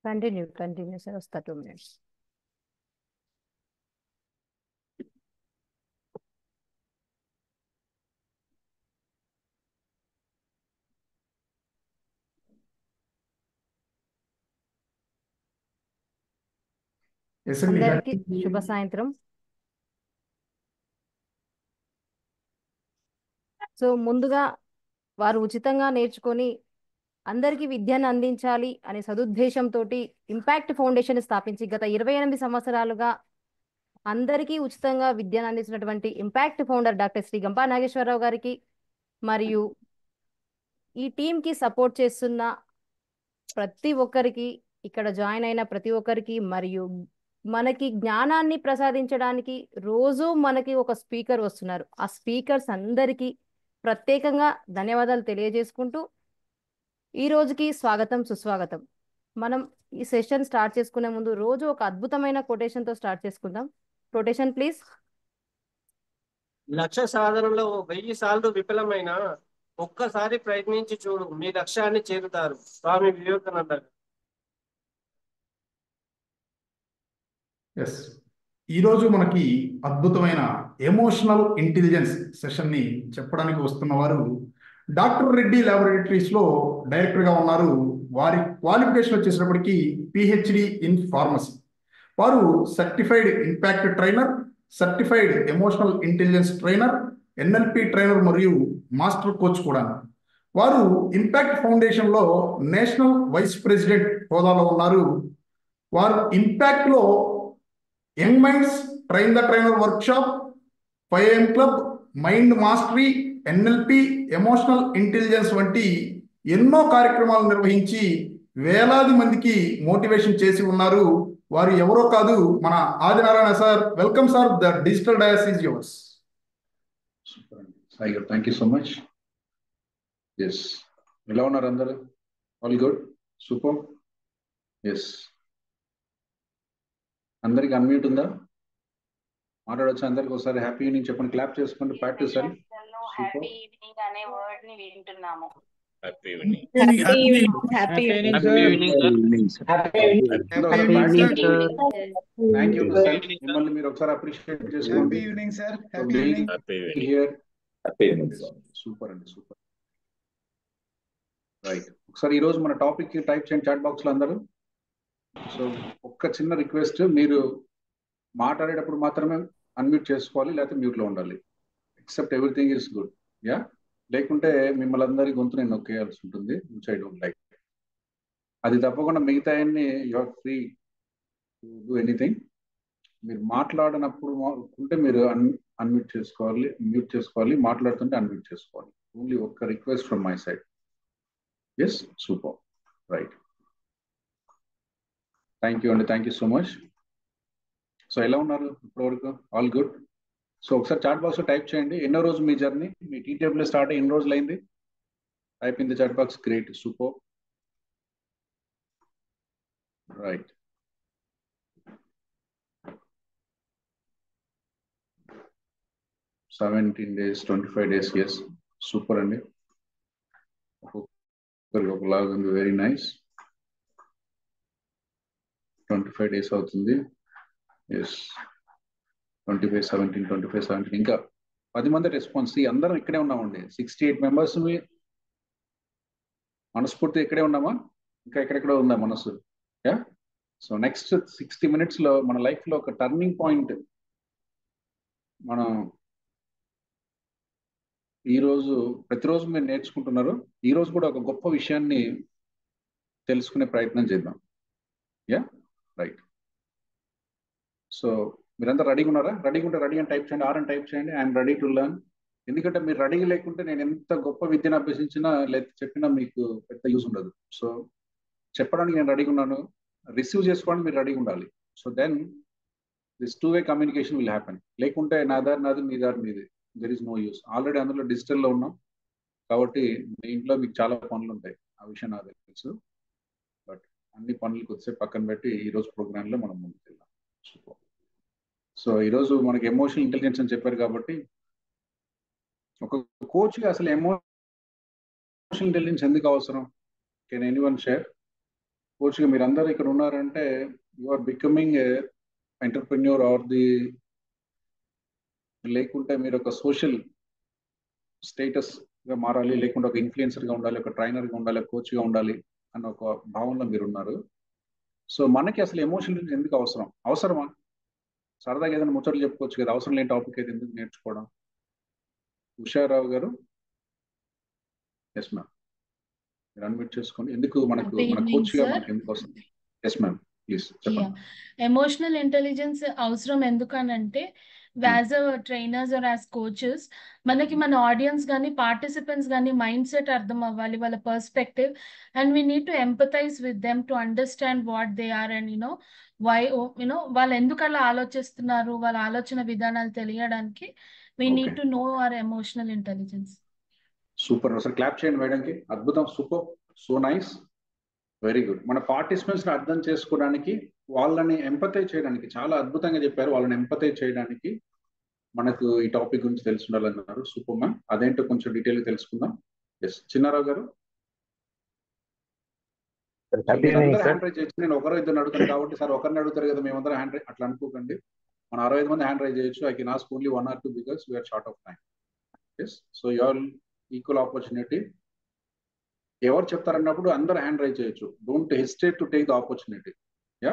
Continue, sir. Wasta 2 minutes. అందరికీ శుభ సాయంత్రం. సో ముందుగా వారు ఉచితంగా నేర్చుకొని అందరికీ విద్యను అందించాలి అనే సదుద్దేశంతో ఇంపాక్ట్ ఫౌండేషన్ స్థాపించి గత 28 సంవత్సరాలుగా అందరికీ ఉచితంగా విద్యను అందించినటువంటి impact founder doctor Shri Gampa Nageswararao గారికి మరియు ఈ టీంకి సపోర్ట్ చేస్తున్న ప్రతి ఒక్కరికి, ఇక్కడ జాయిన్ అయిన ప్రతి ఒక్కరికి, మరియు మనకి జ్ఞానాన్ని ప్రసాదించడానికి రోజు మనకి ఒక స్పీకర్ వస్తున్నారు. ఆ స్పీకర్స్ అందరికీ ప్రత్యేకంగా ధన్యవాదాలు తెలియజేసుకుంటూ ఈ రోజుకి స్వాగతం, సుస్వాగతం. మనం ఈ సెషన్ స్టార్ట్ చేసుకునే ముందు రోజు ఒక అద్భుతమైన కొటేషన్తో స్టార్ట్ చేసుకుందాం. Quotation please. లక్ష్య సాధనలో 1000 సార్లు విఫలమైన ఒక్కసారి ప్రయత్నించి చూడు, మీ లక్ష్యాన్ని చేరుతారు. స్వామి వివేకానంద. ఎస్, ఈరోజు మనకి అద్భుతమైన ఎమోషనల్ ఇంటెలిజెన్స్ సెషన్ని చెప్పడానికి వస్తున్న వారు డాక్టర్ రెడ్డి ల్యాబొరేటరీస్లో డైరెక్టర్గా ఉన్నారు. వారి క్వాలిఫికేషన్ వచ్చేసినప్పటికీ పిహెచ్డి ఇన్ ఫార్మసీ. వారు certified impact trainer, certified emotional intelligence trainer, NLP trainer మరియు మాస్టర్ కోచ్ కూడా. వారు ఇంపాక్ట్ ఫౌండేషన్లో నేషనల్ వైస్ ప్రెసిడెంట్ హోదాలో ఉన్నారు. వారు ఇంపాక్ట్లో young minds train the trainer workshop, 5am club, mind mastery, NLP, emotional intelligence వంటి ఎన్నో కార్యక్రమాలు నిర్వహించి వేలాది మందికి మోటివేషన్ చేసి ఉన్నారు. వారు ఎవరో కాదు, మన Adinarayana sir. Welcome sir, the digital dais is yours. Thank you so much. Yes, ఎలా ఉన్నారు అందరు? All good, super. ఎస్, అందరికి అన్మ్యూట్ ఉందా? మాట్లాడొచ్చు అందరికి? ఒకసారి హ్యాపీ ఈవినింగ్ చెప్పండి, క్లాప్ చేసుకోండి. ప్రాక్టీస్ అని హ్యాపీ ఈవినింగ్ అనే వర్డ్ ని వింటున్నాము. Happy evening. Thank you sir. మిమ్మల్ని మీరు ఒకసారి అప్రిషియేట్ చేసుకోండి. సూపర్ అండి, సూపర్. రైట్, ఒకసారి ఈరోజు మన టాపిక్ టైప్ చేయండి చాట్ బాక్స్ లో అందరూ. సో ఒక్క చిన్న రిక్వెస్ట్, మీరు మాట్లాడేటప్పుడు మాత్రమే అన్మ్యూట్ చేసుకోవాలి, లేకపోతే మ్యూట్ లో ఉండాలి. Except everything is good, yeah. లేకుంటే మిమ్మల్ని అందరి గొంతు నేను నొక్కేయాల్సి ఉంటుంది, విచ్ ఐ డోంట్ లైక్. అది తప్పకుండా మిగతా అన్ని you are free to do anything. మీరు మాట్లాడినప్పుడు ఉంటే మీరు అన్మ్యూట్ చేసుకోవాలి, మ్యూట్ చేసుకోవాలి, మాట్లాడుతుంటే అన్మ్యూట్ చేసుకోవాలి. ఓన్లీ ఒక్క request from my side. Yes, super. Right, thank you అండి, thank you so much. So ఎలా ఉన్నారు ఇప్పటివరకు? All good. సో ఒకసారి చాట్ బాక్స్ లో టైప్ చేయండి, ఎన్నో రోజు మీ జర్నీ, మీ టీటీఎఫ్లో స్టార్ట్ అయ్యి ఎన్ని రోజులు అయింది? Type in the chat box. Great, super. Right, $17 days, 25 days. Yes, super అండి. ఒకలాగా ఉంది, వెరీ నైస్. 25 days అవుతుంది. ఎస్, 25-17 ఇంకా 10 మంది రెస్పాన్స్. అందరం ఇక్కడే ఉన్నామండి. 68 members మనస్ఫూర్తి ఇక్కడే ఉన్నామా? ఇంకా ఎక్కడెక్కడ ఉందా మనసు? యా. సో నెక్స్ట్ 60 minutes లో మన లైఫ్ లో ఒక టర్నింగ్ పాయింట్ మనం ఈరోజు, ప్రతిరోజు మీరు నేర్చుకుంటున్నారు. ఈరోజు కూడా ఒక గొప్ప విషయాన్ని తెలుసుకునే ప్రయత్నం చేద్దాం. Yeah, right. సో మీరంతా రెడీగా ఉన్నారా? రెడీగా ఉంటే రెడీ అని టైప్ చేయండి, ఆర్ అని టైప్ చేయండి. I'm ready to learn. ఎందుకంటే మీరు రెడీగా లేకుంటే నేను ఎంత గొప్ప విద్యను అభ్యసించినా లేదా చెప్పినా మీకు పెద్ద యూజ్ ఉండదు. సో చెప్పడానికి నేను రెడీగా ఉన్నాను, రిసీవ్ చేసుకోవడానికి మీరు రెడీగా ఉండాలి. So then this 2-way communication will happen. లేకుంటే నా దారి నాది, మీ దారి మీది, there is no use. Already అందులో డిజిటల్లో ఉన్నాం కాబట్టి మీ ఇంట్లో మీకు చాలా పనులు ఉంటాయి, ఆ విషయం నాకు తెలుసు. బట్ అన్ని పనులు కొద్దిసేపు పక్కన పెట్టి ఈరోజు ప్రోగ్రాంలో మనం ముందుకు వెళ్దాం. సూపర్. సో ఈరోజు మనకి ఎమోషనల్ ఇంటెలిజెన్స్ అని చెప్పారు కాబట్టి, ఒక కోచ్గా అసలు ఎమోషనల్ ఇంటెలిజెన్స్ ఎందుకు అవసరం? Can anyone share? కోచ్గా మీరందరూ ఇక్కడ ఉన్నారంటే you are becoming a entrepreneur or the, లేకుంటే మీరు ఒక సోషల్ స్టేటస్ గా మారాలి, లేకుంటే ఒక ఇన్ఫ్లుయెన్సర్ గా ఉండాలి, ఒక ట్రైనర్ గా ఉండాలి, కోచ్ గా ఉండాలి అన్న ఒక భావనలో మీరు ఉన్నారు. సో మనకి అసలు ఎమోషన్ ఎందుకు అవసరమా? సరదాగా ఏదైనా ముచ్చట్లు చెప్పుకోవచ్చు కదా, అవసరం లేని టాపిక్ అయితే ఎందుకు నేర్చుకోవడం? ఉషారావు గారు, ఎస్ మ్యామ్, మీరు అన్మ్యూట్ చేసుకోండి. ఎందుకు మనకు Good మన evening, కోచ్ గా sir. మనకి ఎందుకు అవసరం? ఎస్ మ్యామ్, ప్లీజ్ చెప్పండి. ఎమోషనల్ ఇంటెలిజెన్స్ అవసరం ఎందుకనంటే, as a trainers or as coaches మనకి మన ఆడియన్స్ కానీ పార్టిసిపెంట్స్ కానీ మైండ్ సెట్ అర్థం అవ్వాలి, వాళ్ళ perspective, and we need to empathize with them to understand what they are and why వాళ్ళు ఎందుకు అలా ఆలోచిస్తున్నారు, వాళ్ళ ఆలోచన విధానాలు తెలియడానికి we need to know our emotional intelligence. Super, అసలు క్లాప్ చేయండి మేడంకి. అద్భుతం, super, so nice, very good. మన పార్టిసిపెంట్స్ ని అర్థం చేసుకోవడానికి, వాళ్ళని ఎంపథైజ్ చేయడానికి, చాలా అద్భుతంగా చెప్పారు. వాళ్ళని ఎంపథైజ్ చేయడానికి మనకు ఈ టాపిక్ గురించి తెలిసి ఉండాలన్నారు. సూపర్ మ్యామ్, అదేంటో కొంచెం డీటెయిల్ గా తెలుసుకుందాం. ఎస్, చిన్నారావు గారు. మీరందరూ హ్యాండ్ రైజ్ చేయొచ్చు, నేను ఒకరో ఇద్దరు అడుగుతాను కాబట్టి సార్ ఒకరిని అడుగుతారు కదా మేమందరం హ్యాండ్ రైజ్ అట్లా అనుకోకండి. మన 65 మంది హ్యాండ్ రైజ్ చేయొచ్చు. I can ask only 1 or 2 because we are short of time. Yes, so you all equal opportunity. ఎవరు చెప్తారన్నప్పుడు అందరూ హ్యాండ్ రైజ్ చేయొచ్చు. Don't hesitate to take the opportunity. Yeah,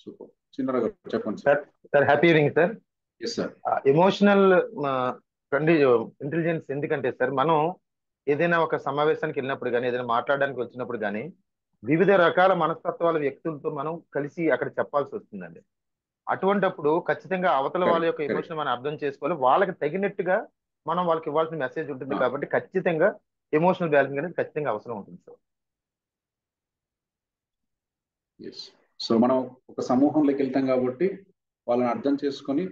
super. Chinnarao garu చెప్పండి sir. Sir happy evening sir. Yes sir. Emotional intelligence ఎందుకంటే సార్, మనం ఏదైనా ఒక సమావేశానికి వెళ్ళినప్పుడు కానీ, ఏదైనా మాట్లాడడానికి వచ్చినప్పుడు కానీ, వివిధ రకాల మనస్తత్వాల వ్యక్తులతో మనం కలిసి అక్కడ చెప్పాల్సి వస్తుందండి. అటువంటప్పుడు ఖచ్చితంగా అవతల వాళ్ళ యొక్క ఎమోషన్ మనం అర్థం చేసుకోవాలి. వాళ్ళకి తగినట్టుగా మనం వాళ్ళకి ఇవ్వాల్సిన మెసేజ్ ఉంటుంది. కాబట్టి ఖచ్చితంగా ఎమోషనల్ బ్యాలెన్స్ అనేది ఖచ్చితంగా అవసరం ఉంటుంది సార్. ఎస్, సో మనం ఒక సమూహంలోకి వెళ్తాం కాబట్టి వాళ్ళని అర్థం చేసుకొని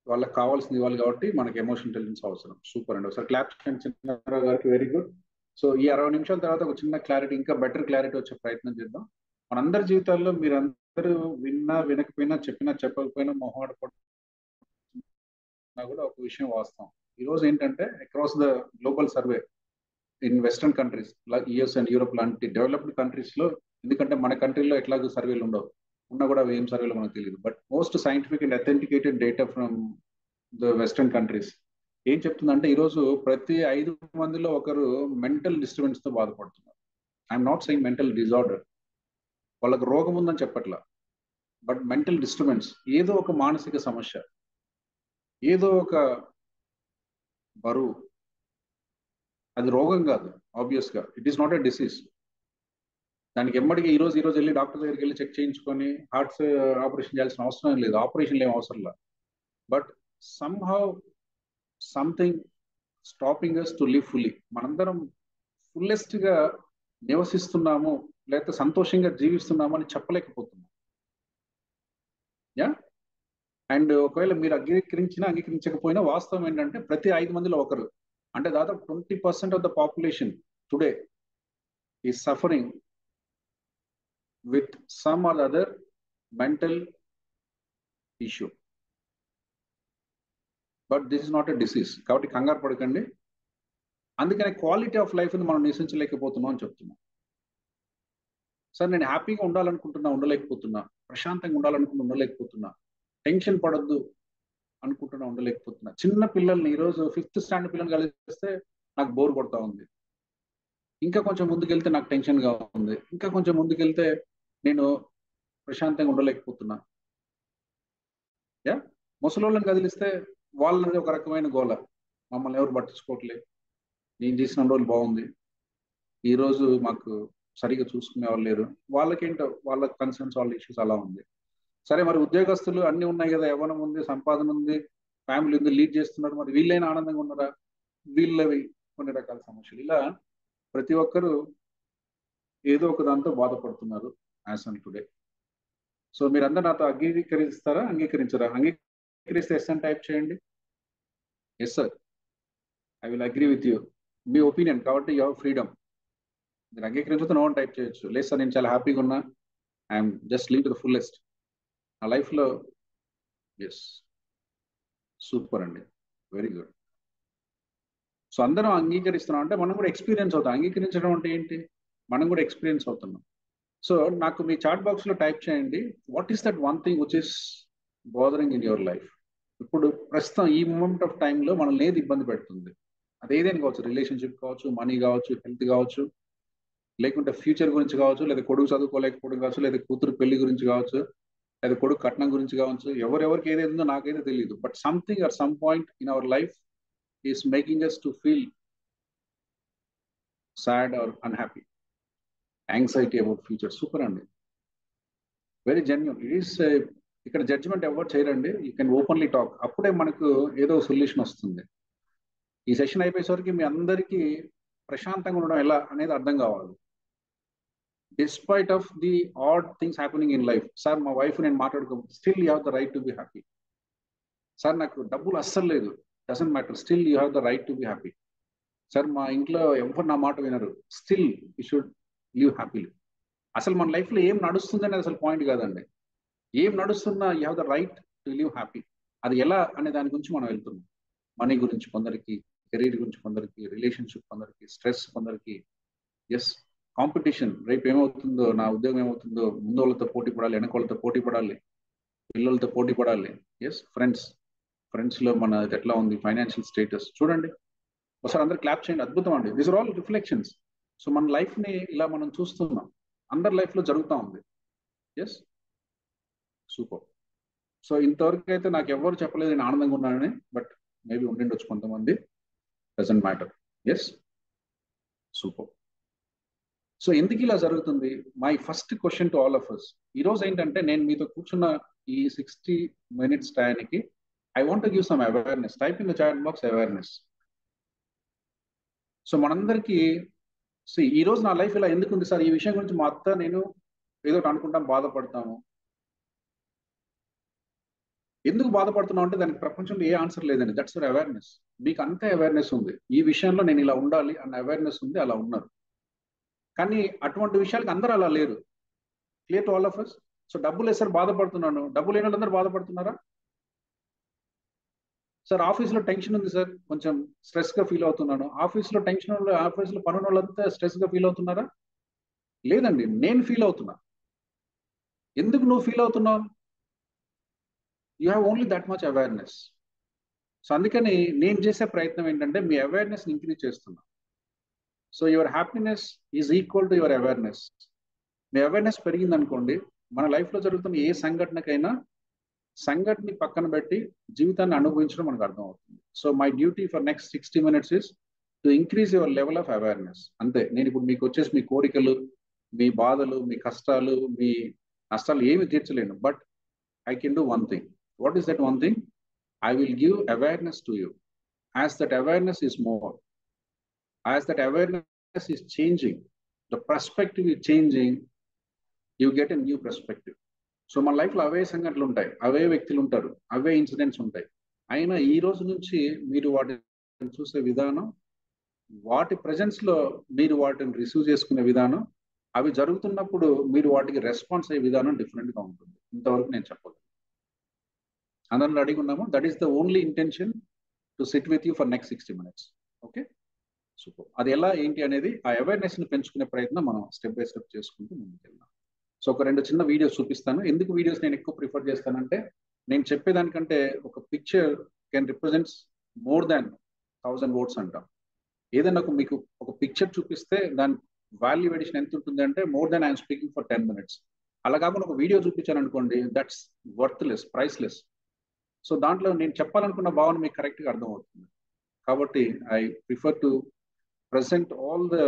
వాళ్ళకి కావాల్సింది ఇవ్వాలి కాబట్టి మనకి ఎమోషనల్ ఇంటెలిజెన్స్ అవసరం. సూపర్ అండి, ఒకసారి క్లాప్ చేయండి చిన్నారావు గారికి. Very good. సో ఈ 60 నిమిషాల తర్వాత ఒక చిన్న క్లారిటీ, ఇంకా బెటర్ క్లారిటీ వచ్చే ప్రయత్నం చేద్దాం. మనందరి జీవితాల్లో మీరందరూ విన్నా వినకపోయినా, చెప్పినా చెప్పకపోయినా, మొహమాట పడినా కూడా ఒక విషయం వాస్తవం. ఈ రోజు ఏంటంటే across the global survey in western countries like US and Europe లాంటి డెవలప్డ్ కంట్రీస్ లో, ఎందుకంటే మన కంట్రీలో ఎట్లాగో సర్వేలు ఉండవు, ఉన్నా కూడా ఏం సర్వేలో మనకు తెలియదు, but most scientific and authenticated data from the western countries ఏం చెప్తుందంటే, ఈరోజు ప్రతి 5 మందిలో ఒకరు మెంటల్ డిస్టర్బెన్స్ తో బాధపడుతున్నారు. I'm not saying mental disorder, వాళ్ళకి రోగం ఉందని చెప్పట్లా, బట్ మెంటల్ డిస్టర్బెన్స్, ఏదో ఒక మానసిక సమస్య, ఏదో ఒక బరువు. అది రోగం కాదు, ఆబ్వియస్ గా it is not a disease. దానికి ఎమ్మడికి ఈ రోజు వెళ్ళి డాక్టర్ దగ్గరికి వెళ్ళి చెక్ చేయించుకొని హార్ట్స్ ఆపరేషన్ చేయాల్సిన అవసరం లేదు, ఆపరేషన్లు ఏం అవసరం లేదు. But somehow something stopping us to live fully. మనందరం ఫుల్లెస్ట్ గా నివసిస్తున్నాము లేకపోతే సంతోషంగా జీవిస్తున్నాము అని చెప్పలేకపోతున్నాం. యా, అండ్ ఒకవేళ మీరు అంగీకరించినా అంగీకరించకపోయినా వాస్తవం ఏంటంటే ప్రతి 5 మందిలో ఒకరు, అంటే దాదాపు 20% of the population today is suffering with some or other mental issue. But this is not a disease. కాబట్టి కంగారు పడకండి. అందుకనే క్వాలిటీ ఆఫ్ లైఫ్ని మనం నివసించలేకపోతున్నాం అని చెప్తున్నాం. సార్ నేను హ్యాపీగా ఉండాలనుకుంటున్నా, ఉండలేకపోతున్నా, ప్రశాంతంగా ఉండాలనుకుంటున్నా, ఉండలేకపోతున్నా, టెన్షన్ పడొద్దు అనుకుంటున్నా, ఉండలేకపోతున్నా. చిన్న పిల్లల్ని ఈరోజు 5th స్టాండర్డ్ పిల్లల్ని కలిస్తే నాకు బోర్ కొడతా ఉంది, ఇంకా కొంచెం ముందుకెళ్తే నాకు టెన్షన్గా ఉంది, ఇంకా కొంచెం ముందుకెళ్తే నేను ప్రశాంతంగా ఉండలేకపోతున్నా. యా, ముసలోళ్ళని కదిలిస్తే వాళ్ళది ఒక రకమైన గోల, మమ్మల్ని ఎవరు పట్టించుకోవట్లేదు, నేను చేసిన రోజులు బాగుంది, ఈరోజు మాకు సరిగా చూసుకునే వాళ్ళు లేరు, వాళ్ళకేంటో వాళ్ళ కన్సర్న్స్, వాళ్ళ ఇష్యూస్ అలా ఉంది. సరే, మరి ఉద్యోగస్తులు అన్ని ఉన్నాయి కదా, యవ్వనం ఉంది, సంపాదన ఉంది, ఫ్యామిలీ ఉంది, లీడ్ చేస్తున్నారు, మరి వీళ్ళైనా ఆనందంగా ఉన్నారా? వీళ్ళవి కొన్ని రకాల సమస్యలు. ఇలా ప్రతి ఒక్కరూ ఏదో ఒక దాంతో బాధపడుతున్నారు యాజ్ ఆన్ టుడే. సో మీరందరూ నాతో అంగీకరిస్తారా, అంగీకరించరా? అంగీకరిస్తే ఎస్ అని టైప్ చేయండి. Yes sir, I will agree with you, మీ ఒపీనియన్ కాబట్టి యూ హ్యావ్ ఫ్రీడమ్. మీరు అంగీకరించుతూ నో అని టైప్ చేయొచ్చు. లేదు సార్ నేను చాలా హ్యాపీగా ఉన్నా, I'm just live to the fullest నా లైఫ్లో. ఎస్, సూపర్ అండి, వెరీ గుడ్. సో అందరం అంగీకరిస్తున్నాం అంటే మనం కూడా ఎక్స్పీరియన్స్ అవుతాం. అంగీకరించడం అంటే ఏంటి? మనం కూడా ఎక్స్పీరియన్స్ అవుతున్నాం. సో నాకు మీ చాట్ బాక్స్ లో టైప్ చేయండి, what is that one thing which is bothering in your life. ఇప్పుడు ప్రస్తుతం ఈ మూమెంట్ ఆఫ్ టైంలో మనల్ని ఏది ఇబ్బంది పెడుతుంది, అదేదైనా కావచ్చు, రిలేషన్షిప్ కావచ్చు, మనీ కావచ్చు, హెల్త్ కావచ్చు, లేకుంటే ఫ్యూచర్ గురించి కావచ్చు, లేదా కొడుకు చదువుకోలేకపోవడం కావచ్చు, లేదా కూతురు పెళ్లి గురించి కావచ్చు, లేదా కొడుకు కట్నం గురించి కావచ్చు. ఎవరెవరికి ఏదైతుందో నాకైతే తెలియదు, but something or some point in our life is making us to feel sad or unhappy, anxiety about future. Super అండి, వెరీ జెన్యున్. ఇట్ ఈస్ ఇక్కడ జడ్జిమెంట్ ఎవరు చేయరండి, యూ కెన్ ఓపెన్లీ టాక్. అప్పుడే మనకు ఏదో సొల్యూషన్ వస్తుంది. ఈ సెషన్ అయిపోయేసరికి మీ అందరికీ ప్రశాంతంగా ఉండడం ఎలా అనేది అర్థం కావాలి. Despite of the add things happening in life. Sir మా వైఫ్ నేను మాట్లాడుకో, still you have the right to be happy. Sir నాకు డబ్బులు అస్సలు లేదు, doesn't matter, still you have the right to be happy. Sir మా ఇంట్లో ఎవరు నా మాట వినరు, still you should live happily. అసలు మన లైఫ్లో ఏం నడుస్తుంది అనేది అసలు పాయింట్ కాదండి. ఏం నడుస్తున్నా you have the right to live happy. అది ఎలా అనే దాని గురించి మనం వెళ్తున్నాం. మనీ గురించి కొందరికి, కెరీర్ గురించి కొందరికి, రిలేషన్షిప్ కొందరికి, స్ట్రెస్ కొందరికి, ఎస్ కాంపిటీషన్, రేపు ఏమవుతుందో, నా ఉద్యోగం ఏమవుతుందో, ముందు వాళ్ళతో పోటీ పడాలి, వెనక వాళ్ళతో పోటీ పడాలి, పిల్లలతో పోటీ పడాలి, ఎస్ ఫ్రెండ్స్లో మన ఎట్లా ఉంది, ఫైనాన్షియల్ స్టేటస్ చూడండి. ఒకసారి అందరు క్లాప్ చేయండి, అద్భుతం అండి. This are all reflections. So మన లైఫ్ని ఇలా మనం చూస్తున్నాం, అందరి లైఫ్లో జరుగుతూ ఉంది. Yes, super. సో ఇంతవరకు అయితే నాకు ఎవరు చెప్పలేదు నేను ఆనందంగా ఉన్నానని, బట్ మేబీ ఉండిండొచ్చు కొంతమంది, doesn't matter. Yes, super. So ఎందుకు ఇలా జరుగుతుంది? My first question to all of us ఈరోజు ఏంటంటే, నేను మీతో కూర్చున్న ఈ 60 minutes టైంకి I want give some awareness. Type in the chat box awareness. So మనందరికీ ఈ రోజు నా లైఫ్ ఇలా ఎందుకుంది సార్, ఈ విషయం గురించి మా అత్త నేను ఏదో అనుకుంటాం, బాధపడతాము. ఎందుకు బాధపడుతున్నాం అంటే దానికి ప్రపంచంలో ఏ ఆన్సర్ లేదండి. That's your awareness. మీకు అంతే అవేర్నెస్ ఉంది, ఈ విషయంలో నేను ఇలా ఉండాలి అన్న అవేర్నెస్ ఉంది, అలా ఉన్నారు. కానీ అటువంటి విషయాలకు అందరూ అలా లేరు. Clear to all of us. So డబ్బులు లేదు సార్ బాధపడుతున్నాను, డబ్బులు లేని వాళ్ళందరూ బాధపడుతున్నారా? సార్ ఆఫీస్లో టెన్షన్ ఉంది సార్, కొంచెం స్ట్రెస్గా ఫీల్ అవుతున్నాను. ఆఫీస్లో టెన్షన్, ఆఫీస్లో పనున్న వాళ్ళంతా స్ట్రెస్గా ఫీల్ అవుతున్నారా? లేదండి, నేను ఫీల్ అవుతున్నా. ఎందుకు నువ్వు ఫీల్ అవుతున్నావు? You have only that much awareness. So అందుకని నేను చేసే ప్రయత్నం ఏంటంటే మీ అవేర్నెస్ ఇంక్రీజ్ చేస్తున్నా. So your happiness is equal to your awareness. Me awareness పెరిగింది అనుకోండి, మన లైఫ్లో జరుగుతున్న ఏ సంఘటనకైనా సంఘటనని పక్కన పెట్టి జీవితాన్ని అనుభవించడం మనకు అర్థం అవుతుంది. So my duty for next 60 minutes is to increase your level of awareness. అంతే. నేను ఇప్పుడు మీకు వచ్చేసి మీ కోరికలు, మీ బాధలు, మీ కష్టాలు, మీ నష్టాలు ఏమి తీర్చలేను, but I can do one thing. What is that one thing? I will give awareness to you. As that awareness is more, as that awareness is changing, the perspective is changing, you get a new perspective. So మన లైఫ్లో అవే సంఘటనలు ఉంటాయి, అవే వ్యక్తులు ఉంటారు, అవే incidents ఉంటాయి. అయినా ఈ రోజు నుంచి మీరు వాటిని చూసే విధానం, వాటి ప్రెజెన్స్లో మీరు వాటిని రిసీవ్ చేసుకునే విధానం, అవి జరుగుతున్నప్పుడు మీరు వాటికి రెస్పాన్స్ అయ్యే విధానం డిఫరెంట్గా ఉంటుంది. ఇంతవరకు నేను చెప్పగలను. అందరిని అడిగి ఉన్నాము. That is the only intention to SIT with you for next 60 minutes. Okay, super. అది ఎలా ఏంటి అనేది ఆ అవేర్నెస్ని పెంచుకునే ప్రయత్నం మనం స్టెప్ బై స్టెప్ చేసుకుంటూ ముందుకు వెళ్దాం. సో ఒక 2 చిన్న వీడియోస్ చూపిస్తాను. ఎందుకు వీడియోస్ నేను ఎక్కువ ప్రిఫర్ చేస్తానంటే, నేను చెప్పేదానికంటే ఒక picture can represents more than 1000 words అంటాం. ఏదైనా మీకు ఒక పిక్చర్ చూపిస్తే దాని వాల్యూ ఎడిషన్ ఎంత ఉంటుంది అంటే more than I'm speaking for 10 minutes. అలా కాకుండా ఒక వీడియో చూపించాను అనుకోండి, దట్స్ వర్త్లెస్, ప్రైస్లెస్. సో దాంట్లో నేను చెప్పాలనుకున్న భావన మీకు కరెక్ట్గా అర్థమవుతుంది. కాబట్టి I prefer to present all the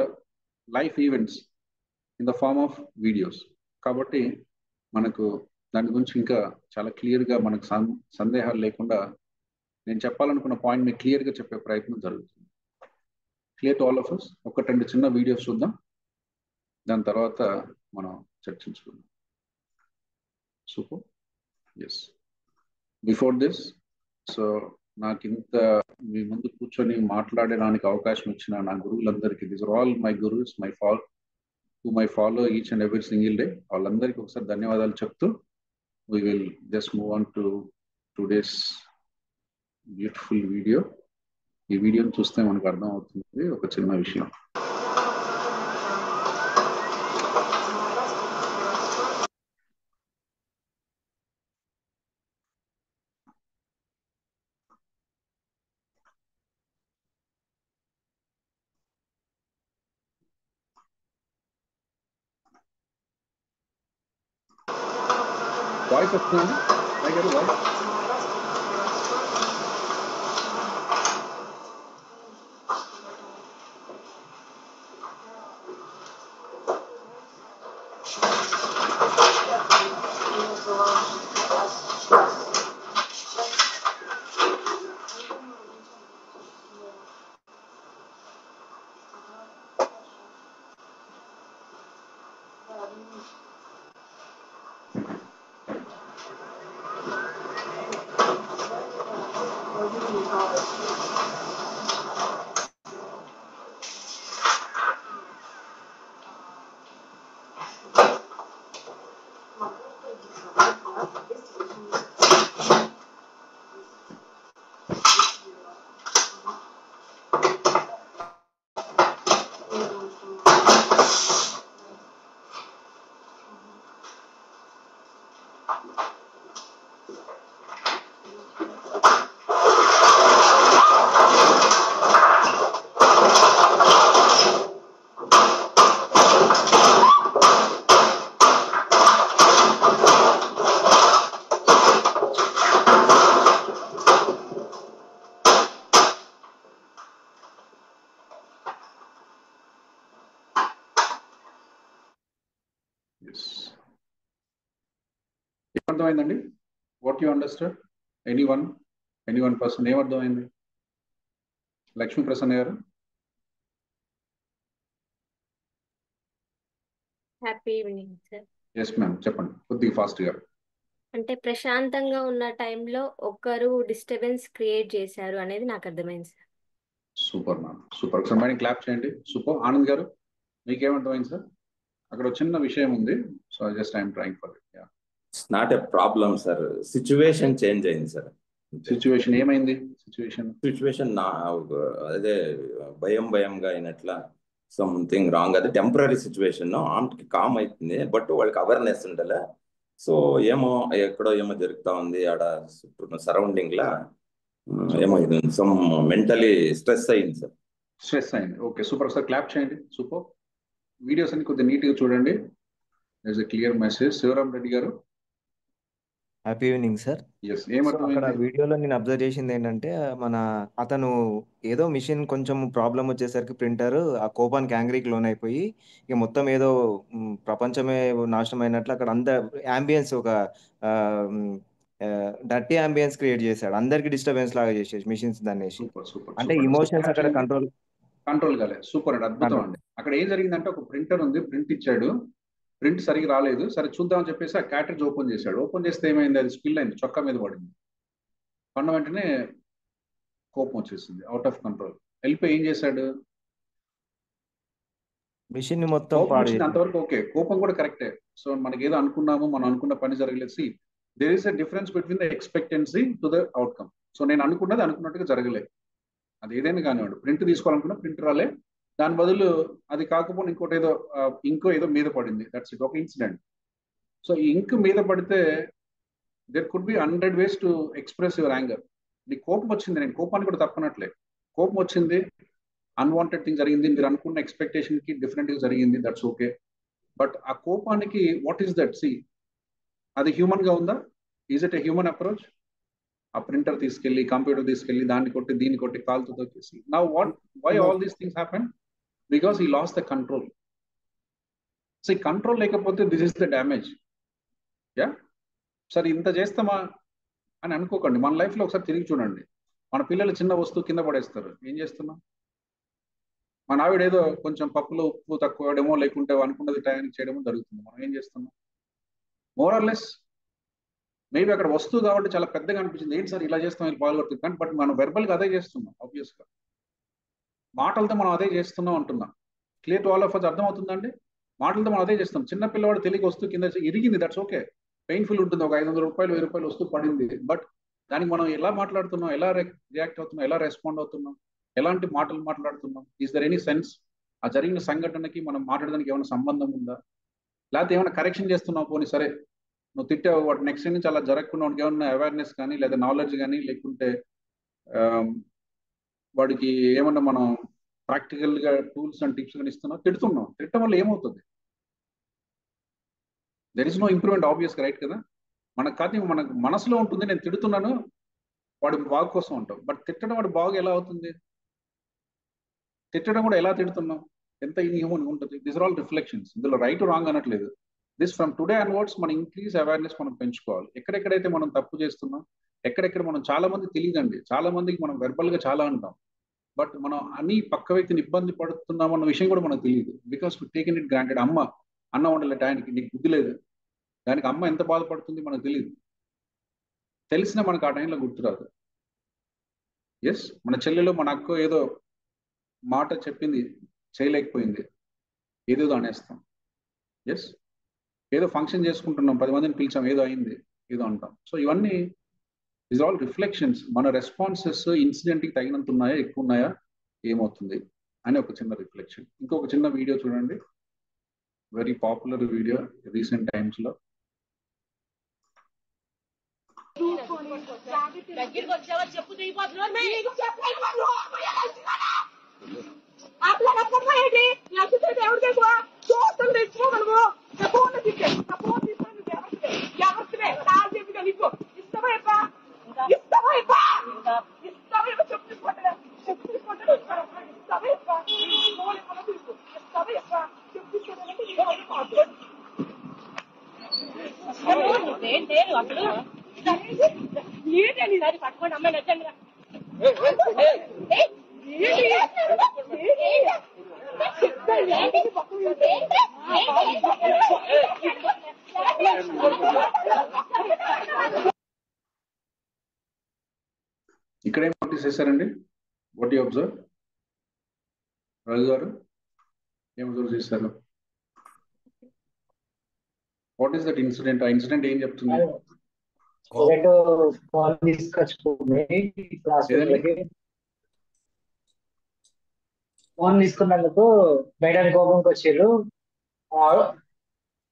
life events in the form of videos. కాబట్టి మనకు దాని గురించి ఇంకా చాలా క్లియర్గా మనకు సందేహాలు లేకుండా నేను చెప్పాలనుకున్న పాయింట్ మీకు క్లియర్గా చెప్పే ప్రయత్నం జరుగుతుంది. Clear to all of us. ఒక 2 చిన్న వీడియోస్ చూద్దాం, దాని తర్వాత మనం చర్చించుకుందాం. Super. Yes, before this, so నాకు ఇంత మీ ముందు కూర్చొని మాట్లాడడానికి అవకాశం ఇచ్చిన నా గురువులందరికీ, this are all my gurus, my follow each and every single day, వాళ్ళందరికీ ఒకసారి ధన్యవాదాలు చెప్తూ we will just move on to today's beautiful video. ఈ వీడియోని చూస్తే మనకు అర్థం అవుతుంది ఒక చిన్న విషయం. వాయిస్ వస్తుందండి సాయి గారు వాయిస్? ఏమర్థమైందండి? What you understand? Any one person ఏమర్థమైంది? Lakshmi Prasanna garu. Happy evening sir. Yes ma'am, చెప్పండి కొద్దిగా ఫాస్ట్ గా. అంటే ప్రశాంతంగా ఉన్న టైంలో ఒకరు డిస్టర్బెన్స్ క్రియేట్ చేశారు అనేది నాకు అర్థమైంది సార్. Super ma'am, super. ఒకసారి మైండ్ క్లాప్ చేయండి. సూపర్. ఆనంద్ గారు మీకేమర్థమైంది సార్? అక్కడ ఒక చిన్న విషయం ఉంది, so just I'm trying for it. Yeah, it's not a problem sir, situation change అయింది సార్. సిచ్యువేషన్ ఏమైంది? సిచ్యువేషన్ నా అదే భయంగా అయినట్లా సంథింగ్ రాంగ్. అది టెంపరీ సిచ్యువేషన్. ఆమెకి కామ్ అవుతుంది, బట్ వాళ్ళకి అవేర్నెస్ ఉండాలి. సో ఏమో ఎక్కడో ఏమో జరుగుతా ఉంది ఆడ సరౌండింగ్ లా, ఏమో ఇది సమ్ మెంటలీ స్ట్రెస్ అయింది సార్. స్ట్రెస్ అయింది. Okay, super. సార్ క్లాప్ చేయండి. సూపర్. వీడియోస్ అన్ని కొద్దిగా నీట్ గా చూడండి. There is a clear message. Shivaram Reddy garu. Happy evening sir. Yes, so అక్కడ ఏమర్థమైంది? వీడియోలో నేను అబ్జర్వ్ చేసింది ఏంటంటే, అతను ఏదో మిషన్ కొంచెం ప్రాబ్లం వచ్చేసరికి ప్రింటర్ ఆ కోపానికి యాంగ్రీకి లోన్ అయిపోయి ఇక మొత్తం ఏదో ప్రపంచమే నాశనం అయినట్లు అక్కడ అంత అంబియన్స్ ఒక డర్టీ అంబియన్స్ క్రియేట్ చేశాడు. అందరికి డిస్టర్బెన్స్ లాగా చేసేసి మిషన్స్ దాన్ని వేసి, సూపర్ సూపర్ అంటే సూపర్. ఇమోషన్స్ అక్కడ కంట్రోల్ కాలేదు. సూపర్ అండి, అద్భుతం అండి. అక్కడ ఏం జరిగిందంటే ఒక ప్రింటర్ ఉంది, ప్రింట్ ఇచ్చాడు, ప్రింట్ సరిగ్గా రాలేదు. సరే చూద్దామని చెప్పేసి ఆ క్యాటరేజ్ ఓపెన్ చేశాడు. ఓపెన్ చేస్తే ఏమైంది, అది స్పిల్ అయింది, చొక్కా మీద పడింది. పడిన వెంటనే కోపం వచ్చేసింది, అవుట్ ఆఫ్ కంట్రోల్. వెళ్ళిపోయి ఏం చేశాడు, మిషన్ మొత్తం కోపం పాడు వచ్చింది. అంతవరకు ఓకే, కోపం కూడా కరెక్టే. సో మనకి ఏదో అనుకున్నాము, మనం అనుకున్న పని జరగలేదు. See there is a difference between the expectancy to the outcome. So నేను అనుకున్నది అనుకున్నట్టుగా జరగలేదు. అది ఏదైనా కానివాడు, ప్రింట్ తీసుకోవాలనుకున్నా ప్రింట్ రాలే, దాని బదులు అది కాకపోతే ఇంకో ఏదో మీద పడింది. దట్స్ ఇట్, ఒక ఇన్సిడెంట్. సో ఈ ఇంక్ మీద పడితే there could be 100 ways to express your anger. నీకు కోపం వచ్చింది, నేను కోపాన్ని కూడా తప్పనట్లే. కోపం వచ్చింది, అన్వాంటెడ్ థింగ్ జరిగింది, మీరు అనుకున్న ఎక్స్పెక్టేషన్ కి డిఫరెంట్ గా జరిగింది, దట్స్ ఓకే. బట్ ఆ కోపానికి వాట్ ఈస్ దట్? సి అది హ్యూమన్ గా ఉందా? Is it a human approach? ఆ ప్రింటర్ తీసుకెళ్లి, కంప్యూటర్ తీసుకెళ్లి, దాన్ని కొట్టి దీన్ని కొట్టి కాలుతో తొక్కేసి. Now why all these things happen? Because he lost the control. So ఈ కంట్రోల్ లేకపోతే this is the damage. Yeah, సరే ఇంత చేస్తామా అని అనుకోకండి. మన లైఫ్ లో ఒకసారి తిరిగి చూడండి. మన పిల్లలు చిన్న వస్తువు కింద పడేస్తారు, ఏం చేస్తున్నాం? మన ఆవిడ ఏదో కొంచెం పప్పులో ఉప్పు తక్కువ వేయడమో, లేకుంటే అనుకున్నది టయానికి చేయడమో జరుగుతుంది. మనం ఏం చేస్తున్నాం? మోర్ ఆర్ లెస్ మేబీ అక్కడ వస్తువు కాబట్టి చాలా పెద్దగా అనిపించింది, ఏంటి సార్ ఇలా చేస్తాం, ఇలా పాల్గొడుతుంది. కానీ బట్ మనం వెర్బల్గా అదే చేస్తున్నాం. ఆబ్వియస్ గా మాటలతో మనం అదే చేస్తున్నాం అంటున్నాం. Clear to all of us అర్థమవుతుందండి? మాటలతో మనం అదే చేస్తాం. చిన్న పిల్లవాడు తెలియక వస్తువు కింద ఇరిగింది, దట్స్ ఓకే, పెయిన్ఫుల్ ఉంటుంది. ఒక 500 రూపాయలు 1000 రూపాయలు వస్తువు పడింది. బట్ దానికి మనం ఎలా మాట్లాడుతున్నాం, ఎలా రియాక్ట్ అవుతున్నాం, ఎలా రెస్పాండ్ అవుతున్నాం, ఎలాంటి మాటలు మాట్లాడుతున్నాం? Is there any sense? ఆ జరిగిన సంఘటనకి మనం మాట్లాడడానికి ఏమైనా సంబంధం ఉందా? లేకపోతే ఏమైనా కరెక్షన్ చేస్తున్నావు? పోనీ సరే నువ్వు తిట్టావు, వాటి నెక్స్ట్ నుంచి అలా జరగకుండా వాడికి ఏమన్నా అవేర్నెస్ కానీ, లేదా నాలెడ్జ్ కానీ, లేకుంటే వాడికి ఏమన్నా మనం ప్రాక్టికల్ గా టూల్స్ అండ్ టిప్స్ కానీ ఇస్తున్నాం? తిడుతున్నాం, తిట్టడం వల్ల ఏమవుతుంది? There is no improvement, obvious గా, రైట్ కదా? మనకు కాదు, మనకు మనసులో ఉంటుంది నేను తిడుతున్నాను వాడి బాగు కోసం ఉంటాం. బట్ తిట్టడం వాడి బాగు ఎలా అవుతుంది? తిట్టడం కూడా ఎలా తిడుతున్నాం? ఎంత ఇన్హ్యూమన్ ఉంటుంది. This are all reflections. ఇందులో రైట్ రాంగ్ అనట్లేదు. దిస్ ఫ్రమ్ టుడే అన్వర్డ్స్ మనం ఇంక్రీజ్ అవేర్నెస్ మనం పెంచుకోవాలి. ఎక్కడెక్కడైతే మనం తప్పు చేస్తున్నాం, ఎక్కడెక్కడ మనం, చాలా మంది తెలియదండి, చాలా మందికి మనం వెర్బల్ గా చాలా అంటాం, బట్ మనం అన్ని పక్క వ్యక్తిని ఇబ్బంది పడుతున్నాం అన్న విషయం కూడా మనకు తెలియదు. Because we taken it granted. అమ్మ అన్నం వండలే టైంకి, నీకు బుద్ధి లేదు, దానికి అమ్మ ఎంత బాధపడుతుంది మనకు తెలియదు. తెలిసినా మనకు ఆ టైంలో గుర్తురాదు. ఎస్, మన చెల్లెలు మన అక్క ఏదో మాట చెప్పింది, చేయలేకపోయింది, ఏదేదో అనేస్తాం. ఎస్, ఏదో ఫంక్షన్ చేసుకుంటున్నాం, 10 మందిని పిలిచాం, ఏదో అయింది, ఏదో అంటాం. సో ఇవన్నీ ఇస్ ఆల్ రిఫ్లెక్షన్స్. మన రెస్పాన్సెస్ ఇన్సిడెంట్కి తగినంత ఉన్నాయా, ఎక్కువ ఉన్నాయా, ఏమవుతుంది అని ఒక చిన్న రిఫ్లెక్షన్. ఇంకొక చిన్న వీడియో చూడండి, very popular video recent times లో. ఇక్కడ ఏం నోటీస్ చేశారండి? What you observe? రాజు గారు ఏం అబ్జర్వ్ చేశారు? What is that incident? ఆ ఇన్సిడెంట్ ఏం చెప్తుంది? ఫోన్ తీసుకున్నందుకు మేడం కోపంకి వచ్చారు.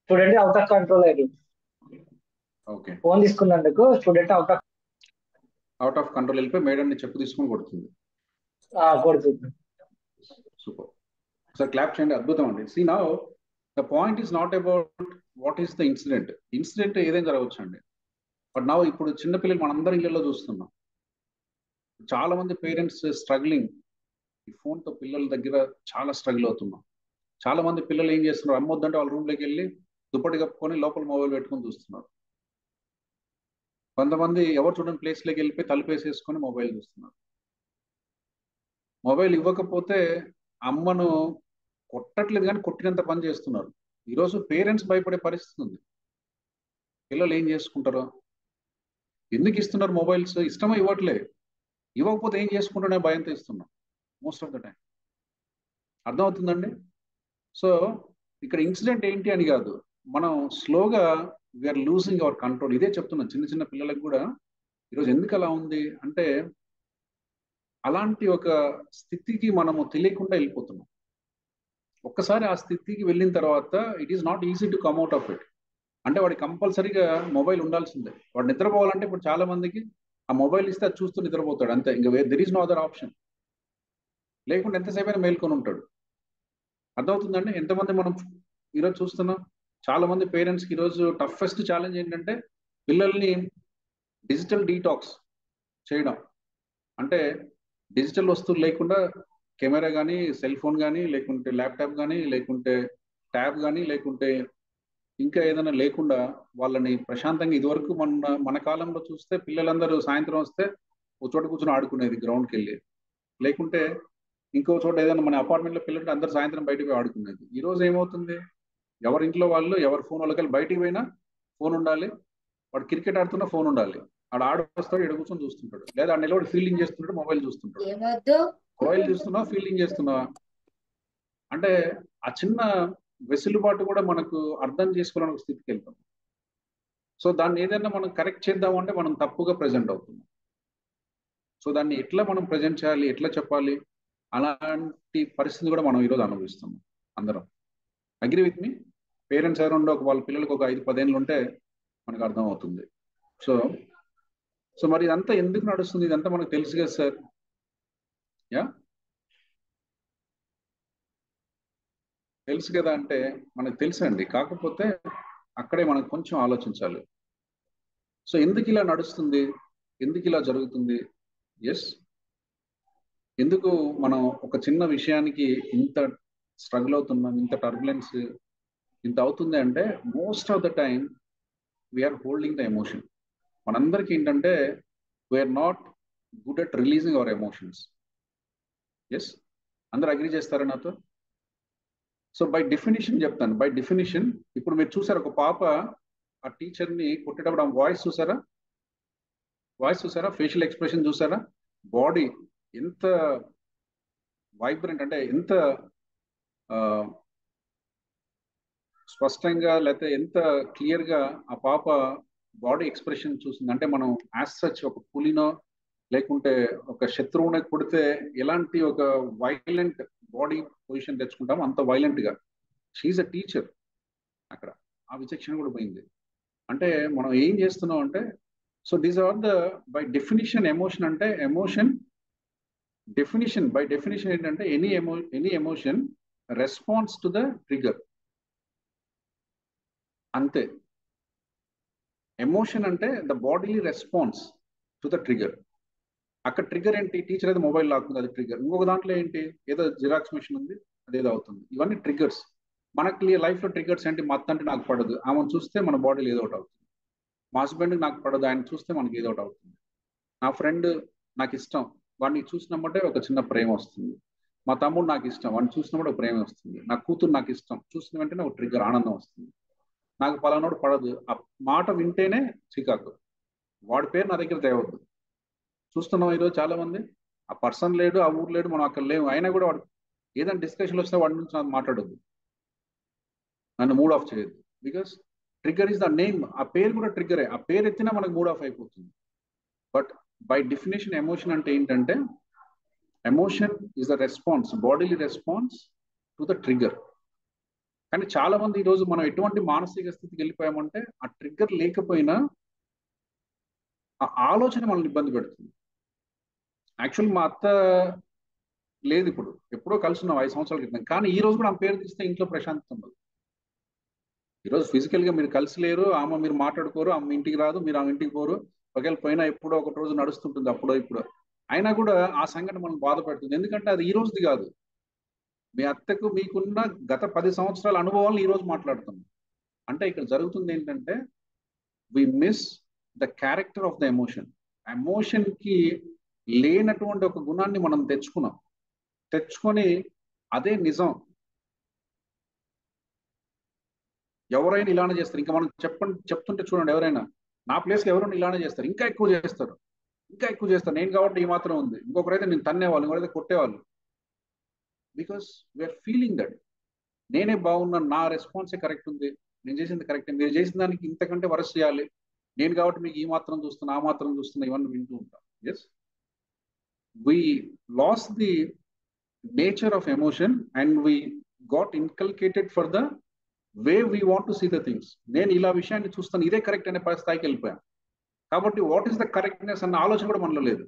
స్టూడెంట్ అవుట్ ఆఫ్ కంట్రోల్ అయ్యారు. ఫోన్ తీసుకున్నందుకు స్టూడెంట్ అవుట్ ఆఫ్ కంట్రోల్ వెళ్ళిపోయి మేడం ని చెప్పు తీసుకొని కొడుతుంది. సూపర్, సార్ క్లాప్ చేయండి, అద్భుతం అండి. See now the point is not about what is the incident. Incident ఏదైనా జరగవచ్చు అండి, బట్ నా ఇప్పుడు చిన్నపిల్లలు మనందరం ఇళ్ళలో చూస్తున్నాం. చాలా మంది పేరెంట్స్ స్ట్రగ్లింగ్, ఈ ఫోన్తో పిల్లల దగ్గర చాలా స్ట్రగుల్ అవుతున్నాం. చాలా మంది పిల్లలు ఏం చేస్తున్నారు, అమ్మొద్దంటే వాళ్ళ రూమ్లోకి వెళ్ళి దుప్పటి కప్పుకొని లోపల మొబైల్ పెట్టుకొని చూస్తున్నారు. కొంతమంది ఎవరు చూడని ప్లేస్లోకి వెళ్ళిపోయి తలుపేసేసుకొని మొబైల్ చూస్తున్నారు. మొబైల్ ఇవ్వకపోతే అమ్మను కొట్టట్లేదు కానీ కొట్టినంత పని చేస్తున్నారు. ఈరోజు పేరెంట్స్ భయపడే పరిస్థితి ఉంది. పిల్లలు ఏం చేసుకుంటారో, ఎందుకు ఇస్తున్నారు మొబైల్స్? ఇష్టమో ఇవ్వట్లే, ఇవ్వకపోతే ఏం చేసుకుంటారనే భయంతో ఇస్తున్నాం మోస్ట్ ఆఫ్ ద టైం. అర్థమవుతుందండి? సో ఇక్కడ ఇన్సిడెంట్ ఏంటి అని కాదు, మనం స్లోగా వీఆర్ లూజింగ్ అవర్ కంట్రోల్. ఇదే చెప్తున్నాం చిన్న చిన్న పిల్లలకు కూడా. ఈరోజు ఎందుకు అలా ఉంది అంటే, అలాంటి ఒక స్థితికి మనము తెలియకుండా వెళ్ళిపోతున్నాం. ఒక్కసారి ఆ స్థితికి వెళ్ళిన తర్వాత it is not easy to come out of it. అంటే వాడికి కంపల్సరీగా మొబైల్ ఉండాల్సిందే. వాడు నిద్రపోవాలంటే ఇప్పుడు చాలా మందికి ఆ మొబైల్ ఇస్తే అది చూస్తూ నిద్రపోతాడు అంతే, ఇంకా there is no other option. లేకుంటే ఎంతసేపు అయినా మేల్కొని ఉంటాడు. అర్థమవుతుందండి? ఎంతమంది మనం ఈరోజు చూస్తున్నాం. చాలా మంది పేరెంట్స్కి ఈరోజు టఫెస్ట్ ఛాలెంజ్ ఏంటంటే పిల్లల్ని డిజిటల్ డీటాక్స్ చేయడం. అంటే డిజిటల్ వస్తువులు లేకుండా కెమెరా కానీ, సెల్ ఫోన్ కానీ, లేకుంటే ల్యాప్టాప్ కానీ, లేకుంటే ట్యాబ్ కానీ, లేకుంటే ఇంకా ఏదైనా లేకుండా వాళ్ళని ప్రశాంతంగా, ఇదివరకు మన కాలంలో చూస్తే పిల్లలందరూ సాయంత్రం వస్తే ఒక చోట కూర్చొని ఆడుకునేది గ్రౌండ్కి వెళ్ళి, లేకుంటే ఇంకో చోట ఏదైనా మన అపార్ట్మెంట్లో పిల్లలు అందరూ సాయంత్రం బయటకు పోయి ఆడుకునేది. ఈరోజు ఏమవుతుంది, ఎవరి ఇంట్లో వాళ్ళు ఎవరి ఫోన్ వాళ్ళకి బయటికి పోయినా ఫోన్ ఉండాలి. వాడు క్రికెట్ ఆడుతున్నా ఫోన్ ఉండాలి. ఆడు ఆడొస్తాడు, ఎడ కూర్చొని చూస్తుంటాడు, లేదా ఆ నిలబడి ఫీల్డింగ్ చేస్తుంటాడు, మొబైల్ చూస్తుంటాడు. మొబైల్ చూస్తున్నావా, ఫీల్డింగ్ చేస్తున్నావా అంటే ఆ చిన్న వెసులుబాటు కూడా మనకు అర్థం చేసుకోవాలని స్థితికి వెళ్తాం. సో దాన్ని ఏదైనా మనం కరెక్ట్ చేద్దాం అంటే మనం తప్పుగా ప్రజెంట్ అవుతున్నాం. సో దాన్ని ఎట్లా మనం ప్రజెంట్ చేయాలి, ఎట్లా చెప్పాలి, అలాంటి పరిస్థితి కూడా మనం ఈరోజు అనుభవిస్తున్నాం అందరం. Agree with me? పేరెంట్స్ ఎవరు వాళ్ళ పిల్లలకు ఒక 5-10 ఏళ్ళు ఉంటే మనకు అర్థం అవుతుంది. సో మరి ఇదంతా ఎందుకు నడుస్తుంది? ఇదంతా మనకు తెలుసు కదా సార్. యా తెలుసు కదా అంటే మనకు తెలుసు అండి. కాకపోతే అక్కడే మనం కొంచెం ఆలోచించాలి. సో ఎందుకు ఇలా నడుస్తుంది, ఎందుకు ఇలా జరుగుతుంది? ఎస్, ఎందుకు మనం ఒక చిన్న విషయానికి ఇంత స్ట్రగుల్ అవుతున్నాం, ఇంత టర్బులెన్స్ ఇంత అవుతుంది అంటే most of the time we're holding the emotion. మనందరికీ ఏంటంటే we're not good at releasing our emotions. Yes, అందరు అగ్రీ చేస్తారా నాతో? సో బై డెఫినేషన్ చెప్తాను. బై డెఫినేషన్ ఇప్పుడు మీరు చూసారు, ఒక పాప ఆ టీచర్ని కొట్టేటప్పుడు ఆ వాయిస్ చూసారా? వాయిస్ చూసారా? ఫేషియల్ ఎక్స్ప్రెషన్ చూసారా? బాడీ ఎంత వైబ్రెంట్ అంటే ఎంత స్పష్టంగా, లేకపోతే ఎంత క్లియర్గా ఆ పాప బాడీ ఎక్స్ప్రెషన్ చూసింది. అంటే మనం యాజ్ సచ్ ఒక పులినో లేకుంటే ఒక శత్రువుని కొడితే ఎలాంటి ఒక వైలెంట్ బాడీ పొజిషన్ తెచ్చుకుంటామో అంత వైలెంట్ గా షీఈ్ అ టీచర్. అక్కడ ఆ విచక్షణ కూడా పోయింది. అంటే మనం ఏం చేస్తున్నాం అంటే, so these are the by definition emotion అంటే ఎమోషన్ డెఫినిషన్ బై డెఫినిషన్ ఏంటంటే any emotion response to the trigger. అంతే. ఎమోషన్ అంటే the bodily response to the trigger. అక్కడ ట్రిగర్ ఏంటి? టీచర్ అయితే మొబైల్ లాక్కుంది, అది ట్రిగర్. ఇంకొక దాంట్లో ఏంటి? ఏదో జిరాక్స్ మిషన్ ఉంది, అదేదో అవుతుంది. ఇవన్నీ ట్రిగర్స్. మనకి లైఫ్లో ట్రిగర్స్ ఏంటి? మా అత్త అంటే నాకు పడదు, ఆమెను చూస్తే మన బాడీలో ఏదో ఒకటి అవుతుంది. మా హస్బెండ్కి నాకు పడదు, ఆయన చూస్తే మనకి ఏదో ఒకటి అవుతుంది. నా ఫ్రెండ్ నాకు ఇష్టం, వాడిని చూసినప్పుడే ఒక చిన్న ప్రేమ వస్తుంది. మా తమ్ముడు నాకు ఇష్టం, వాడిని చూసినప్పుడు ఒక ప్రేమ వస్తుంది. నా కూతురు నాకు ఇష్టం, చూసిన వెంటనే ఒక ట్రిగర్, ఆనందం వస్తుంది. నాకు పలానోడు పడదు, ఆ మాట వింటేనే చికాకు, వాడి పేరు నా దగ్గర తేవద్దు. చూస్తున్నాం ఈరోజు చాలా మంది, ఆ పర్సన్ లేడు, ఆ ఊరు లేడు, మనం అక్కడ లేవు, అయినా కూడా వాడు ఏదైనా డిస్కషన్ వస్తే వాడి నుంచి నాకు మాట్లాడద్దు, నన్ను మూడ్ ఆఫ్ చేయొద్దు. Because trigger is the name. ఆ పేరు కూడా ట్రిగరే, ఆ పేరు ఎత్తినా మనకు మూడ్ ఆఫ్ అయిపోతుంది. బట్ బై డెఫినేషన్ ఎమోషన్ అంటే ఏంటంటే, emotion is the response, bodily response to the trigger. కానీ చాలా మంది ఈరోజు మనం ఎటువంటి మానసిక స్థితికి వెళ్ళిపోయామంటే, ఆ ట్రిగ్గర్ లేకపోయినా ఆ ఆలోచన మనల్ని ఇబ్బంది పెడుతుంది. యాక్చువల్ మా అత్త లేదు ఇప్పుడు, ఎప్పుడో కలుసున్నాం 5 సంవత్సరాల క్రితం. కానీ ఈ రోజు కూడా ఆమె పేరు తీస్తే ఇంట్లో ప్రశాంతత ఉండదు. ఈరోజు ఫిజికల్ గా మీరు కలిసి లేరు, ఆమె మీరు మాట్లాడుకోరు, ఆమె ఇంటికి రాదు, మీరు ఆమె ఇంటికి పోరు. ఒకవేళ పోయినా ఎప్పుడో ఒక రోజు నడుస్తుంటుంది, అప్పుడో ఇప్పుడు. అయినా కూడా ఆ సంఘటన మనం బాధ పెడుతుంది. ఎందుకంటే అది ఈ రోజుది కాదు. మీ అత్తకు మీకున్న గత 10 సంవత్సరాల అనుభవాలను ఈ రోజు మాట్లాడుతున్నాం. అంటే ఇక్కడ జరుగుతుంది ఏంటంటే, we miss the character of the emotion. Emotion కి లేనటువంటి ఒక గుణాన్ని మనం తెచ్చుకొని అదే నిజం. ఎవరైనా ఇలానే చేస్తారు. ఇంకా మనం చెప్తుంటే చూడండి, ఎవరైనా నా ప్లేస్లో ఎవరైనా ఇలానే చేస్తారు, ఇంకా ఎక్కువ చేస్తారు. నేను కాబట్టి ఈ మాత్రం ఉంది. ఇంకొకరైతే నేను తన్నేవాళ్ళు, ఇంకొకరైతే కొట్టేవాళ్ళు. బికాస్ వీఆర్ ఫీలింగ్ దట్ నేనే బాగున్నాను, నా రెస్పాన్సే కరెక్ట్ ఉంది, నేను చేసింది కరెక్ట్, మీరు చేసిన దానికి ఇంతకంటే వరస్ట్ చేయాలి, నేను కాబట్టి మీకు ఈ మాత్రం చూస్తున్నా, ఆ మాత్రం చూస్తున్నా, ఇవన్నీ వింటూ ఉంటాం. Yes, we lost the nature of emotion and we got inculcated for the way we want to see the things. నేను ఇలా విషయాన్ని చూస్తాను, ఇదే కరెక్ట్ అనే స్థాయికి వెళ్ళిపోయాను. కాబట్టి వాట్ ఈస్ ద కరెక్ట్నెస్ అన్న ఆలోచన కూడా మనలో లేదు.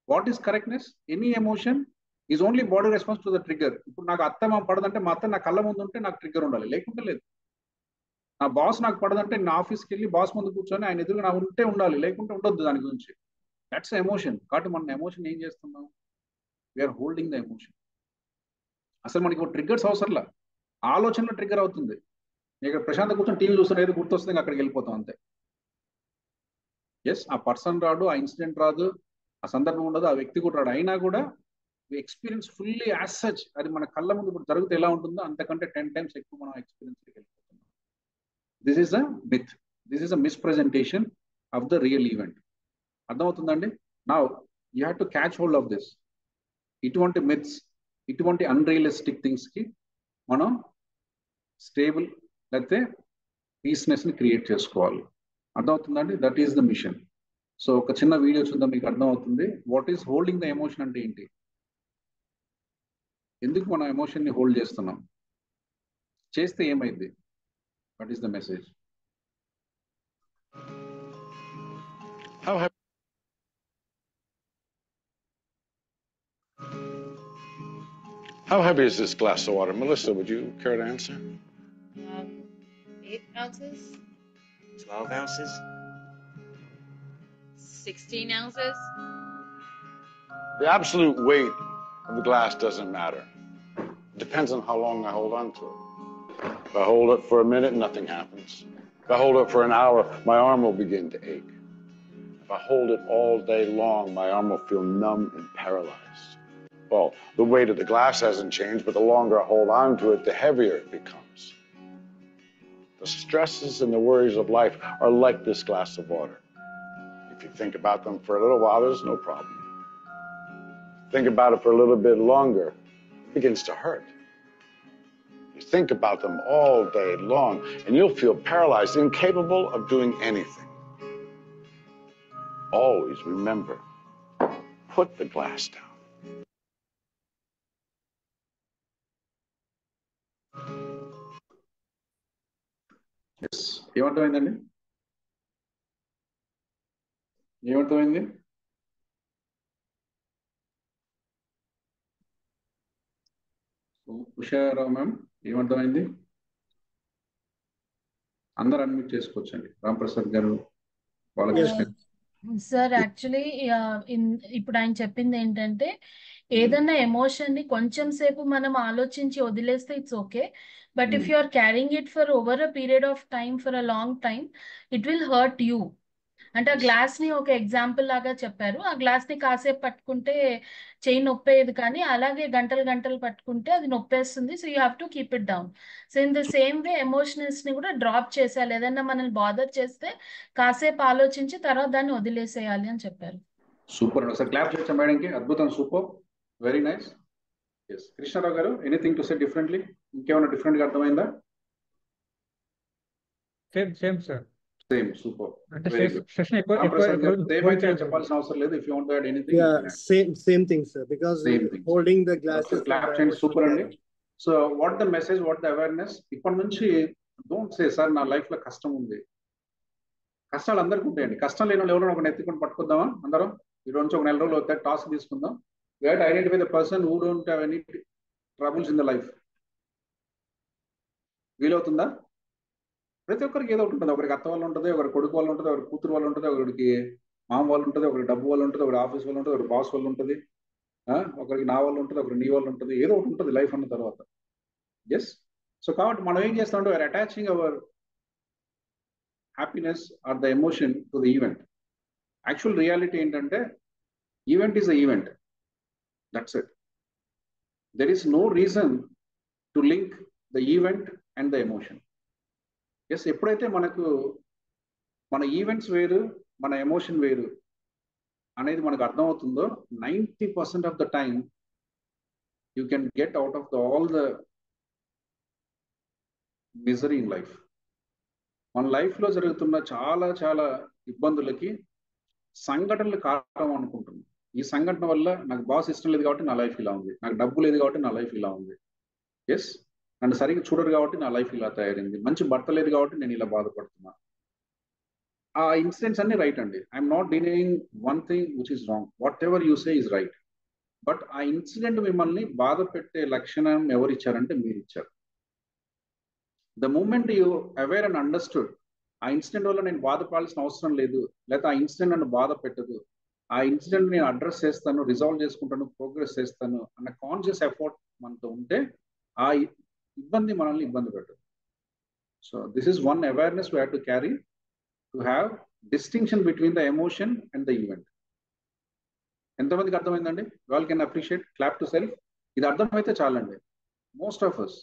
What is correctness? Any emotion is only body response to the trigger. ఇప్పుడు నాకు అత్త మా పడదంటే, మా అత్త నా కళ్ళ ముందు ఉంటే నాకు ట్రిగర్ ఉండాలి, లేకుంటే లేదు. నా బాస్ నాకు పడదంటే నా ఆఫీస్కి వెళ్ళి బాస్ ముందు కూర్చొని ఆయన ఎదురుగా నా ఉంటే ఉండాలి, లేకుంటే ఉండొద్దు దాని గురించి. That's emotion. కాబట్టి మన ఎమోషన్ ఏం చేస్తున్నాం? We're holding the emotion. అసలు మనకి ట్రిగ్గర్స్ అవసరంలా, ఆలోచనలో ట్రిగ్గర్ అవుతుంది. ఇక్కడ ప్రశాంత కూర్చొని టీవీ చూస్తున్నా, ఏదో గుర్తొస్తుంది, అక్కడికి వెళ్ళిపోతాం అంతే. ఎస్, ఆ పర్సన్ రాడు, ఆ ఇన్సిడెంట్ రాదు, ఆ సందర్భం ఉండదు, ఆ వ్యక్తి కూడా రాడు. అయినా కూడా ఎక్స్పీరియన్స్ ఫుల్లీ యాజ్ సచ్, అది మన కళ్ళ ముందు ఇప్పుడు జరిగితే ఎలా ఉంటుందో అంతకంటే 10 times ఎక్కువ మనం ఎక్స్పీరియన్స్ వెళ్ళిపోతున్నాం. This is a myth, this is a misrepresentation of the real event. అర్థమవుతుందండి? Now you have to catch hold of this. ఇటువంటి మిత్స్, ఇటువంటి అన్రియలిస్టిక్ థింగ్స్ కి మనం స్టేబుల్ లేకపోతే పీస్నెస్ ని క్రియేట్ చేసుకోవాలి. అర్థమవుతుందండి? That is the mission. So ఒక చిన్న వీడియో చూద్దాం, మీకు అర్థమవుతుంది what is holding the emotion అంటే ఏంటి, ఎందుకు మనం ఎమోషన్ ని హోల్డ్ చేస్తున్నాం, చేస్తే ఏమైంది, what is the message. How heavy is this glass of water? Melissa, would you care to answer? 8 ounces. 12 ounces. 16 ounces? The absolute weight of the glass doesn't matter. It depends on how long I hold on to it. If I hold it for a minute, nothing happens. If I hold it for an hour, my arm will begin to ache. If I hold it all day long, my arm will feel numb and paralyzed. Well, the weight of the glass hasn't changed, but the longer I hold on to it, the heavier it becomes. The stresses and the worries of life are like this glass of water. If you think about them for a little while, there's no problem. Think about it for a little bit longer, it begins to hurt. You think about them all day long, and you'll feel paralyzed, incapable of doing anything. Always remember, put the glass down. Yes ఏమర్థమైందండి? ఏమర్థమైంది? Usharao ma'am ఏమర్థమైంది? అందరు unmute చేసుకోవచ్చండి. రాంప్రసాద్ గారు, Balakrishna. Sir actually ఇప్పుడు ఆయన చెప్పింది ఏంటంటే ఏదన్నా ఎమోషన్ ని కొంచెం సేపు మనం ఆలోచించి వదిలేస్తే it's okay, but if you are carrying it for over a period of time, for a long time, it will hurt you. అంటే ఆ గ్లాస్ ని ఒక ఎగ్జాంపుల్ లాగా చెప్పారు. ఆ గ్లాస్ ని కాసేపు పట్టుకుంటే చెయ్యి నొప్పేది, కానీ అలాగే గంటలు గంటలు పట్టుకుంటే అది నొప్పేస్తుంది. So you have to keep it down. So in the same way emotionals ని కూడా డ్రాప్ చేసేయాలి. ఏదైనా మనల్ని బాదర్ చేస్తే కాసేపు ఆలోచించి తర్వాత దాన్ని వదిలేసేయాలి అని చెప్పారు. సూపర్ అండి. ఒకసారి క్లాప్ చేయొచ్చా మేడంకి? అద్భుతం, super, very nice. Yes Krishnarao గారు, ఎనీథింగ్ టు సే డిఫరెంట్లీ? ఇంకేమైనా డిఫరెంట్ గా అర్థమైందా? Same sir. సేమ్, సూపర్, అంటే వెరీ గుడ్. సెషన్ ఎక్కువ రాంప్రసాద్ గారు, సేమ్ అయితే చెప్పాల్సిన అవసరం లేదు. If you want to add anything. same thing, sir, because holding the glasses. Clap చేయండి, సూపర్ అండి. So what the message, what the awareness? ఇప్పటి నుంచి డోంట్ సే సార్ నా లైఫ్ లో కష్టం ఉంది. కష్టాలు అందరికీ ఉంటాయండి. కష్టం లేని వాళ్ళు ఎవరైనా ఒకటి ఎత్తుకొని పట్టుకుందామా అందరం? ఈ రోజు ఒక నెల రోజులు అవుతాయి, టాస్క్ తీసుకుందాం. We have to identify the person who don't have any troubles in the life. వీలవుతుందా? ప్రతి ఒక్కరికి ఏదో ఒకటి ఉంటుంది. ఒకరికి అత్త వాళ్ళు ఉంటుంది, ఒకరికి కొడుకు వాళ్ళు ఉంటుంది, ఒకరికి కూతురు వాళ్ళు ఉంటుంది, ఒకరికి మామ వాళ్ళు ఉంటుంది, ఒకరికి డబ్బు వాళ్ళు ఉంటుంది, ఒకరికి ఆఫీస్ వాళ్ళు ఉంటుంది, ఒకరికి బాస్ వాళ్ళు ఉంటుంది, ఒకరికి నా వాళ్ళు ఉంటుంది, ఒకరికి నీ వాళ్ళు ఉంటుంది. ఏదో ఒకటి ఉంటుంది లైఫ్ అన్న తర్వాత. ఎస్. సో కాబట్టి మనం ఏం చేస్తామంటే we are attaching our happiness or the emotion to the event. Actual reality ఏంటంటే event is a event. That's it. There is no reason to link the event and the emotion. Yes, ఎప్పుడైతే మనకు మన events వేరు, మన emotion వేరు అనేది మనకు అర్థమవుతుందో 90% of the time you can get out of all the misery in life. మన లైఫ్లో జరుగుతున్న చాలా చాలా ఇబ్బందులకి సంఘటనలు కారణం అనుకుంటున్నాం. ఈ సంఘటన వల్ల నాకు బాస్ ఇష్టం లేదు కాబట్టి నా లైఫ్ ఇలా ఉంది, నాకు డబ్బు లేదు కాబట్టి నా లైఫ్ ఇలా ఉంది, ఎస్ నన్ను సరిగ్గా చూడరు కాబట్టి నా లైఫ్ ఇలా తయారైంది, మంచి భర్త లేదు కాబట్టి నేను ఇలా బాధపడుతున్నా. ఆ ఇన్సిడెంట్స్ అన్ని రైట్ అండి. I'm not denying one thing which is wrong. Whatever you say is right. But ఆ ఇన్సిడెంట్ మిమ్మల్ని బాధ పెట్టే లక్షణం ఎవరు ఇచ్చారంటే మీరు ఇచ్చారు. The moment you aware and understood ఆ ఇన్సిడెంట్ వల్ల నేను బాధపడాల్సిన అవసరం లేదు, లేకపోతే ఆ ఇన్సిడెంట్ నన్ను బాధ పెట్టదు, ఆ ఇన్సిడెంట్ నేను అడ్రస్ చేస్తాను, రిజాల్వ్ చేసుకుంటాను, ప్రోగ్రెస్ చేస్తాను అన్న కాన్షియస్ ఎఫర్ట్ మనతో ఉంటే ఆ ఇబ్బంది మనల్ని ఇబ్బంది పెట్టదు. So this is one awareness we have to carry to have distinction between the emotion and the event. ఎంతమందికి అర్థమైందండి? All can appreciate, clap to self. ఇది అర్థమైతే చాలండి. మోస్ట్ ఆఫ్ అస్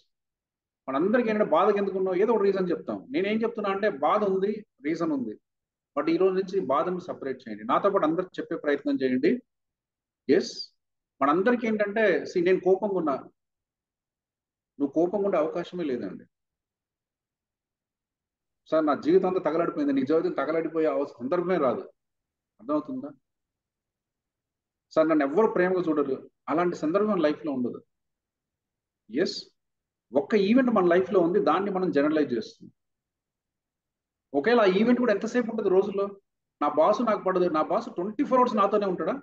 మనందరికీ ఏంటంటే బాధకి ఎందుకున్నావు ఏదో ఒక రీజన్ చెప్తాం. నేనేం చెప్తున్నా అంటే బాధ ఉంది, రీజన్ ఉంది, బట్ ఈ రోజు నుంచి బాధను సపరేట్ చేయండి. నాతో పాటు అందరికి చెప్పే ప్రయత్నం చేయండి. ఎస్, మనందరికీ ఏంటంటే నేను కోపంగా ఉన్నా, నువ్వు కోపంగా ఉండే అవకాశమే లేదండి. సార్ నా జీవితం అంతా తగలడిపోయింది, నీ జీవితం తగలడిపోయే సందర్భమే రాదు. అర్థమవుతుందా? సార్ నన్ను ఎవ్వరు ప్రేమగా చూడరు, అలాంటి సందర్భం లైఫ్లో ఉండదు. ఎస్, ఒక్క ఈవెంట్ మన లైఫ్లో ఉంది, దాన్ని మనం జనరలైజ్ చేస్తున్నాం. ఒకవేళ ఆ ఈవెంట్ కూడా ఎంతసేపు ఉంటుంది రోజుల్లో? నా బాసు నాకు పడదు, నా బాసు 24 hours నాతోనే ఉంటాడా?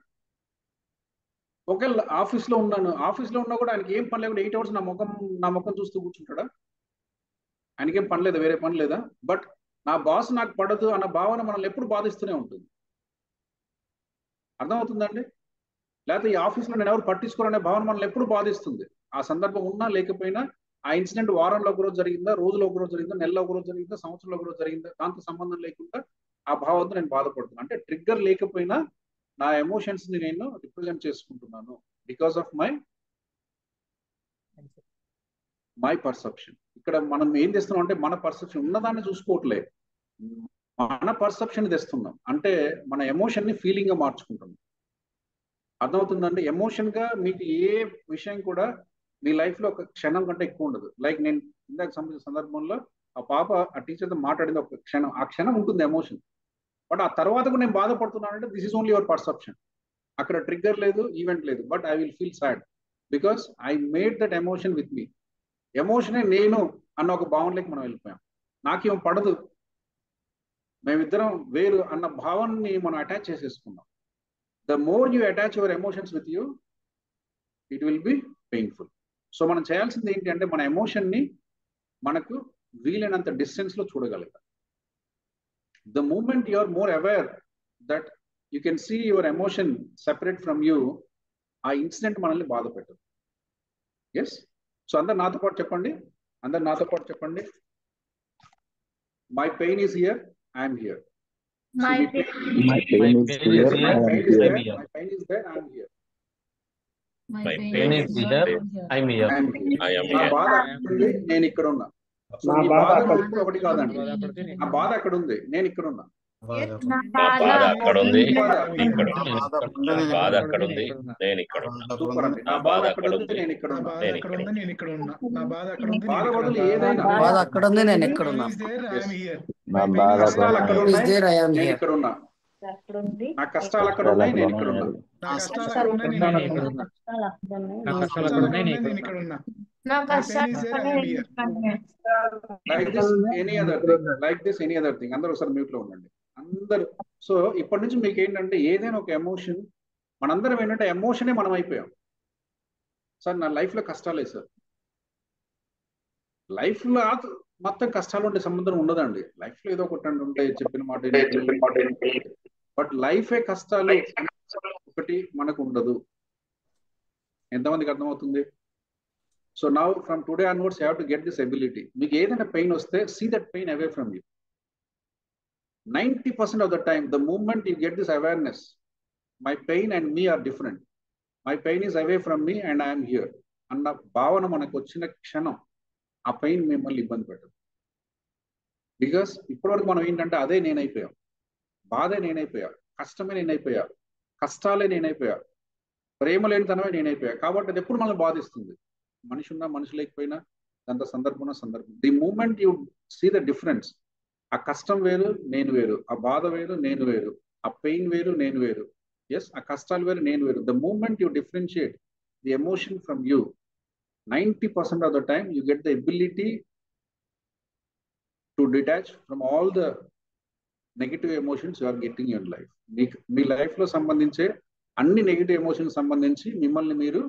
ఒకవేళ ఆఫీస్లో ఉన్నా కూడా ఆయనకి ఏం పని లేకుండా 8 hours నా ముఖం చూస్తూ కూర్చుంటాడా? ఆయనకేం పని లేదా, వేరే పని లేదా? బట్ నా బాస్ నాకు పడదు అన్న భావన మనల్ని ఎప్పుడు బాధిస్తూనే ఉంటుంది. అర్థమవుతుందండి? లేకపోతే ఈ ఆఫీస్లో నేను ఎవరు పట్టించుకోరనే భావన మనల్ని ఎప్పుడు బాధిస్తుంది. ఆ సందర్భం ఉన్నా లేకపోయినా ఆ ఇన్సిడెంట్ వారంలో ఒక రోజు జరిగిందా, రోజులో ఒక రోజు జరిగిందా, నెలలో ఒక రోజు జరిగిందా, సంవత్సరంలో ఒక రోజు జరిగిందా, దాంతో సంబంధం లేకుండా ఆ భావంతో నేను బాధపడుతున్నాను. అంటే ట్రిగ్గర్ లేకపోయినా నా ఎమోషన్స్ ని నేను రిప్రజెంట్ చేసుకుంటున్నాను బికాస్ ఆఫ్ మై పర్సెప్షన్. ఇక్కడ మనం ఏం చేస్తున్నాం అంటే మన పర్సెప్షన్ ఉన్నదాన్ని చూసుకోవట్లేదు, మన పర్సెప్షన్ తెస్తున్నాం. అంటే మన ఎమోషన్ ని ఫీలింగ్ గా మార్చుకుంటున్నాం. అర్థమవుతుందండి? ఎమోషన్ గా మీకు ఏ విషయం కూడా మీ లైఫ్ లో ఒక క్షణం కంటే ఎక్కువ ఉండదు. లైక్ నేను ఇందాక సంబంధించిన సందర్భంలో ఆ పాప ఆ టీచర్తో మాట్లాడింది ఒక క్షణం, ఆ క్షణం ఉంటుంది ఎమోషన్. బట్ ఆ తర్వాత కూడా నేను బాధపడుతున్నానంటే this is only your perception. అక్కడ ట్రిగ్గర్ లేదు, ఈవెంట్ లేదు, but I will feel sad because I made that emotion with me. ఎమోషనే నేను అన్న ఒక భావనలోకి మనం వెళ్ళిపోయాం. నాకేం పడదు, మేమిద్దరం వేరు అన్న భావాన్ని మనం అటాచ్ చేసేసుకున్నాం. The more you attach your emotions with you, it will be painful. So మనం చేయాల్సింది ఏంటి అంటే మన ఎమోషన్ ని మనకు వీలైనంత డిస్టెన్స్ లో చూడగలుగుతాం. The moment you are more aware that you can see your emotion separate from you, ఆ ఇన్సిడెంట్ మనల్ని బాధ పెట్టదు. ఎస్. సో అందరు నాతో పాటు చెప్పండి, my pain is here, I'm here. My pain is here, I am here. My pain is there, I am here. My pain is here, I am here. నా బాధ ఉంది, నేను ఇక్కడ ఉన్నా. సో నీ బాధ ఇప్పుడు ఒకటి కాదండి, నా బాధ అక్కడ ఉంది, నేను ఇక్కడ ఉన్నా. నా బాధ అక్కడ ఉంది, బాధ అక్కడ ఉంది, నేను ఇక్కడ ఉన్నా. సూపర్ అండి. నా బాధ అక్కడ ఉంది, నేను ఇక్కడ ఉన్నా. బాధ బదులు ఏదైనా, బాధ అక్కడ ఉంది, నేను ఎక్కడ ఉన్నా. నా బాధ కష్టాలు అక్కడ ఉన్నాయి, నేను నేను ఇక్కడ ఉన్నా. నా కష్టాలు అక్కడ ఉన్నాయి, నేను ఇక్కడ ఉన్నా. Like this any other thing. అందరూ ఒకసారి మ్యూట్ లో ఉండండి అందరూ. సో ఇప్పటి నుంచి మీకు ఏంటంటే ఏదైనా ఒక ఎమోషన్, మనందరం ఏంటంటే ఎమోషనే మనం అయిపోయాం. సార్ నా లైఫ్ లో కష్టాలే సార్, లైఫ్ లో మొత్తం కష్టాలు ఉంటే సంబంధం ఉండదండి. లైఫ్ లో ఏదో ఒకటి ఉంటాయి, చెప్పిన మాట. బట్ లైఫే కష్టాలు ఒకటి మనకు ఉండదు. ఎంతమందికి అర్థమవుతుంది? So now from today onwards you have to get this ability. మీకు ఏదైనా పెయిన్ వస్తే see that pain away from you. 90% of the time, the moment you get this awareness, my pain and me are different. My pain is away from me and I am here. అన్న భావన మనకు వచ్చిన క్షణం ఆ pain మిమ్మల్ని ఇబ్బంది పెట్టదు. Because ఇప్పటివరకు మనం ఏంటంటే అదే నేనైపోయాం, బాధే నేనైపోయా, కష్టమే నేనైపోయా, కష్టాలే నేనైపోయా, ప్రేమ లేనితనమే నేనైపోయా. కాబట్టి అది ఎప్పుడు మనల్ని బాధిస్తుంది. మనిషి ఉన్నా మనిషి లేకపోయినా దాంతో సందర్భం. The moment you see the difference, ఆ కష్టం వేరు, నేను వేరు, ఆ బాధ వేరు, నేను వేరు, ఆ పెయిన్ వేరు, నేను వేరు. ఎస్, ఆ కష్టాలు వేరు, నేను వేరు. The moment you differentiate the emotion from you, 90% of the time you get the ability to detach from all the negative emotions you are getting in your life. Me life లో సంబంధించే అన్ని negative emotions సంబంధించి మిమ్మల్ని మీరు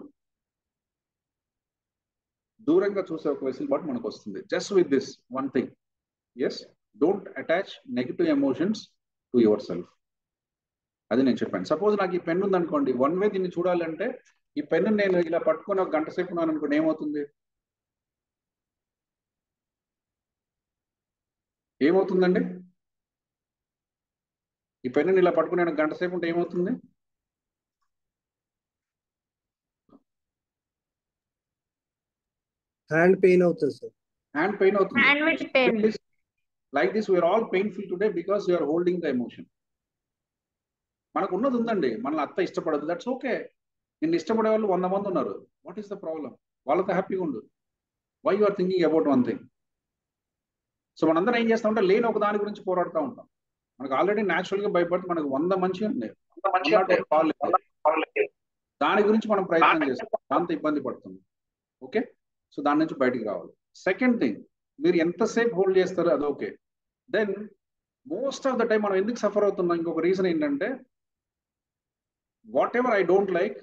దూరంగా చూసే ఒక వెసులుబాటు మనకు వస్తుంది. Just with this one thing, yes, don't attach negative emotions to yourself. అది నేను చెప్పాను. సపోజ్ నాకు ఈ పెన్ ఉంది అనుకోండి, వన్ వే దీన్ని చూడాలంటే ఈ పెన్ను నేను ఇలా పట్టుకొని ఒక గంట సేపు ఉన్నాను అనుకోండి, ఏమవుతుందండి? ఈ పెన్నుని ఇలా పట్టుకుని నేను గంట సేపు ఉంటే ఏమవుతుంది? హ్యాండ్ పెయిన్ అవుతుంది సార్. హ్యాండ్ పెయిన్ అవుతుంది. Like this we're all painful today because you're holding the emotion. మనకు ఉన్నది ఉందండి, మనల్ని అత్త ఇష్టపడదు, దట్స్ ఓకే. నిన్ను ఇష్టపడే వాళ్ళు 100 మంది ఉన్నారు. What is the problem? వాళ్ళతో హ్యాపీగా ఉండు. Why you are thinking about one thing? So మనందరం ఏం చేస్తామంటే లేని ఒక దాని గురించి పోరాడుతూ ఉంటాం. మనకు ఆల్రెడీ న్యాచురల్ గా భయపడితే మనకు 100 మంచి ఉన్నాయి, దాని గురించి మనం ప్రయత్నం చేస్తాం, దాంతో ఇబ్బంది పడుతుంది. ఓకే, సో దాని నుంచి బయటికి రావాలి. సెకండ్ థింగ్, మీరు ఎంతసేపు హోల్డ్ చేస్తారో అది okay. Then most of the time మనం ఎందుకు సఫర్ అవుతున్నాం? ఇంకొక రీజన్ ఏంటంటే whatever I don't like,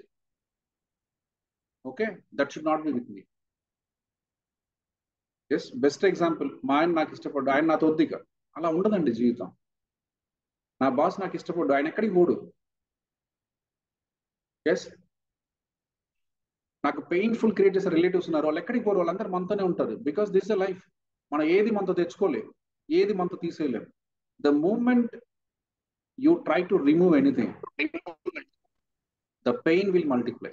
okay, that should not be with me. Yes, best example, మా ఆయన నాకు ఇష్టపడ్డు, ఆయన నాతో వద్దిక, అలా ఉండదండి జీవితం. నా బాస్ నాకు ఇష్టపడ్డు, ఆయన ఎక్కడికి పోడు. ఎస్, నాకు పెయిన్ఫుల్ క్రియేట్ చేసే రిలేటివ్స్ ఉన్నారు, వాళ్ళు ఎక్కడికి పోరు, వాళ్ళందరూ మనతోనే ఉంటారు. Because this is life. మనం ఏది మనతో తెచ్చుకోలేము, ఏది మనతో తీసేయలేము. The moment you try to remove anything, the pain will multiply.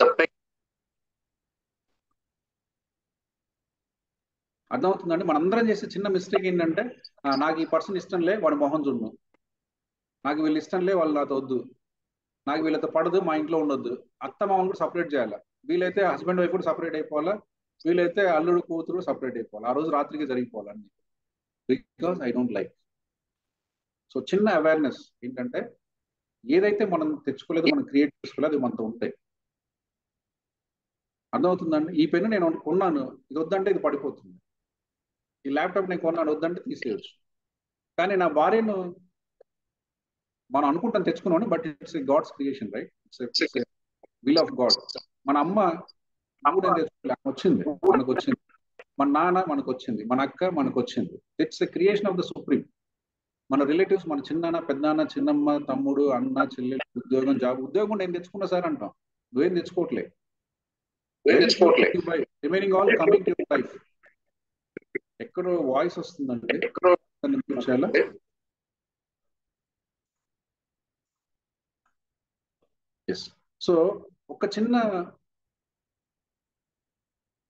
అర్థమవుతుందండి? మనందరం చేసే చిన్న మిస్టేక్ ఏంటంటే, నాకు ఈ పర్సన్ ఇష్టం లే, వాడు మొహం చూడను, నాకు వీళ్ళు ఇష్టం లే, వాళ్ళు నాతో వద్దు, నాకు వీళ్ళతో పడదు, మా ఇంట్లో ఉండొద్దు. అత్త మామూలు కూడా సపరేట్ చేయాలా, వీలైతే హస్బెండ్ వైఫ్ కూడా సపరేట్ అయిపోవాలా, వీలైతే అల్లుడు కూతురు సపరేట్ అయిపోవాలి, ఆ రోజు రాత్రికి జరిగిపోవాలండి. Because I don't like. So చిన్న అవేర్నెస్ ఏంటంటే, ఏదైతే మనం తెచ్చుకోలేదు, మనం క్రియేట్ చేసుకోలేదు, అది మనతో ఉంటాయి. అర్థమవుతుందండి? ఈ పెన్ను నేను కొన్నాను, ఇది వద్దంటే ఇది పడిపోతుంది. ఈ ల్యాప్టాప్ నేను కొన్నాను, వద్దంటే తీసేయచ్చు. కానీ నా భార్యను మనం అనుకుంటాం తెచ్చుకున్నాను, but it's God's creation, right? It's will of God. మన అమ్మ వచ్చింది, మనకు వచ్చింది. మన నాన్న మనకు వచ్చింది, మన అక్క మనకు వచ్చింది. It's a creation of the supreme. మన రిలేటివ్స్, మన చిన్నాన్న, పెద్దనాన్న, చిన్నమ్మ, తమ్ముడు, అన్న, చెల్లెలు, ఉద్యోగం, జాబ్. ఉద్యోగం నేను తెచ్చుకున్నా సార్ అంటాం, నువ్వేం తెచ్చుకోవట్లే. Remaining all coming to life. ఎక్కడో వాయిస్ వస్తుందండి, సో ఒక చిన్న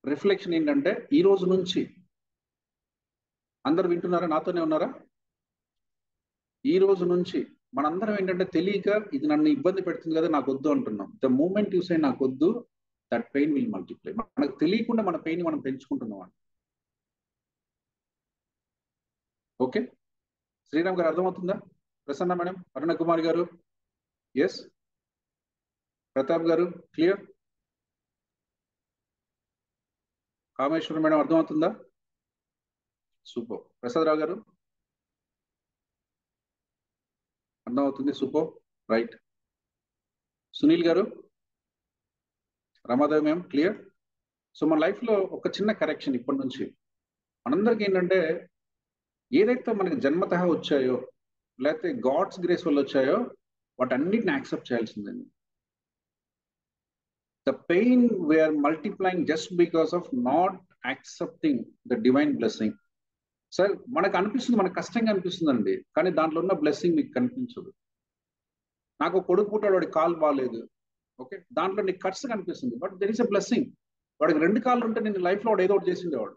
రిఫ్లెక్షన్ ఏంటంటే, ఈ రోజు నుంచి అందరు వింటున్నారా, నాతోనే ఉన్నారా? ఈ రోజు నుంచి మనందరం ఏంటంటే, తెలియక ఇది నన్ను ఇబ్బంది పెడుతుంది కదా, నాకు వద్దు అంటున్నాం. ద మూమెంట్ యూ సే నాకు వద్దు, దట్ పెయిన్ విల్ మల్టిప్లై. మనకు తెలియకుండా మన పెయిన్ మనం పెంచుకుంటున్నాం. ఓకే, శ్రీరామ్ గారు అర్థమవుతుందా? ప్రసన్న మేడం, అరుణ కుమార్ గారు, ఎస్, ప్రతాప్ గారు, క్లియర్? కామేశ్వరం మేడం అర్థమవుతుందా? సూపర్. ప్రసాదరావు గారు అర్థమవుతుంది, సూపర్, రైట్. సునీల్ గారు, రమాదేవి మ్యామ్, క్లియర్? సో మన లైఫ్లో ఒక చిన్న కరెక్షన్ ఇప్పటి నుంచి మనందరికీ ఏంటంటే, ఏదైతే మనకి జన్మతః వచ్చాయో, లేకపోతే గాడ్స్ గ్రేస్ వల్ల వచ్చాయో, వాటన్నిటిని accept చేయాల్సిందండి. The pain we are multiplying just because of not accepting the divine blessing. Sir మనకు అనిపిస్తుంది, మనకు కష్టంగా అనిపిస్తుందండి, కానీ దాంట్లో ఉన్న బ్లెస్సింగ్ మీకు కనిపించదు. నాకు కొడుకు పుట్టాడు, వాడికి కాలు బాగాలేదు, ఓకే, దాంట్లో నీకు కట్స్ కనిపిస్తుంది, but there is a blessing. వాడికి 2 కాళ్ళు ఉంటే నేను లైఫ్లో వాడు ఏదో ఒకటి చేసిండేవాడు.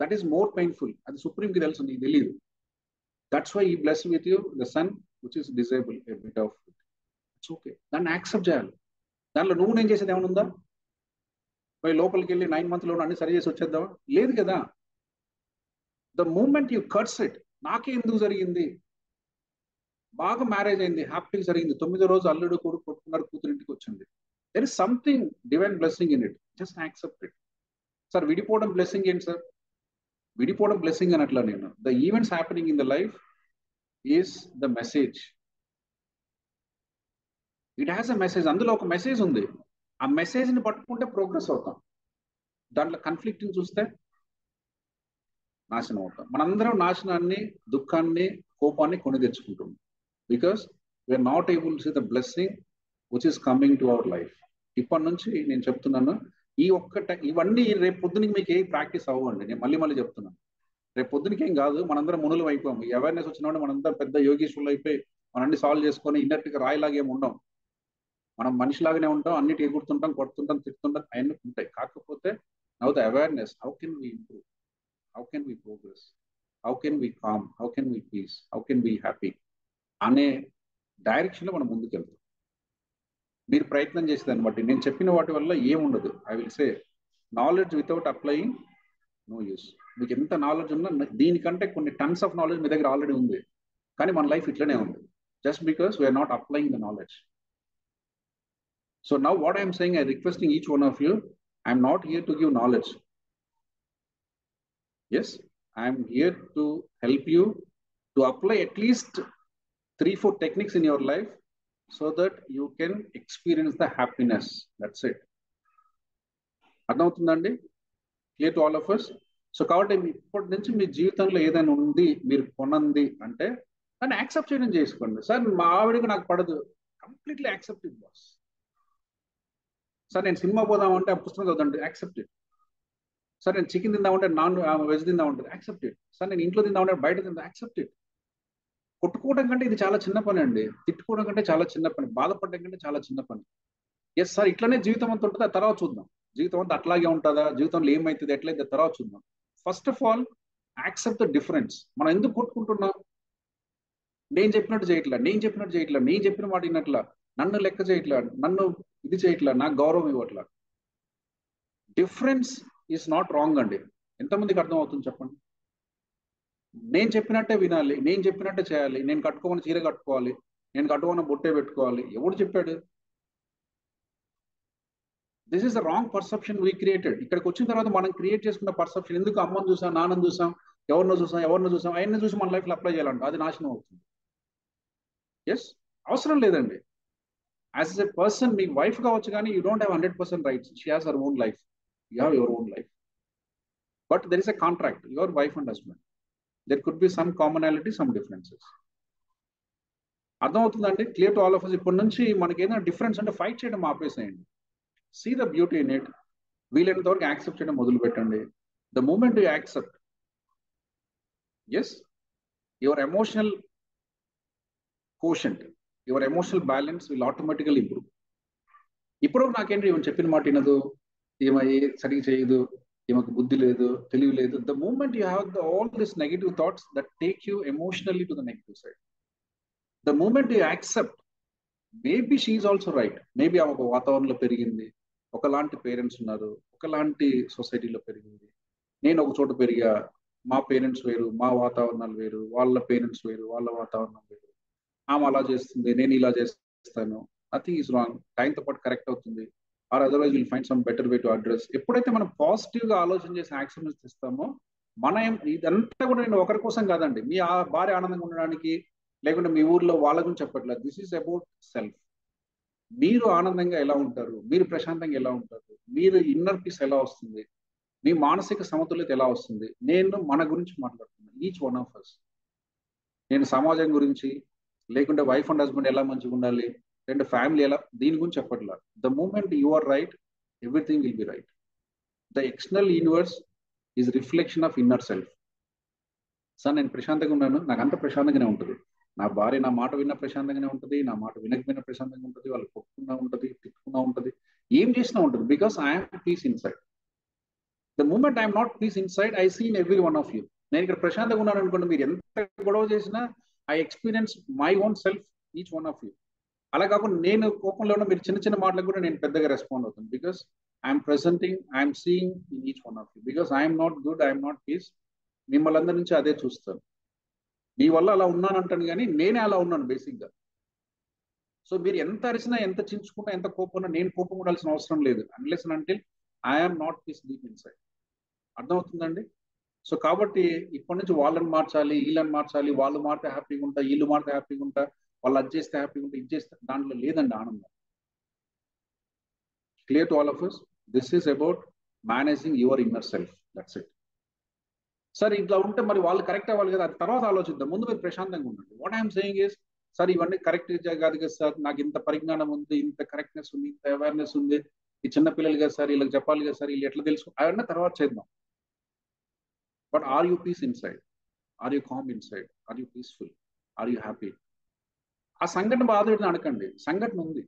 That is more painful. అది సుప్రీంకి తెలుసు, నీకు తెలియదు. That's why he bless with you the son which is disable a bit of it. It's okay, దాన్ని యాక్సెప్ట్ చేయాలి. దాంట్లో నువ్వు నేను చేసేది ఏమైనా ఉందా? పోయి లోపలికి వెళ్ళి 9 months అన్ని సరి చేసి వచ్చేద్దామా? లేదు కదా. The moment you cuts it, నాకే ఎందుకు జరిగింది, బాగా మ్యారేజ్ అయింది, హ్యాపీగా జరిగింది, 9వ రోజు అల్లుడు కొడుకు కొట్టుకున్నారు, కూతురు ఇంటికి వచ్చింది. There is something divine blessing in it, just accept it. Sir విడిపోవడం బ్లెస్సింగ్ ఏంటి సార్? విడిపోవడం బ్లెస్సింగ్ అని అట్లా నేను, the events happening in the life is the message. It has a message. అందులో ఒక మెసేజ్ ఉంది. ఆ మెసేజ్ని పట్టుకుంటే ప్రోగ్రెస్ అవుతాం. దాంట్లో కాన్ఫ్లిక్ట్ని చూస్తే నాశనం అవుతాం. మనందరం నాశనాన్ని, దుఃఖాన్ని, కోపాన్ని కొని తెచ్చుకుంటున్నాం. Because we are not able to see the blessing which is coming to our life. ఇప్పటి నుంచి నేను చెప్తున్నాను, ఇవన్నీ రేపు పొద్దునకి మీకు ఏం ప్రాక్టీస్ అవ్వండి. నేను మళ్ళీ చెప్తున్నాను, రేపు పొద్దునకి ఏం కాదు, మనందరం మునులు అయిపోయాము. ఈ అవేర్నెస్ వచ్చినప్పుడు మనందరం పెద్ద యోగీశ్వరులు అయిపోయి మనండి సాల్వ్ చేసుకొని ఇన్నట్టుగా రాయిలాగా ఏమి ఉండం. మనం మనిషిలాగానే ఉంటాం, అన్నిటి ఎగురుతుంటాం, కొడుతుంటాం, తిట్టుతుంటాం, అవన్నీ ఉంటాయి. కాకపోతే now the awareness, how can we improve, how can we progress, how can we calm, how can we peace, how can we happy అనే డైరెక్షన్లో మనం ముందుకెళ్తాం. మీరు ప్రయత్నం చేసేదాన్ని బట్టి నేను చెప్పిన వాటి వల్ల ఏముండదు. I will say knowledge without applying no use. మీకు ఎంత నాలెడ్జ్ ఉన్నా, దీనికంటే కొన్ని టన్స్ ఆఫ్ నాలెడ్జ్ మీ దగ్గర ఆల్రెడీ ఉంది, కానీ మన లైఫ్ ఇట్లనే ఉంది, just because we are not applying the knowledge. So now what I am saying, I requesting each one of you, I am not here to give knowledge. Yes, I am here to help you to apply at least 3-4 techniques in your life so that you can experience the happiness. That's it. అర్థమవుతుందండి? Clear to all of us? So కాబట్టి ఇప్పటి నుంచి మీ జీవితంలో ఏదైనా ఉంది, మీరు కొనంది అంటే దాన్ని యాక్సెప్ట్ చేయడం చేసుకోండి. సార్ మా ఆవిడకి నాకు పడదు, completely accept it boss. Sir నేను సినిమా పోదామంటే ఆ పుస్తకం చదువుతాంటే యాక్సెప్ట్ ఇట్. సార్ నేను చికెన్ తిందామంటే నాన్ వెజ్ తిందామంటే యాక్సెప్ట్ ఇట్. సార్ నేను ఇంట్లో తిందామంటే బయట తిందా యాక్సెప్ట్ ఇట్. కొట్టుకోవడం కంటే ఇది చాలా చిన్న పని అండి. తిట్టుకోవడం కంటే చాలా చిన్న పని. బాధపడడం కంటే చాలా చిన్న పని. ఎస్ సార్ ఇట్లనే జీవితం అంతా ఉంటుంది, ఆ తర్వాత చూద్దాం. జీవితం అంతా అట్లాగే ఉంటుందా, జీవితంలో ఏమవుతుంది ఎట్లయితే తర్వాత చూద్దాం. First of all accept the difference. మనం ఎందుకు కొట్టుకుంటున్నాం? నేను చెప్పినట్టు చేయట్లా, నేను చెప్పినట్టు చేయట్లా, నేను చెప్పిన మాట వినట్లా, నన్ను లెక్క చేయట్లా, నన్ను ఇది చేయట్లా, నాకు గౌరవం ఇవ్వట్లా. డిఫరెన్స్ ఈజ్ నాట్ రాంగ్ అండి. ఎంతమందికి అర్థం అవుతుంది చెప్పండి? నేను చెప్పినట్టే వినాలి, నేను చెప్పినట్టే చేయాలి, నేను కట్టుకోమని చీర కట్టుకోవాలి, నేను కట్టుకోమని బొట్టే పెట్టుకోవాలి. ఎవడు చెప్పాడు? This is the wrong perception we created. ఇక్కడికి వచ్చిన తర్వాత మనం క్రియేట్ చేసుకున్న పర్సెప్షన్, ఎందుకు అమ్మని చూసాం, నాన్నని చూసాం, ఎవరినో చూసాం, ఆయన్ని చూసి మన లైఫ్లో అప్లై చేయాలంట, అది నాశనం అవుతుంది. ఎస్, అవసరం లేదండి. యాజ్ ఎ పర్సన్ మీ వైఫ్ కావచ్చు కానీ you don't have 100% rights. She has her own life, you have your own life. But there is a contract, your wife and husband. There could be some commonality, some differences. అర్థమవుతుందండి? Clear to all of us. ఇప్పటి నుంచి మనకి ఏదైనా difference అంటే fight చేయడం ఆపేసేయండి. See the beauty in it. వీలైనంత వరకు యాక్సెప్ట్ చేయడం మొదలు పెట్టండి. The moment you accept, yes, your emotional quotient, your emotional balance will automatical improve. ఇప్పుడు నాకేంటి ఈమె చెప్పిన మాట వినదు, ఈమె సరిగ్గా చేయదు, ఈమెకు బుద్ధి లేదు, తెలివి లేదు. The moment you have all this negative thoughts that take you emotionally to the negative side. The moment you accept, maybe she is also right. Maybe ఆమె ఒక వాతావరణంలో పెరిగింది, ఒకలాంటి పేరెంట్స్ ఉన్నారు, ఒకలాంటి సొసైటీలో పెరిగింది, నేను ఒక చోట పెరిగా, మా పేరెంట్స్ వేరు, మా వాతావరణాలు వేరు, వాళ్ళ పేరెంట్స్ వేరు, వాళ్ళ వాతావరణం వేరు. ఆమె అలా చేస్తుంది, నేను ఇలా చేస్తాను. Nothing is wrong. టైంతో పాటు కరెక్ట్ అవుతుంది. Or otherwise will find some better way to address. ఎప్పుడైతే మనం పాజిటివ్ గా ఆలోచన చేసి యాక్షన్ ఇస్తామో, మనం ఇదంతా కూడా నేను ఒకరి కోసం కాదండి, మీ భార్య ఆనందంగా ఉండడానికి, లేకుంటే మీ ఊర్లో వాళ్ళ గురించి చెప్పట్లేదు. This is about self. మీరు ఆనందంగా ఎలా ఉంటారు, మీరు ప్రశాంతంగా ఎలా ఉంటారు, మీరు ఇన్నర్ పీస్ ఎలా వస్తుంది, మీ మానసిక సమతుల్యత ఎలా వస్తుంది. నేను మన గురించి మాట్లాడుతున్నాను, ఈచ్ వన్ ఆఫ్ అస్. నేను సమాజం గురించి, లేకుంటే వైఫ్ అండ్ హస్బెండ్ ఎలా మంచిగా ఉండాలి, లేదంటే ఫ్యామిలీ ఎలా, దీని గురించి చెప్పట్లా. The moment you are right, everything will be right. The external universe is reflection of inner self. Sir నేను ప్రశాంతంగా ఉన్నాను, నాకు అంత ప్రశాంతంగానే ఉంటుంది. నా భార్య నా మాట విన్న ప్రశాంతంగానే ఉంటుంది, నా మాట వినకపోయినా ప్రశాంతంగా ఉంటుంది, వాళ్ళు కొట్టుకున్నా ఉంటుంది, తిట్టుకున్నా ఉంటుంది, ఏం చేసినా ఉంటుంది. Because I'm peace inside. The moment I'm not peace inside, I seen every one of you. నేను ఇక్కడ ప్రశాంతంగా ఉన్నాను అనుకోండి, మీరు ఎంత గొడవ చేసినా I experience my own self, each one of you. అలా కాకుండా నేను కోపంలో ఉన్న మీరు చిన్న చిన్న మాటలకు కూడా నేను పెద్దగా రెస్పాండ్ అవుతాను. Because I'm presenting, I'm seeing in each one of you. Because I'm not good, I'm not piece. మిమ్మల్ని అందరి నుంచి అదే చూస్తాను. మీ వల్ల అలా ఉన్నాను అంటాను కానీ నేనే అలా ఉన్నాను బేసిక్గా. సో మీరు ఎంత అరిసినా, ఎంత చించుకున్నా, ఎంత కోపం, నేను కోపం ఉండాల్సిన అవసరం లేదు. Unless and until I'm not piece deep inside. అర్థమవుతుందండి? సో కాబట్టి ఇప్పటి నుంచి వాళ్ళని మార్చాలి, వీళ్ళని మార్చాలి, వాళ్ళు మారితే హ్యాపీగా ఉంటా, వీళ్ళు మారితే హ్యాపీగా ఉంటా, వాళ్ళు అది చేస్తే హ్యాపీగా ఉంటా, ఇది చేస్తే, దాంట్లో లేదండి ఆనందం. Clear to all of us. This is about managing your inner self. That's it. Sir ఇట్లా ఉంటే మరి వాళ్ళు కరెక్ట్ అవ్వాలి కదా, అది తర్వాత ఆలోచిద్దాం, ముందు మీరు ప్రశాంతంగా ఉండండి. What I'm saying is, sir ఇవన్నీ కరెక్ట్ కాదు కదా సార్, నాకు ఇంత పరిజ్ఞానం ఉంది, ఇంత కరెక్ట్నెస్ ఉంది, ఇంత అవేర్నెస్ ఉంది, ఈ చిన్నపిల్లలు కదా సార్, వీళ్ళకి చెప్పాలి కదా సార్, వీళ్ళు ఎట్లా తెలుసు, అవన్నీ తర్వాత చేద్దాం. But are you peace inside? Are you calm inside? Are you peaceful? Are you happy? ఆ సంఘటన బాధ అనకండి, సంఘటన ఉంది,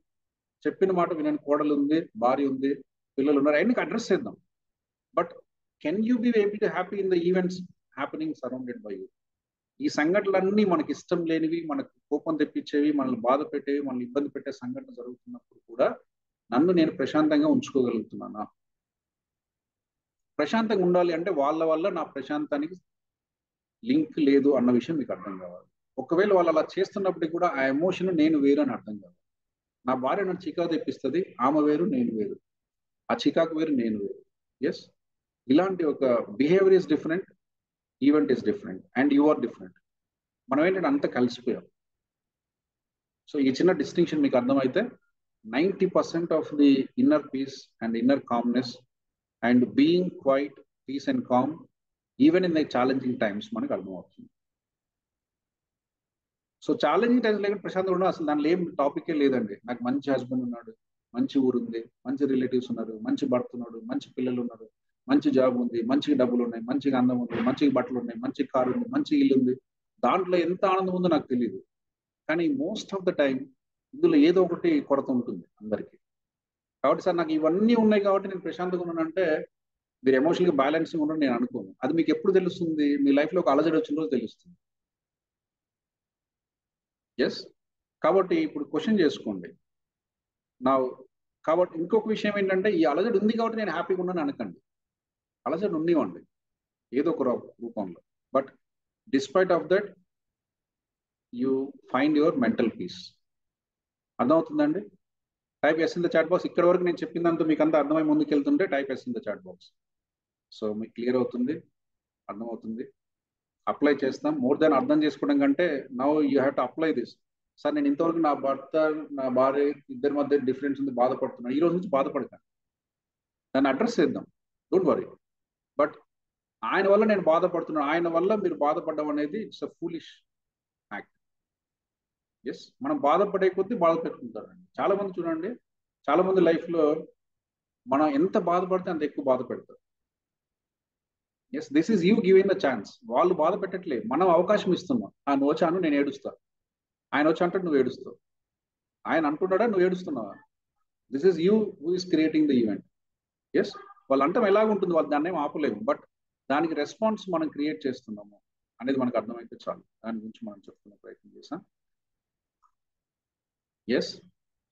చెప్పిన మాట వినని కోడలు ఉంది, భార్య ఉంది, పిల్లలు ఉన్నారు, అవన్నీ అడ్రస్ చేద్దాం. But can you be able to happy in the events happening surrounded by you? ఈ సంఘటనలన్నీ మనకి ఇష్టం లేనివి, మనకు కోపం తెప్పించేవి, మనల్ని బాధ పెట్టేవి, మనల్ని ఇబ్బంది పెట్టే సంఘటన జరుగుతున్నప్పుడు కూడా నన్ను నేను ప్రశాంతంగా ఉంచుకోగలుగుతున్నానా? ప్రశాంతంగా ఉండాలి అంటే వాళ్ళ వల్ల నా ప్రశాంతానికి లింక్ లేదు అన్న విషయం మీకు అర్థం కావాలి. ఒకవేళ వాళ్ళు అలా చేస్తున్నప్పటికీ కూడా ఆ ఎమోషన్ నేను వేరు అని అర్థం కావాలి. నా భార్య నన్ను చికాకు తెప్పిస్తుంది, ఆమె వేరు నేను వేరు, ఆ చికాకు వేరు నేను వేరు. ఎస్, ఇలాంటి ఒక behaviour is different, event is different, and you are different. మనం ఏంటంటే అంతా కలిసిపోయాం. సో ఈ చిన్న డిస్టింక్షన్ మీకు అర్థమైతే 90% of the inner peace and inner calmness and being quiet, peace and calm even in the challenging times మనకు అర్థమవుతుంది. సో ఛాలెంజింగ్ టైమ్స్ లేకుండా ప్రశాంతంగా ఉండడం అసలు దానిలో ఏం టాపికే లేదండి. నాకు మంచి హస్బెండ్ ఉన్నాడు, మంచి ఊరు ఉంది, మంచి రిలేటివ్స్ ఉన్నారు, మంచి భర్త ఉన్నాడు, మంచి పిల్లలు ఉన్నారు, మంచి జాబ్ ఉంది, మంచిగా డబ్బులు ఉన్నాయి, మంచిగా అందం ఉంది, మంచిగా బట్టలు ఉన్నాయి, మంచి కారు ఉంది, మంచి ఇల్లు ఉంది. దాంట్లో ఎంత ఆనందం ఉందో నాకు తెలియదు. కానీ మోస్ట్ ఆఫ్ ద టైం ఇందులో ఏదో ఒకటి కొరత ఉంటుంది అందరికీ. కాబట్టి సార్ నాకు ఇవన్నీ ఉన్నాయి కాబట్టి నేను ప్రశాంతంగా ఉన్నానంటే మీరు ఎమోషనల్గా బ్యాలెన్సింగ్ ఉండడం నేను అనుకోను. అది మీకు ఎప్పుడు తెలుస్తుంది? మీ లైఫ్లో ఒక అలజడి వచ్చిన రోజు తెలుస్తుంది. ఎస్. కాబట్టి ఇప్పుడు క్వశ్చన్ చేసుకోండి నా. కాబట్టి ఇంకొక విషయం ఏంటంటే ఈ అలజడి ఉంది కాబట్టి నేను హ్యాపీగా ఉన్నాను అనకండి. అలజడి ఉండివ్వండి ఏదో ఒక రూపంలో. But despite of that you find your mental peace. అర్థమవుతుందండి? Type yes in the chat box. ఇక్కడ వరకు నేను చెప్పిందంతా మీకు అంతా అర్థమై ముందుకు వెళ్తుంటే type yes in the chat box. So మీకు క్లియర్ అవుతుంది, అర్థమవుతుంది. అప్లై చేస్తాం. మోర్ దాన్ అర్థం చేసుకోవడం కంటే now you have to apply this. Sir నేను ఇంతవరకు నా భర్త నా భార్య ఇద్దరి మధ్య డిఫరెన్స్ ఉంది, బాధపడుతున్నాను. ఈ రోజు నుంచి బాధపడతాను, దాన్ని అడ్రస్ చేద్దాం, డోంట్ వరీ. బట్ ఆయన వల్ల నేను బాధపడుతున్నాను, ఆయన వల్ల మీరు బాధపడడం అనేది it's a foolish act. Yes. మనం బాధపడే కొద్దీ బాధ పెట్టుకుంటారండి. చాలా మంది చూడండి, చాలా మంది లైఫ్లో మనం ఎంత బాధపడితే అంత ఎక్కువ బాధ పెడతారు. Yes, this is you giving the chance. వాళ్ళు బాధ పెట్టట్లే, మనం అవకాశం ఇస్తున్నాం. నువ్వు వచ్చాను నేను ఏడుస్తా, ఆయన వచ్చి అంటాడు నువ్వు ఏడుస్తావు, ఆయన అంటున్నాడా నువ్వు ఏడుస్తున్నావా? This is you who is creating the event. Yes, వాళ్ళు అంటాం ఎలాగుంటుంది, వాళ్ళు దాన్ని ఏం ఆపలేము. బట్ దానికి రెస్పాన్స్ మనం క్రియేట్ చేస్తున్నాము అనేది మనకు అర్థమైతే చాలు. దాని గురించి మనం చెప్పుకునే ప్రయత్నం చేసాం. ఎస్.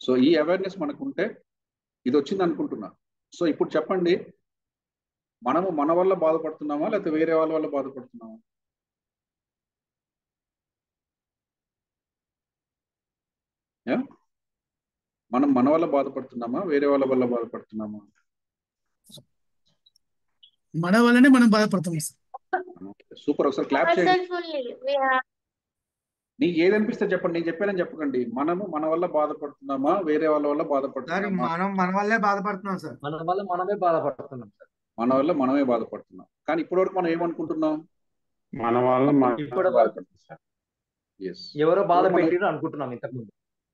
సో ఈ అవేర్నెస్ మనకు ఉంటే ఇది వచ్చింది అనుకుంటున్నా. సో ఇప్పుడు చెప్పండి, మనము మన వల్ల బాధపడుతున్నామా లేకపోతే వేరే వాళ్ళ వల్ల బాధపడుతున్నామా? మనం మన వల్ల బాధపడుతున్నామా వేరే వాళ్ళ వల్ల బాధపడుతున్నామా? మన వల్లనే మనం బాధపడుతున్నాం. సూపర్. ఒకసారి క్లాప్ చేయండి. నీకు ఏది అనిపిస్తే చెప్పండి, నేను చెప్పానని చెప్పకండి. మనము మన వల్ల బాధపడుతున్నామా వేరే వాళ్ళ వల్ల బాధపడుతున్నామా? మనం మన వల్లే బాధపడుతున్నాం సార్. మన వల్ల మనమే బాధపడుతున్నాం సార్. మన వల్ల మనమే బాధపడుతున్నాం. కానీ ఇప్పటివరకు మనం ఏమనుకుంటున్నాం? మన వల్ల ఎవరో బాధ పెట్టిరు అనుకుంటున్నాం. ఇంతకుముందు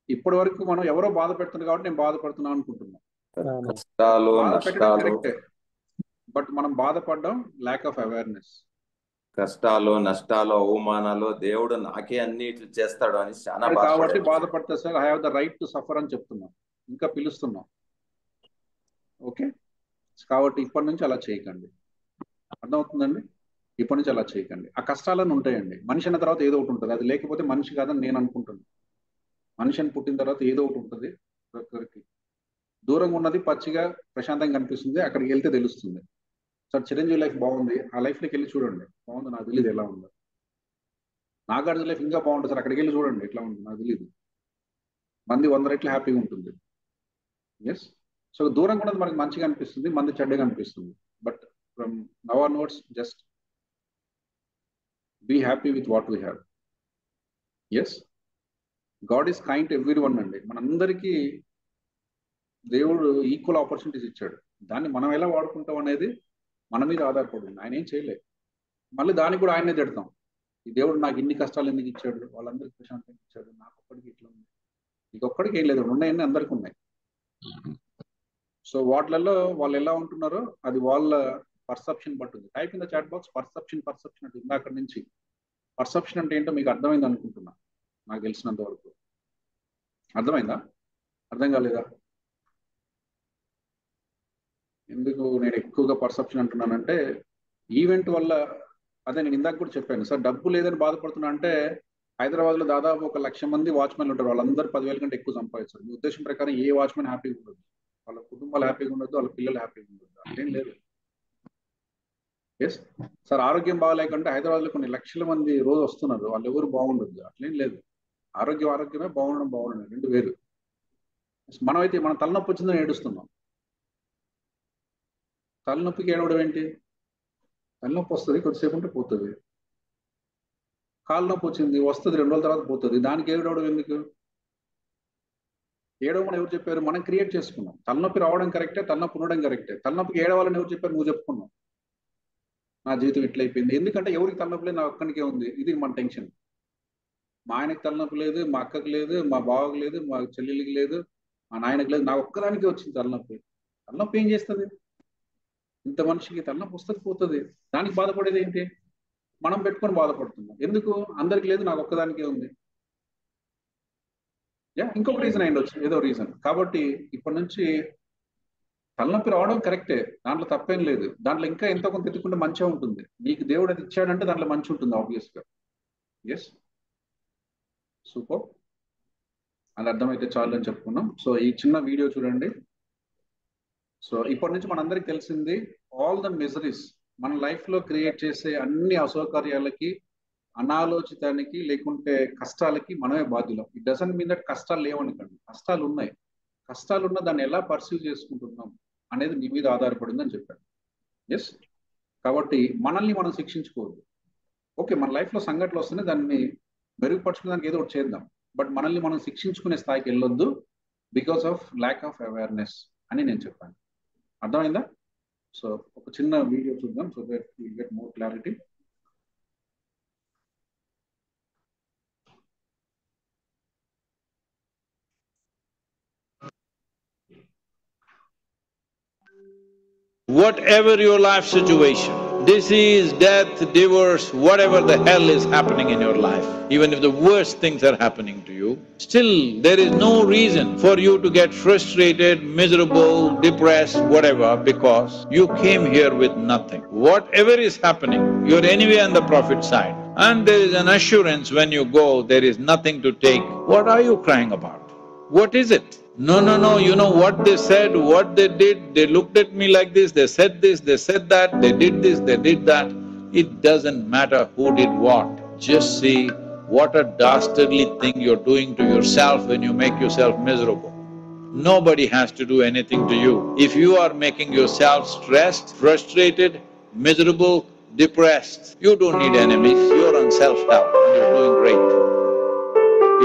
ఇప్పటి వరకు మనం ఎవరో బాధ పెడుతున్నారు కాబట్టి నేను బాధపడుతున్నాం అనుకుంటున్నాం. కష్టాలు నష్టాలు కరెక్టే, బట్ మనం బాధపడడం ల్యాక్ ఆఫ్ అవేర్నెస్. కష్టాలు నష్టాలు అవమానాలు దేవుడు నాకే అన్ని ఇట్లు చేస్తాడు అని చాలా కాబట్టి బాధపడతా sir. I have the right to suffer అని చెప్తున్నాం, ఇంకా పిలుస్తున్నాం. ఓకే, కాబట్టి ఇప్పటి నుంచి అలా చేయకండి. అర్థమవుతుందండి? ఇప్పటి నుంచి అలా చేయకండి. ఆ కష్టాలను ఉంటాయండి. మనిషి అన్న తర్వాత ఏదో ఒకటి ఉంటుంది, అది లేకపోతే మనిషి కాదని నేను అనుకుంటున్నాను. మనిషి అని పుట్టిన తర్వాత ఏదో ఒకటి ఉంటుంది. ఒక్కొక్కరికి దూరంగా ఉన్నది పచ్చిగా ప్రశాంతంగా కనిపిస్తుంది, అక్కడికి వెళ్తే తెలుస్తుంది. సార్ చిరంజీవి లైఫ్ బాగుంది, ఆ లైఫ్లోకి వెళ్ళి చూడండి, బాగుంది, నాకు తెలియదు ఎలా ఉందో. నాగార్జున లైఫ్ ఇంకా బాగుంటుంది సార్, అక్కడికి వెళ్ళి చూడండి ఎట్లా ఉంటుంది, నాకు తెలియదు. మంది 100 రెట్లు హ్యాపీగా ఉంటుంది. ఎస్. సో దూరంగా ఉన్నది మనకి మంచిగా అనిపిస్తుంది, మంది చెడ్డగా అనిపిస్తుంది. But from now onwards just be happy with what we have. Yes, God is kind to every one అండి. మనందరికీ దేవుడు ఈక్వల్ ఆపర్చునిటీస్ ఇచ్చాడు. దాన్ని మనం ఎలా వాడుకుంటాం అనేది మన మీద ఆధారపడింది. ఆయన ఏం చేయలేదు. మళ్ళీ దానికి కూడా ఆయనే తిడతాం. ఈ దేవుడు నాకు ఇన్ని కష్టాలు ఎందుకు ఇచ్చాడు, వాళ్ళందరికీ ప్రశాంతంగా ఇచ్చాడు, నాకు ఒక్కడికి ఇట్లా ఉంది. ఇంకొక్కడికి ఏం లేదు, ఉన్నాయన్నీ అందరికీ ఉన్నాయి. సో వాటిలలో వాళ్ళు ఎలా ఉంటున్నారో అది వాళ్ళ పర్సెప్షన్ బట్టి ఉంది. Type in the chat box perception అంటే ఉంది. అక్కడి నుంచి పర్సెప్షన్ అంటే ఏంటో మీకు అర్థమైంది అనుకుంటున్నా, నాకు తెలిసినంత వరకు. అర్థమైందా? అర్థం కాలేదా? ఎందుకు నేను ఎక్కువగా పర్సెప్షన్ అంటున్నానంటే ఈవెంట్ వల్ల, అదే నేను ఇందాక కూడా చెప్పాను సార్, డబ్బు లేదని బాధపడుతున్నా అంటే హైదరాబాద్లో దాదాపు 1,00,000 మంది వాచ్మెన్లు ఉంటారు, వాళ్ళందరూ 10,000 కంటే ఎక్కువ సంపాదిస్తారు. మీ ఉద్దేశం ప్రకారం ఏ వాచ్మెన్ హ్యాపీగా ఉండదు, వాళ్ళ కుటుంబాలు హ్యాపీగా ఉండదు, వాళ్ళ పిల్లలు హ్యాపీగా ఉండదు, అట్లేం లేదు. ఎస్ సార్, ఆరోగ్యం బాగాలేకుంటే హైదరాబాద్లో కొన్ని లక్షల మంది రోజు వస్తున్నారు, వాళ్ళు ఎవరు బాగుండదు, అట్లేం లేదు. ఆరోగ్యమే బాగుండడం రెండు వేరు. మనమైతే మన తలనొప్పి వచ్చిందని ఏడుస్తున్నాం. తలనొప్పికి ఏడవడం ఏంటి? తలనొప్పి వస్తుంది, కొద్దిసేపు ఉంటే పోతుంది. కాలు నొప్పి వచ్చింది, వస్తుంది, 2 రోజుల తర్వాత పోతుంది. దానికి ఏడవడం ఎందుకు? ఏడవమని ఎవరు చెప్పారు? మనం క్రియేట్ చేసుకున్నాం. తలనొప్పి రావడం కరెక్టే, తలనొప్పి ఉండడం కరెక్టే. తలనొప్పికి ఏడవాలని ఎవరు చెప్పారు? నువ్వు చెప్పుకున్నావు. నా జీవితం ఇట్లయిపోయింది. ఎందుకంటే ఎవరికి తలనొప్పి లేదు, నా ఒక్కనికే ఉంది. ఇది మన టెన్షన్. మా ఆయనకి తలనొప్పి లేదు, మా అక్కకి లేదు, మా బావకి లేదు, మా చెల్లెలికి లేదు, మా నాయనకి లేదు, నాకు ఒక్కదానికి వచ్చింది తలనొప్పి. తలనొప్పి ఏం చేస్తుంది? ఇంత మనిషికి తలనొప్పి వస్తుంది పోతుంది, దానికి బాధపడేది ఏంటి? మనం పెట్టుకొని బాధపడుతున్నాం. ఎందుకు? అందరికి లేదు, నాకు ఒక్కదానికే ఉంది. ఇంకొక రీజన్ అయిండొచ్చు, ఏదో రీజన్. కాబట్టి ఇప్పటి నుంచి తలనొప్పి రావడం కరెక్టే, దాంట్లో తప్పేం లేదు. దాంట్లో ఇంకా ఎంతో కొంత ఎత్తుకుంటే మంచిగా ఉంటుంది. నీకు దేవుడు అది ఇచ్చాడంటే దాంట్లో మంచి ఉంటుంది ఆబ్వియస్ గా. Yes, super. అది అర్థమైతే చాలు అని చెప్పుకున్నాం. సో ఈ చిన్న వీడియో చూడండి. సో ఇప్పటి నుంచి మనందరికి తెలిసింది, ఆల్ ద మిజరీస్ మన లైఫ్ లో క్రియేట్ చేసే అన్ని అసౌకర్యాలకి, అనాలోచితానికి, లేకుంటే కష్టాలకి మనమే బాధ్యులం. ఇట్ డజంట్ మీన్ దట్ కష్టాలు లేవనుకోండి, కష్టాలు ఉన్నాయి. కష్టాలు ఉన్న దాన్ని ఎలా పర్సీవ్ చేసుకుంటున్నాం అనేది నీ మీద ఆధారపడిందని చెప్పాను. ఎస్, కాబట్టి మనల్ని మనం శిక్షించుకోవద్దు. ఓకే, మన లైఫ్ లో సంఘటనలు వస్తేనే దాన్ని మెరుగుపరచుకోవడానికి ఏదో ఒకటి చేద్దాం, బట్ మనల్ని మనం శిక్షించుకునే స్థాయికి వెళ్ళొద్దు because of lack of awareness అని నేను చెప్పాను. అర్థమైందా? సో ఒక చిన్న వీడియో చూద్దాం, so that will get more clarity. Whatever your life situation, disease, death, divorce, whatever the hell is happening in your life, even if the worst things are happening to you, still there is no reason for you to get frustrated, miserable, depressed, whatever, because you came here with nothing. Whatever is happening, you're anyway on the profit side. And there is an assurance when you go, there is nothing to take. What are you crying about? What is it? No, you know what they said, what they did, they looked at me like this, they said that, they did this, they did that. It doesn't matter who did what. Just see what a dastardly thing you're doing to yourself when you make yourself miserable. Nobody has to do anything to you. If you are making yourself stressed, frustrated, miserable, depressed, you don't need enemies, you're on self-help and you're doing great.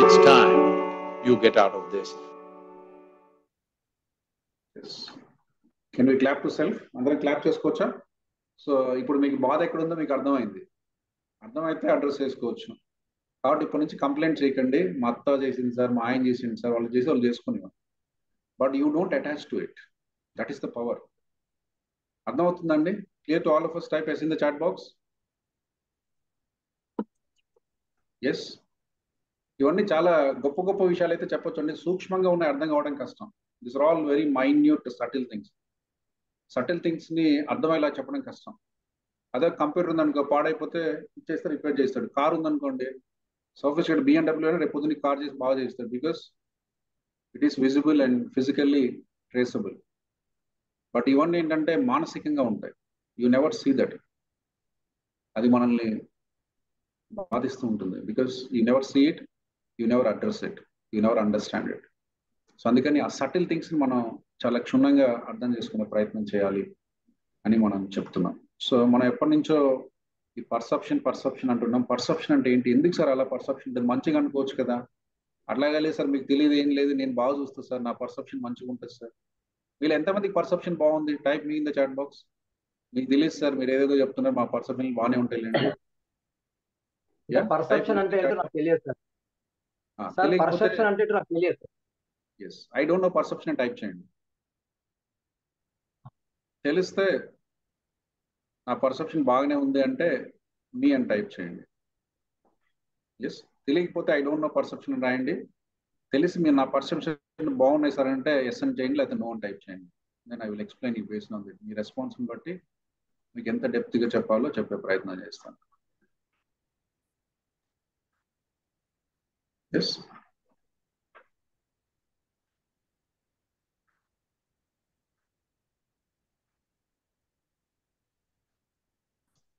It's time you get out of this. Yes. Can we clap to self? అందరం clap చేసుకోవచ్చా? So ఇప్పుడు మీకు బాధ ఎక్కడుందో మీకు అర్థమైంది. అర్థమైతే address చేసుకోవచ్చు. కాబట్టి ఇప్పటి నుంచి కంప్లైంట్ చేయకండి, మా అత్త చేసింది సార్, మా ఆయన చేసింది సార్, వాళ్ళు చేసి వాళ్ళు చేసుకునేవారు. But you don't attach to it. That is the power. అర్థమవుతుందండి? Clear to all of us? Type yes in the chat box. Yes, ఇవన్నీ చాలా గొప్ప గొప్ప విషయాలు అయితే చెప్పొచ్చు అండి, సూక్ష్మంగా ఉన్నాయి, అర్థం కావడం కష్టం. These are all very minute, subtle things. Subtle things ని అర్థమయ్యేలా చెప్పడం కష్టం. అదే కంప్యూటర్ ఉందనుకో, పాడైపోతే ఇచ్చేస్తే రిపేర్ చేస్తాడు. కార్ ఉందనుకోండి, సోఫిస్టికేటెడ్ BMW అయినా రేపు పొద్దున్న కార్ చేసి బాగా చేస్తాడు, because it is visible and physically traceable. But ఇవన్నీ ఏంటంటే మానసికంగా ఉంటాయి. You never see that. అది మనల్ని బాధిస్తూ ఉంటుంది, because you never see it, you never address it, you never understand it. So అందుకని ఆ సటిల్ థింగ్స్ని మనం చాలా క్షుణ్ణంగా అర్థం చేసుకునే ప్రయత్నం చేయాలి అని మనం చెప్తున్నాం. సో మనం ఎప్పటి నుంచో ఈ పర్సెప్షన్ అంటున్నాం. పర్సెప్షన్ అంటే ఏంటి? ఎందుకు సార్ అలా పర్సెప్షన్ ఉంటుంది? మంచిగా అనుకోవచ్చు కదా. అట్లాగే లేదు సార్, మీకు తెలియదు, ఏం లేదు, నేను బాగా చూస్తాను సార్, నా పర్సెప్షన్ మంచిగా ఉంటుంది సార్. వీళ్ళు ఎంతమందికి పర్సెప్షన్ బాగుంది? Type me in the chat box. మీకు తెలియదు సార్, మీరు ఏదేదో చెప్తున్నారు, మా పర్సెప్షన్ బాగానే ఉంటాయి. పర్సెప్షన్ అంటే ఏంటో నాకు తెలియదు సార్. పర్సెప్షన్ అంటే నాకు తెలియదు sir. Yes, I don't know perception type చేయండి. తెలిస్తే నా పర్సెప్షన్ బాగానే ఉంది అంటే మీ అని టైప్ చేయండి. ఎస్, తెలియకపోతే ఐ డోంట్ నో పర్సెప్షన్ రాయండి. తెలిసి మీరు నా పర్సెప్షన్ బాగున్నాయి సార్ అంటే ఎస్ అని చేయండి, లేకపోతే నో అని టైప్ చేయండి. Then I will explain you based on that. మీ రెస్పాన్స్ని బట్టి మీకు ఎంత డెప్త్గా చెప్పాలో చెప్పే ప్రయత్నం చేస్తాను. Yes,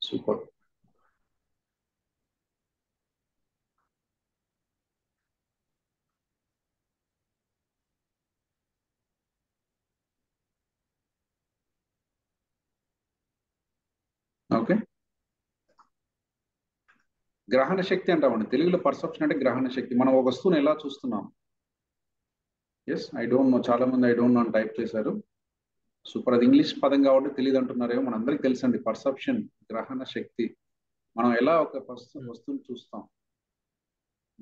super. ఓకే, గ్రహణ శక్తి అంటామండి తెలుగులో. పర్సెప్షన్ అంటే గ్రహణ శక్తి. మనం ఒక వస్తువుని ఎలా చూస్తున్నాం. ఎస్, ఐ డోంట్ నో, చాలా మంది ఐ డోంట్ నో అని టైప్ చేశారు. సూపర్. అది ఇంగ్లీష్ పదం కాబట్టి తెలియదు అంటున్నారేమో. మన అందరికి తెలుసండి పర్సెప్షన్, గ్రహణ శక్తి. మనం ఎలా ఒక వస్తువుని చూస్తాం,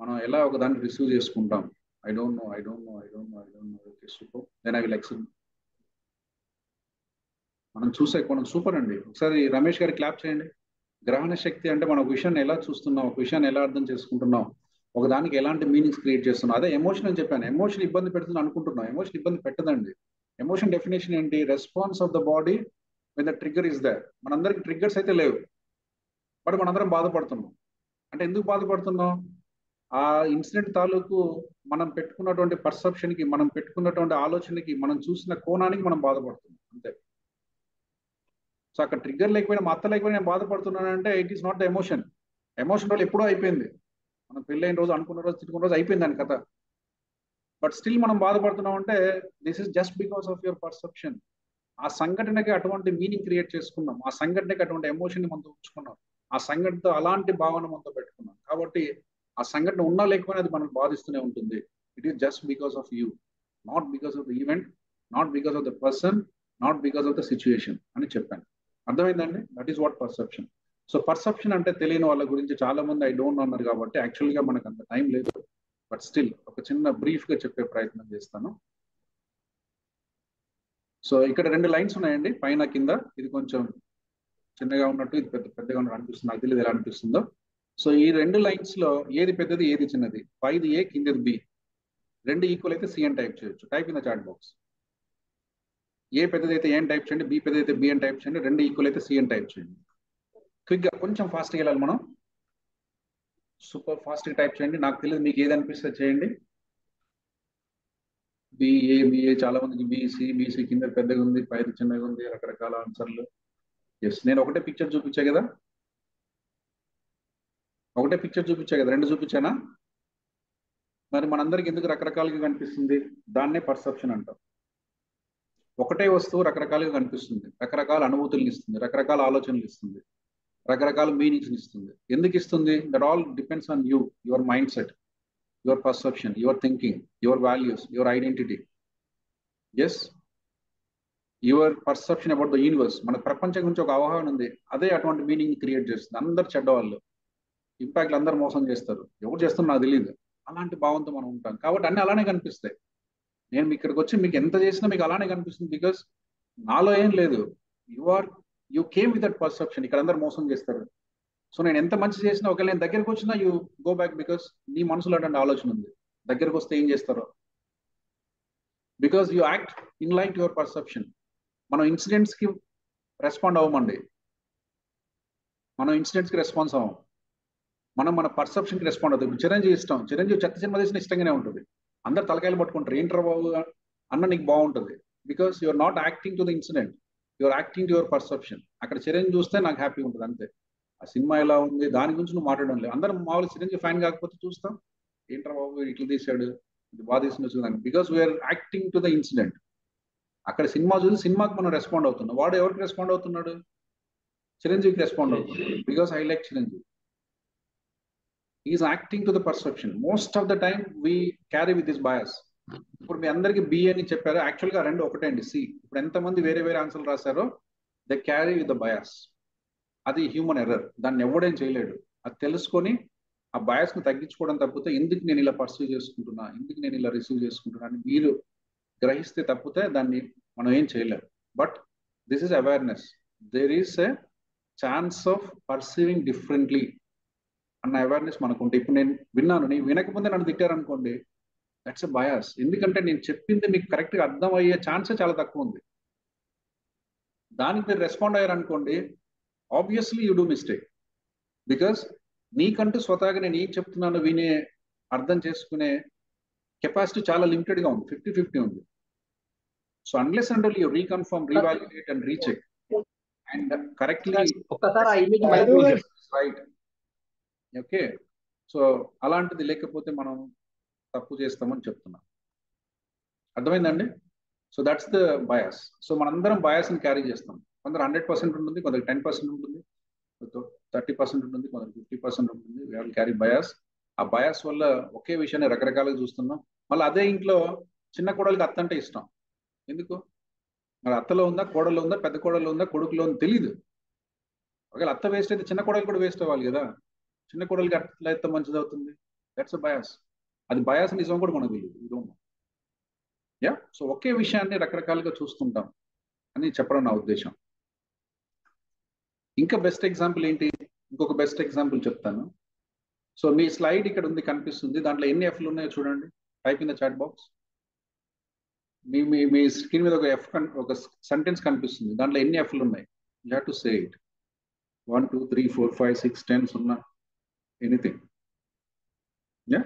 మనం ఎలా ఒక దాన్ని రిసీవ్ చేసుకుంటాం, I don't know. Okay, super. Then I will accept. మనం చూసే మనం సూపర్ అండి. ఒకసారి రమేష్ గారి క్లాప్ చేయండి. గ్రహణ శక్తి అంటే మనం ఒక విషయాన్ని ఎలా చూస్తున్నాం, ఒక విషయాన్ని ఎలా అర్థం చేసుకుంటున్నాం, ఒక దానికి ఎలాంటి మీనింగ్స్ క్రియేట్ చేస్తున్నాం. అదే ఎమోషన్ అని చెప్పాను. ఎమోషన్ ఇబ్బంది పెడుతుంది అనుకుంటున్నాం. ఎమోషన్ ఇబ్బంది పెట్టదండి. ఎమోషన్ డెఫినేషన్ ఏంటి? Response of the body with the trigger is there. మనందరికి ట్రిగ్గర్స్ అయితే లేవు, బట్ మనందరం బాధపడుతున్నాం. అంటే ఎందుకు బాధపడుతున్నాం? ఆ ఇన్సిడెంట్ తాలూకు మనం పెట్టుకున్నటువంటి పర్సెప్షన్కి, మనం పెట్టుకున్నటువంటి ఆలోచనకి, మనం చూసిన కోణానికి మనం బాధపడుతున్నాం అంతే. సో అక్కడ ట్రిగ్గర్ లేకపోయినా, మా అత్త లేకపోయినా నేను బాధపడుతున్నానంటే it is not the emotion. Emotion వల్ల ఎప్పుడో అయిపోయింది. మనం పెళ్ళైన రోజు, అనుకున్న రోజు, తిట్టుకున్న రోజు అయిపోయింది దాని కథ. బట్ స్టిల్ మనం బాధపడుతున్నాం అంటే this is just because of your perception. ఆ సంఘటనకి అటువంటి మీనింగ్ క్రియేట్ చేసుకున్నాం, ఆ సంఘటనకి అటువంటి ఎమోషన్ మనతో ఉంచుకున్నాం, ఆ సంఘటనతో అలాంటి భావన మనతో పెట్టుకున్నాం. కాబట్టి ఆ సంఘటన ఉన్నా లేకపోయినా అది మనకు బాధిస్తూనే ఉంటుంది. It is just because of you, not because of the event, not because of the person, not because of the situation అని చెప్పాను. అర్థమైందండి? That is what perception. So perception అంటే తెలియని వాళ్ళ గురించి చాలా మంది ఐ డోంట్ నో అన్నారు కాబట్టి యాక్చువల్గా మనకు అంత టైం లేదు. బట్ స్టిల్ ఒక చిన్న బ్రీఫ్గా చెప్పే ప్రయత్నం చేస్తాను. సో ఇక్కడ 2 లైన్స్ ఉన్నాయండి, పైన కింద. ఇది కొంచెం చిన్నగా ఉన్నట్టు, ఇది పెద్దగా ఉన్నట్టు అనిపిస్తుంది. నాకు తెలియదు ఎలా అనిపిస్తుందో. సో ఈ 2 లైన్స్ లో ఏది పెద్దది, ఏది చిన్నది? పైది ఏ, కిందది బి. 2 ఈక్వల్ అయితే సి అని టైప్ చేయొచ్చు. Type in the chat box. A పెద్దది అయితే ఏ అని టైప్ చేయండి, బి పెద్దది అయితే బి అని టైప్ చేయండి, 2 ఈక్వల్ అయితే సి అని టైప్ చేయండి. క్విక్గా కొంచెం ఫాస్ట్గా వెళ్ళాలి మనం. సూపర్ ఫాస్ట్గా టైప్ చేయండి. నాకు తెలియదు మీకు ఏది అనిపిస్తే చేయండి. బిఏ చాలా మందికి బీసీ కింద పెద్దగా ఉంది, పైది చిన్నగా ఉంది, రకరకాల ఆన్సర్లు. ఎస్, నేను ఒకటే పిక్చర్ చూపించా కదా, 2 చూపించానా? మరి మనందరికి ఎందుకు రకరకాలుగా కనిపిస్తుంది? దాన్నే పర్సెప్షన్ అంటాం. ఒకటే వస్తువు రకరకాలుగా కనిపిస్తుంది, రకరకాల అనుభూతులను ఇస్తుంది, రకరకాల ఆలోచనలు ఇస్తుంది, రకరకాల మీనింగ్స్ ఇస్తుంది. ఎందుకు ఇస్తుంది? That all depends on you, your mindset, your perception, your thinking, your values, your identity. Yes, your perception about the universe. మన ప్రపంచం గురించి ఒక అవగాహన ఉంది, అదే అటువంటి మీనింగ్ క్రియేట్ చేస్తుంది. అందరు చెడ్డవాళ్ళు, ఇంపాక్ట్లు అందరు మోసం చేస్తారు, ఎవరు చేస్తారో నాకు తెలియదు, అలాంటి భావంతో మనం ఉంటాం. కాబట్టి అన్ని అలానే కనిపిస్తాయి. నేను ఇక్కడికి వచ్చి మీకు ఎంత చేసినా మీకు అలానే కనిపిస్తుంది. బికాస్ నాలో ఏం లేదు, you came with that perception. ఇక్కడ అందరు మోసం చేస్తారు. సో నేను ఎంత మంచి చేసినా, ఒకవేళ నేను దగ్గరకు వచ్చినా యూ గో బ్యాక్, బికాస్ నీ మనసులో అటువంటి ఆలోచన ఉంది. దగ్గరకు వస్తే ఏం చేస్తారో, because you act in line to your perception. మనం ఇన్సిడెంట్స్కి రెస్పాండ్ అవ్వమండి, మనం ఇన్సిడెంట్స్కి రెస్పాన్స్ అవ్వం, మనం మన పర్సెప్షన్కి రెస్పాండ్ అవుతుంది. చిరంజీవి ఇష్టం, చిరంజీవి చెత్త సినిమా చేసిన ఇష్టంగానే ఉంటుంది. అందరు తలకాయలు పట్టుకుంటారు, ఏంట్రా బాబు అన్న నీకు బాగుంటుంది. Because you're not acting to the incident, you're acting to your perception. అక్కడ చిరంజీవి చూస్తే నాకు హ్యాపీ ఉంటుంది అంతే. ఆ సినిమా ఎలా ఉంది దాని గురించి నువ్వు మాట్లాడడం లేదు. అందరం మామూలు చిరంజీవి ఫ్యాన్ కాకపోతే చూస్తాం, ఏంట్రా బాబు ఇట్లా తీశాడు, ఇది బాగా తీసిన. Because we're acting to the incident. అక్కడ సినిమా చూసి సినిమాకి మనం రెస్పాండ్ అవుతున్నాం. వాడు ఎవరికి రెస్పాండ్ అవుతున్నాడు? చిరంజీవికి రెస్పాండ్ అవుతున్నాడు. Because I like Chiranjeevi. Is acting to the perception. Most of the time we carry with this bias. ఇప్పుడు మీ అందరికి బి అని చెప్పారు, యాక్చువల్గా 2 ఒకటే అండి, సి. ఇప్పుడు ఎంతమంది వేరే వేరే ఆన్సర్లు రాశారో they carry with the bias. అది హ్యూమన్ ఎర్రర్, దాన్ని ఎవడేం చేయలేడు. అది తెలుసుకొని ఆ బయాస్ని తగ్గించుకోవడం తప్పితే ఎందుకు నేను ఇలా పర్సీవ్ చేసుకుంటున్నా, ఎందుకు నేను ఇలా రిసీవ్ చేసుకుంటున్నా అని మీరు గ్రహిస్తే తప్పితే దాన్ని మనం ఏం చేయలేము. But this is awareness. There is a chance of perceiving differently అన్న అవేర్నెస్ మనకుంటే. ఇప్పుడు నేను విన్నాను, నేను వినకముందే నన్ను తిట్టారనుకోండి, దట్స్ ఎ బయాస్. ఎందుకంటే నేను చెప్పింది మీకు కరెక్ట్గా అర్థం అయ్యే ఛాన్సే చాలా తక్కువ ఉంది. దానికి మీరు రెస్పాండ్ అయ్యారనుకోండి, obviously you do mistake. Because నీకంటూ స్వతహాగా నేను ఏం చెప్తున్నానో వినే అర్థం చేసుకునే కెపాసిటీ చాలా లిమిటెడ్గా ఉంది, 50-50 ఉంది. So unless and you reconfirm, reevaluate and recheck and correctly right. Okay, so అలాంటిది లేకపోతే మనం తప్పు చేస్తామని చెప్తున్నాం. అర్థమైందండి? So that's the bias. So మనందరం బయాస్ని క్యారీ చేస్తాం. కొందరు 100% ఉంటుంది, కొందరు 10% ఉంటుంది, 30% ఉంటుంది, కొందరు 50% ఉంటుంది. We have to carry bias. ఆ బయాస్ వల్ల ఒకే విషయాన్ని రకరకాలుగా చూస్తున్నాం. మళ్ళీ అదే ఇంట్లో చిన్న కోడలికి అత్త అంటే ఇష్టం. ఎందుకు? మరి అత్తలో ఉందా, కోడలో ఉందా, పెద్ద కోడలో ఉందా, కొడుకులో ఉందా తెలియదు. ఒకవేళ అత్త వేస్ట్ అయితే చిన్న కోడలు కూడా వేస్ట్ అవ్వాలి కదా. చిన్న కోడలికి అట్లా అయితే మంచిది అవుతుంది. That's a bias. అది బయాస్ నిజం కూడా మనకు తెలియదు. యా, సో ఒకే విషయాన్ని రకరకాలుగా చూస్తుంటాం అని చెప్పడం నా ఉద్దేశం. ఇంకా బెస్ట్ ఎగ్జాంపుల్ ఏంటి, ఇంకొక బెస్ట్ ఎగ్జాంపుల్ చెప్తాను. సో మీ స్లైడ్ ఇక్కడ ఉంది, కనిపిస్తుంది. దాంట్లో ఎన్ని ఎఫ్లు ఉన్నాయో చూడండి. Type in the chat box. మీ మీ మీ స్క్రీన్ మీద ఒక సెంటెన్స్ కనిపిస్తుంది. దాంట్లో ఎన్ని ఎఫ్లు ఉన్నాయి? You have to say it. 1 2 3 4 5 6 10 0 anything. Yeah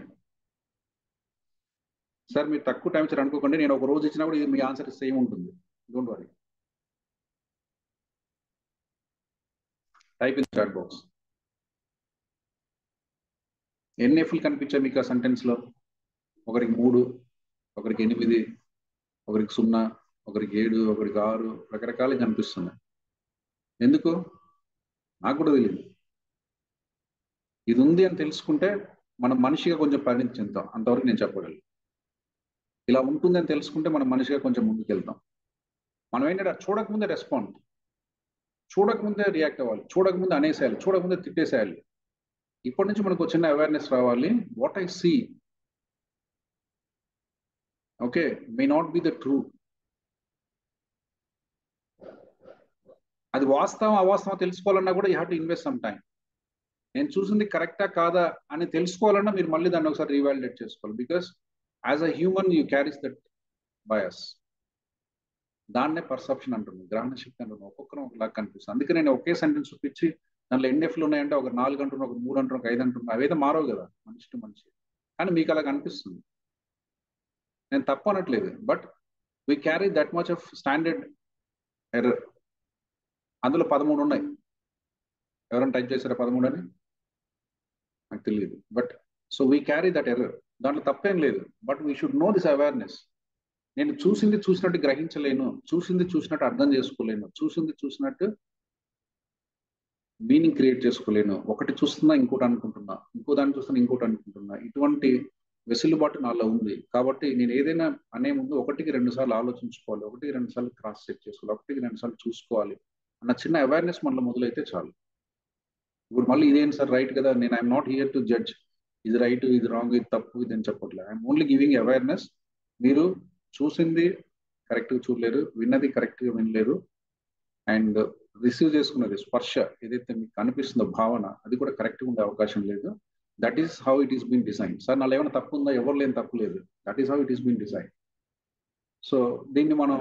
sir, మీరు తక్కువ టైం ఇచ్చారు అనుకోకండి. నేను ఒక రోజు ఇచ్చినా కూడా ఇది మీ ఆన్సర్ సేమ్ ఉంటుంది. Don't worry. Type in chat box. ఎన్ని ఎఫ్లు కనిపించాయి మీకు ఆ సెంటెన్స్ లో? ఒకరికి 3, ఒకరికి 8, ఒకరికి 0, ఒకరికి 7, ఒకరికి 6, రకరకాలుగా కనిపిస్తున్నాయి. ఎందుకు? నాకు కూడా తెలియదు. ఇది ఉంది అని తెలుసుకుంటే మనం మనిషిగా కొంచెం పరిణితి చెందుతాం. అంతవరకు నేను చెప్పగలను. ఇలా ఉంటుంది అని తెలుసుకుంటే మనం మనిషిగా కొంచెం ముందుకు వెళ్తాం. మనం ఏంటంటే చూడకముందే రెస్పాండ్, చూడకముందే రియాక్ట్ అవ్వాలి, చూడకముందే అనేసేయాలి, చూడకముందే తిట్టేసేయాలి. ఇప్పటి నుంచి మనకు చిన్న అవేర్నెస్ రావాలి. What I see okay may not be the true. అది వాస్తవం అవాస్తవం తెలుసుకోవాలన్నా కూడా you have to invest some time. నేను చూసింది కరెక్టా కాదా అని తెలుసుకోవాలన్నా మీరు మళ్ళీ దాన్ని ఒకసారి రీవాల్యుయేట్ చేసుకోవాలి. Because as a human you carries that bias. దాన్నే పర్సెప్షన్ అంటుంది, గ్రహణ శక్తి అంటుంది. ఒక్కొక్కరు ఒకలాగా కనిపిస్తుంది. అందుకే నేను ఒకే సెంటెన్స్ చూపించి దాంట్లో ఎన్ని ఎఫ్లు ఉన్నాయంటే ఒక 4 అంటున్నా, ఒక 3 అంటున్నా, ఒక 5 అంటున్నా. అవైతే మారవు కదా మనిషి టు మనిషి. కానీ మీకు అలా కనిపిస్తుంది. నేను తప్పు అనట్లేదు, but we carry that much of standard error. అందులో 13 ఉన్నాయి. ఎవరైనా టైప్ చేశారా 13 అని? నాకు తెలియదు. But so we carry that error. దాంట్లో తప్పేం లేదు, but we should know this awareness. నేను చూసింది చూసినట్టు గ్రహించలేను, చూసింది చూసినట్టు అర్థం చేసుకోలేను, చూసింది చూసినట్టు మీనింగ్ క్రియేట్ చేసుకోలేను. ఒకటి చూస్తున్నా ఇంకోటి అనుకుంటున్నా, ఇంకో దాన్ని చూస్తున్నా ఇంకోటి అనుకుంటున్నా. ఇటువంటి వెసులుబాటు నాలో ఉంది. కాబట్టి నేను ఏదైనా అనే ముందు 1కి 2 సార్లు ఆలోచించుకోవాలి, 1కి 2 సార్లు క్రాస్ చెక్ చేసుకోవాలి, 1కి 2 సార్లు చూసుకోవాలి అన్న చిన్న అవేర్నెస్ మనలో మొదలైతే చాలు. ఇప్పుడు మళ్ళీ ఇదేంటి సార్ రైట్ కదా, నేను I'm not here to judge ఇది రైట్ ఇది రాంగ్ ఇది తప్పు ఇది అని చెప్పట్లేదు. I'm only giving awareness. మీరు చూసింది కరెక్ట్గా చూడలేరు, విన్నది కరెక్ట్గా వినలేరు, అండ్ రిసీవ్ చేసుకున్నది స్పర్శ ఏదైతే మీకు కనిపిస్తుందో భావన అది కూడా కరెక్ట్గా ఉండే అవకాశం లేదు. That is how it is been design. Sir నాలో ఏమైనా తప్పు ఉందా? ఎవరు లేని తప్పు లేదు. That is how it is been design. So దీన్ని మనం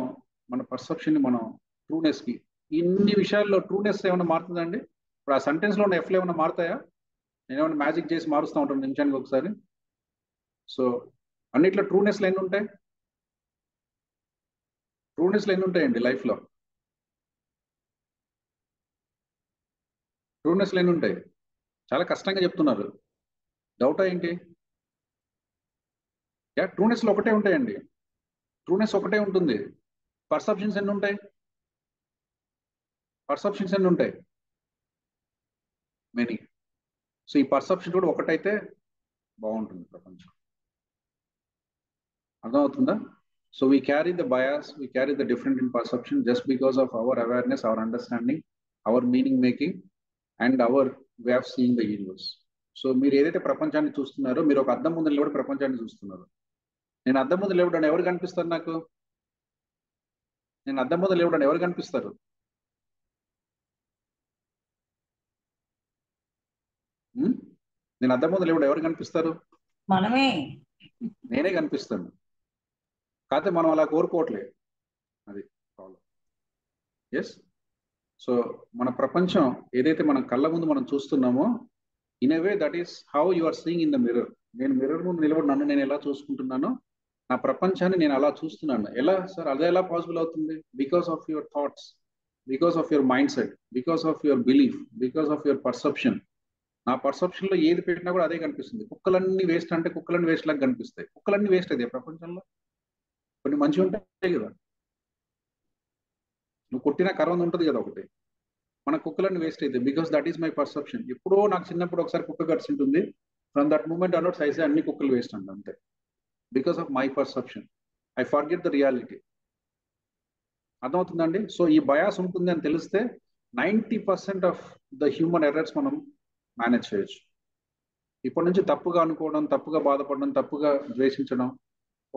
మన పర్సెప్షన్ని మనం ట్రూనెస్కి, ఇన్ని విషయాల్లో ట్రూనెస్ ఏమైనా మారుతుందండి? ఇప్పుడు ఆ సెంటెన్స్లో ఉన్న ఎఫ్లు ఏమైనా మారుతాయా? నేను ఏమైనా మ్యాజిక్ చేసి మారుస్తూ ఉంటాను నిమిషానికి ఒకసారి. సో అన్నిట్లో ట్రూనెస్లు ఎన్ని ఉంటాయి? ట్రూనెస్లు ఎన్ని ఉంటాయండి లైఫ్లో? ట్రూనెస్లు ఎన్ని ఉంటాయి? చాలా కష్టంగా చెప్తున్నారు. డౌటా ఏంటి? యా, ట్రూనెస్లో ఒకటే ఉంటాయండి. ట్రూనెస్ ఒకటే ఉంటుంది. పర్సెప్షన్స్ ఎన్ని ఉంటాయి? పర్సెప్షన్స్ ఎన్ని ఉంటాయి? మెనీ. సో ఈ పర్సెప్షన్ కూడా ఒకటైతే బాగుంటుంది ప్రపంచం. అర్థమవుతుందా? So we carry the bias, we carry the different in perception just because of our awareness, our understanding, our meaning making and our way of seeing the universe. So మీరు ఏదైతే ప్రపంచాన్ని చూస్తున్నారో, మీరు ఒక అద్దం ముందు నిలబడి ప్రపంచాన్ని చూస్తున్నారు. నేను అద్దం ముందు నిలబడ్డాను, ఎవరు కనిపిస్తారు నాకు? నేను అద్దం ముందు నిలబడ్డాను, ఎవరు కనిపిస్తారు? నేను అద్దం ముందు నిలబడి ఎవరు కనిపిస్తారు? మనమే. నేనే కనిపిస్తాను. కాకపోతే మనం అలా కోరుకోవట్లేదు, అది ప్రాబ్లం. ఎస్. సో మన ప్రపంచం ఏదైతే మన కళ్ళ ముందు మనం చూస్తున్నామో, in a way that is how you are seeing in the mirror. నేను మిర్రర్ ముందు నిలబడి నన్ను నేను ఎలా చూసుకుంటున్నానో, నా ప్రపంచాన్ని నేను అలా చూస్తున్నాను. ఎలా సార్ అదే ఎలా పాసిబుల్ అవుతుంది? Because of your thoughts, because of your mind set, because of your belief, because of your perception. నా పర్సెప్షన్ లో ఏది పెట్టినా కూడా అదే కనిపిస్తుంది. కుక్కలన్నీ వేస్ట్ అంటే కుక్కలన్నీ వేస్ట్ లాగా కనిపిస్తాయి. కుక్కలన్నీ వేస్ట్ అదే ప్రపంచంలో. కొన్ని మంచిగా ఉంటాయి కదా, నువ్వు కొట్టిన కర్ర ఉంటుంది కదా ఒకటి, మన కుక్కలన్నీ వేస్ట్ అయితే because that is my perception. ఎప్పుడో నాకు చిన్నప్పుడు ఒకసారి కుక్క కరిచి ఉంటుంది. ఫ్రమ్ దట్ మూమెంట్ అన్నట్టు సైజ్ అన్ని కుక్కలు వేస్ట్ అంట అంతే. Because of my perception I forget the reality. అర్థమవుతుందండి? సో ఈ బయాస్ ఉంటుంది అని తెలిస్తే 90% ఆఫ్ ద హ్యూమన్ ఎర్రర్స్ మనం మేనేజ్ చేయొచ్చు. ఇప్పటి నుంచి తప్పుగా అనుకోవడం, తప్పుగా బాధపడడం, తప్పుగా ద్వేషించడం,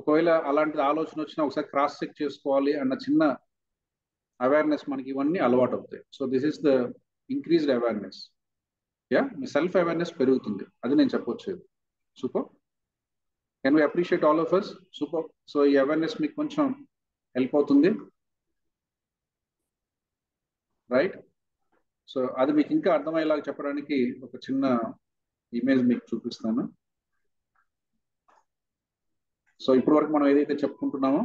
ఒకవేళ అలాంటి ఆలోచన వచ్చినా ఒకసారి క్రాస్ చెక్ చేసుకోవాలి అన్న చిన్న అవేర్నెస్ మనకి ఇవన్నీ అలవాటు అవుతాయి. So this is the increased awareness. మీ సెల్ఫ్ అవేర్నెస్ పెరుగుతుంది, అది నేను చెప్పొచ్చేది. Super. Can we appreciate all of us? Super. So ఈ అవేర్నెస్ మీకు కొంచెం హెల్ప్ అవుతుంది, రైట్? సో అది మీకు ఇంకా అర్థమయ్యేలాగా చెప్పడానికి ఒక చిన్న ఇమేజ్ మీకు చూపిస్తాను. సో ఇప్పటి వరకు మనం ఏదైతే చెప్పుకుంటున్నామో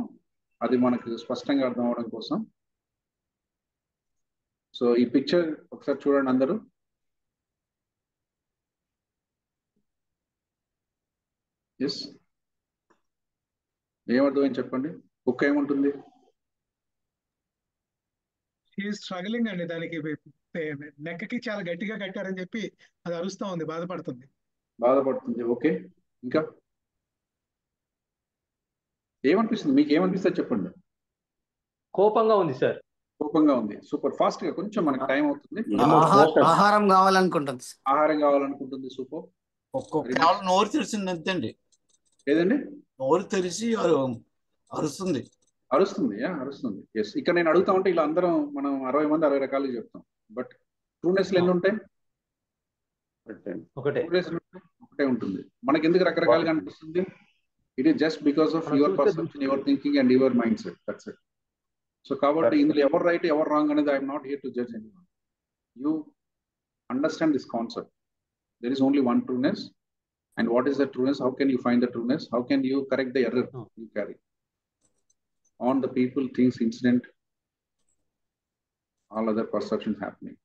అది మనకు స్పష్టంగా అర్థం అవడం కోసం. సో ఈ పిక్చర్ ఒకసారి చూడండి అందరూ. ఎస్, ఏమర్థమైంది చెప్పండి. కుక్క ఏముంటుంది? స్ట్రగలింగ్ అండి, దానికి నెక్కకి చాలా గట్టిగా కట్టారని చెప్పి అది అరుస్తా ఉంది, బాధపడుతుంది. ఓకే, ఇంకా ఏమనిపిస్తుంది మీకు? ఏమనిపిస్తుంది చెప్పండి. కోపంగా ఉంది సార్. కోపంగా ఉంది. సూపర్. ఫాస్ట్ గా, కొంచెం మనకి టైం అవుతుంది. ఆహారం కావాలనుకుంటుంది. ఆహారం కావాలనుకుంటుంది. సూపర్. కేవలం నోరు తెరిచింది అంతేండి. ఏదండి? నోరు తెరిచి అరుస్తుంది. అరుస్తుంది. ఎస్. ఇక్కడ నేను అడుగుతా ఉంటే ఇలా అందరం మనం 60 మంది 60 రకాలుగా చెప్తాం. బట్ ట్రూనెస్ ఎన్ని ఉంటాయి? ఒకటే ఉంటుంది. మనకి ఎందుకు రకరకాలుగా అనిపిస్తుంది? It is just because of your perception, your thinking and your mind set. That's it. So కాబట్టి ఇందులో ఎవరు రైట్ ఎవరు రాంగ్ అనేది I'm not here to judge anyone. You understand this concept. There is only one trueness. And what is the trueness? How can you find the trueness? How can you correct the error you carry on the people, things, incident, all other perceptions happening?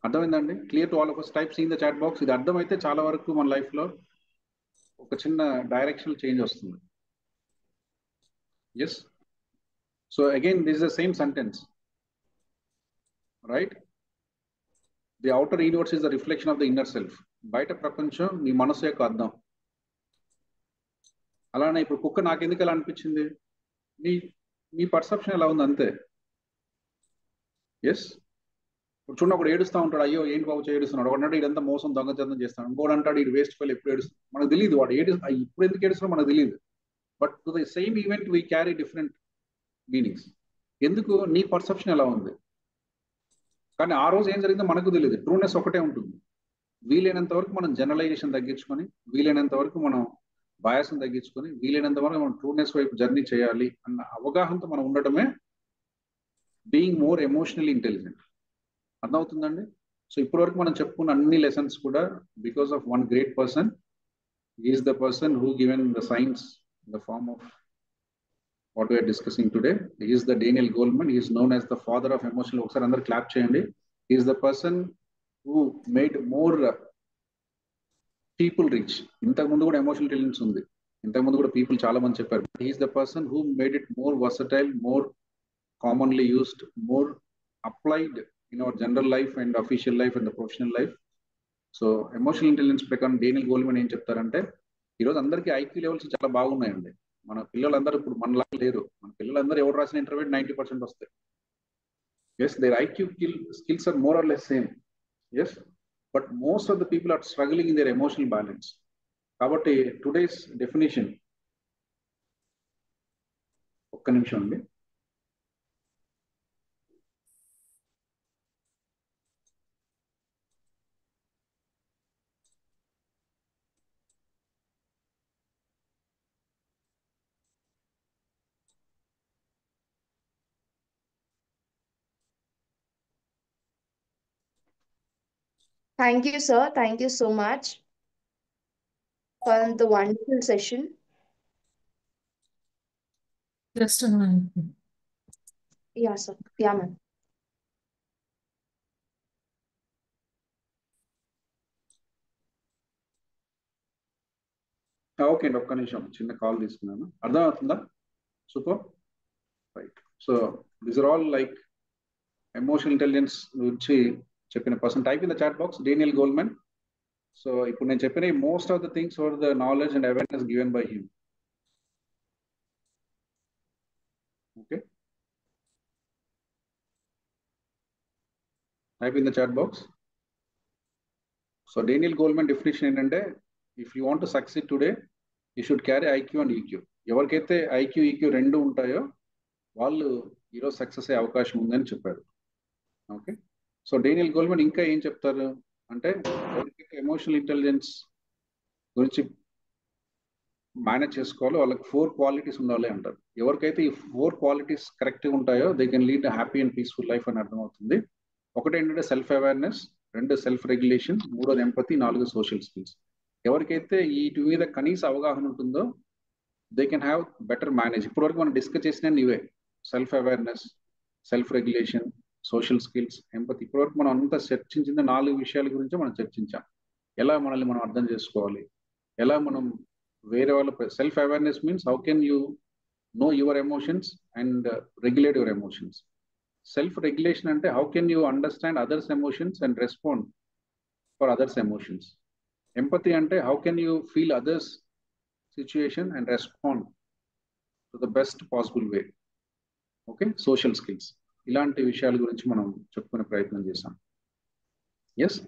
అర్థమైందండి? Clear to all of us? Type see in the chat box. ఇది అర్థమైతే చాలా వరకు మన life లో ఒక చిన్న directional change వస్తుంది. Yes. So again this is the same sentence, right? The outer universe is the reflection of the inner self. బయట ప్రపంచం మీ మనసు యొక్క అర్థం. అలానే ఇప్పుడు కుక్క నాకెందుకు ఎలా అనిపించింది? మీ పర్సెప్షన్ ఎలా ఉంది అంతే. ఎస్. ఇప్పుడు చూడండి, ఒకడు ఏడుస్తూ ఉంటాడు, అయ్యో ఏంటి బాబు ఏడుస్తున్నాడు. ఒకటి అంటే ఇదంతా మోసం, దొంగతనం చేస్తాడు. ఇంకోటి అంటాడు ఇది వేస్ట్ ఫెయిల్, ఎప్పుడు ఏడుస్తాడు మనకు తెలియదు. వాడు ఇప్పుడు ఎందుకు ఏడుస్తున్నాడో మనకు తెలియదు. But to the same event we carry different meanings. ఎందుకు? నీ పర్సెప్షన్ ఎలా ఉంది. కానీ ఆ రోజు ఏం జరిగిందో మనకు తెలియదు. ట్రూనెస్ ఒకటే ఉంటుంది. వీలైనంత వరకు మనం జనరలైజేషన్ తగ్గించుకొని, వీలైనంత వరకు మనం బయాస్ని తగ్గించుకొని, వీలైనంత వరకు మనం ట్రూనెస్ వైపు జర్నీ చేయాలి అన్న అవగాహనతో మనం ఉండటమే బీయింగ్ మోర్ ఎమోషనల్లీ ఇంటెలిజెంట్. అర్థమవుతుందండి? సో ఇప్పటి వరకు మనం చెప్పుకున్న అన్ని లెసన్స్ కూడా because of one great person. Is the person who given the science in the form of what we are discussing today. He is the Daniel Goleman. He is known as the father of emotional. ఒకసారి అందరు clap చేయండి. He is the person who made more people rich. ఇంతకు ముందు కూడా emotional intelligence ఉంది, ఇంతకు ముందు కూడా పీపుల్ చాలా మంది చెప్పారు. He is the person who made it more versatile, more commonly used, more applied in our general life and official life and the professional life. So emotional intelligence ప్రకారం Daniel Goldman ఏం చెప్తారంటే, ఈరోజు అందరికీ IQ levels చాలా బాగున్నాయండి. మన పిల్లలందరూ ఇప్పుడు మనలా లేరు. మన పిల్లలందరూ ఎవరు రాసిన ఇంటర్వ్యూ 90% వస్తాయి. Yes, their IQ skills are more or less same. Yes, but most of the people are struggling in their emotional balance. కాబట్టి టుడేస్ డెఫినేషన్, ఒక్క నిమిషం అండి. Thank you, sir. Thank you so much for the wonderful session. Just a minute. Yeah, sir. Yeah, ma'am. Okay అండి, ఒక్క నిమిషం చిన్న call తీసుకున్నాను. అర్థమవుతుందా? Super, right. So this are all like emotional intelligence గురించి చెప్పిన person. Type in the chat box Daniel Goleman. So ఇప్పుడు నేను చెప్పిన most of the things for the knowledge and awareness given by him. Okay, type in the chat box. So Daniel Goleman definition ఏంటంటే, if you want to succeed today you should carry IQ and EQ. ఎవరికైతే IQ EQ రెండు ఉంటాయో వాళ్ళు ఈరోజు success అయ్యే అవకాశం ఉందని చెప్పారు. ఓకే, సో డేనియల్ గోల్మెన్ ఇంకా ఏం చెప్తారు అంటే, ఎవరికైతే ఎమోషనల్ ఇంటెలిజెన్స్ గురించి మేనేజ్ చేసుకోవాలో వాళ్ళకి 4 క్వాలిటీస్ ఉండాలి అంటారు. ఎవరికైతే ఈ 4 క్వాలిటీస్ కరెక్ట్గా ఉంటాయో they can lead happy and peaceful life అని అర్థమవుతుంది. ఒకటి ఏంటంటే self awareness, 2 self regulation, 3 empathy, 4 social skills. ఎవరికైతే వీటి మీద కనీస అవగాహన ఉంటుందో they can have better manage. ఇప్పటివరకు మనం డిస్కస్ చేసిన ఇవే: self awareness, self regulation, social skills, empathy. ఇప్పటివరకు మనం అంతా చర్చించిన 4 విషయాల గురించి మనం చర్చించాం. ఎలా మనల్ని మనం అర్థం చేసుకోవాలి, ఎలా మనం వేరే వాళ్ళ self awareness means how can you know your emotions and regulate your emotions. Self regulation అంటే how can you understand others emotions and respond for others emotions. Empathy అంటే how can you feel others situation and respond to the best possible way. Okay, social skills. ఇలాంటి విషయాల గురించి మనం చెప్పుకునే ప్రయత్నం చేశాం. Yes,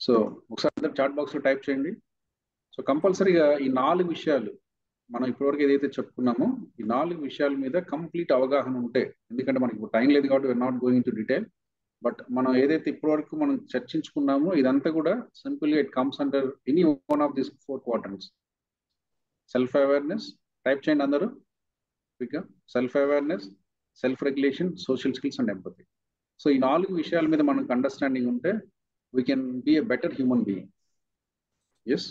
so ఒకసారి చాట్ బాక్స్లో టైప్ చేయండి. సో కంపల్సరీగా ఈ 4 విషయాలు మనం ఇప్పటివరకు ఏదైతే చెప్పుకున్నామో ఈ 4 విషయాల మీద కంప్లీట్ అవగాహన ఉంటే, ఎందుకంటే మనకి ఇప్పుడు టైం లేదు కాబట్టి we are not going to detail, but మనం ఏదైతే ఇప్పటివరకు మనం చర్చించుకున్నామో ఇదంతా కూడా సింపుల్గా it comes under any one of this 4 quadrants. Self awareness, type చేయండి అందరూ క్విక్గా. Self awareness, self regulation, social skills and empathy. So ఈ 4 విషయాల మీద మనకు అండర్స్టాండింగ్ ఉంటే we can be a better human being. Yes,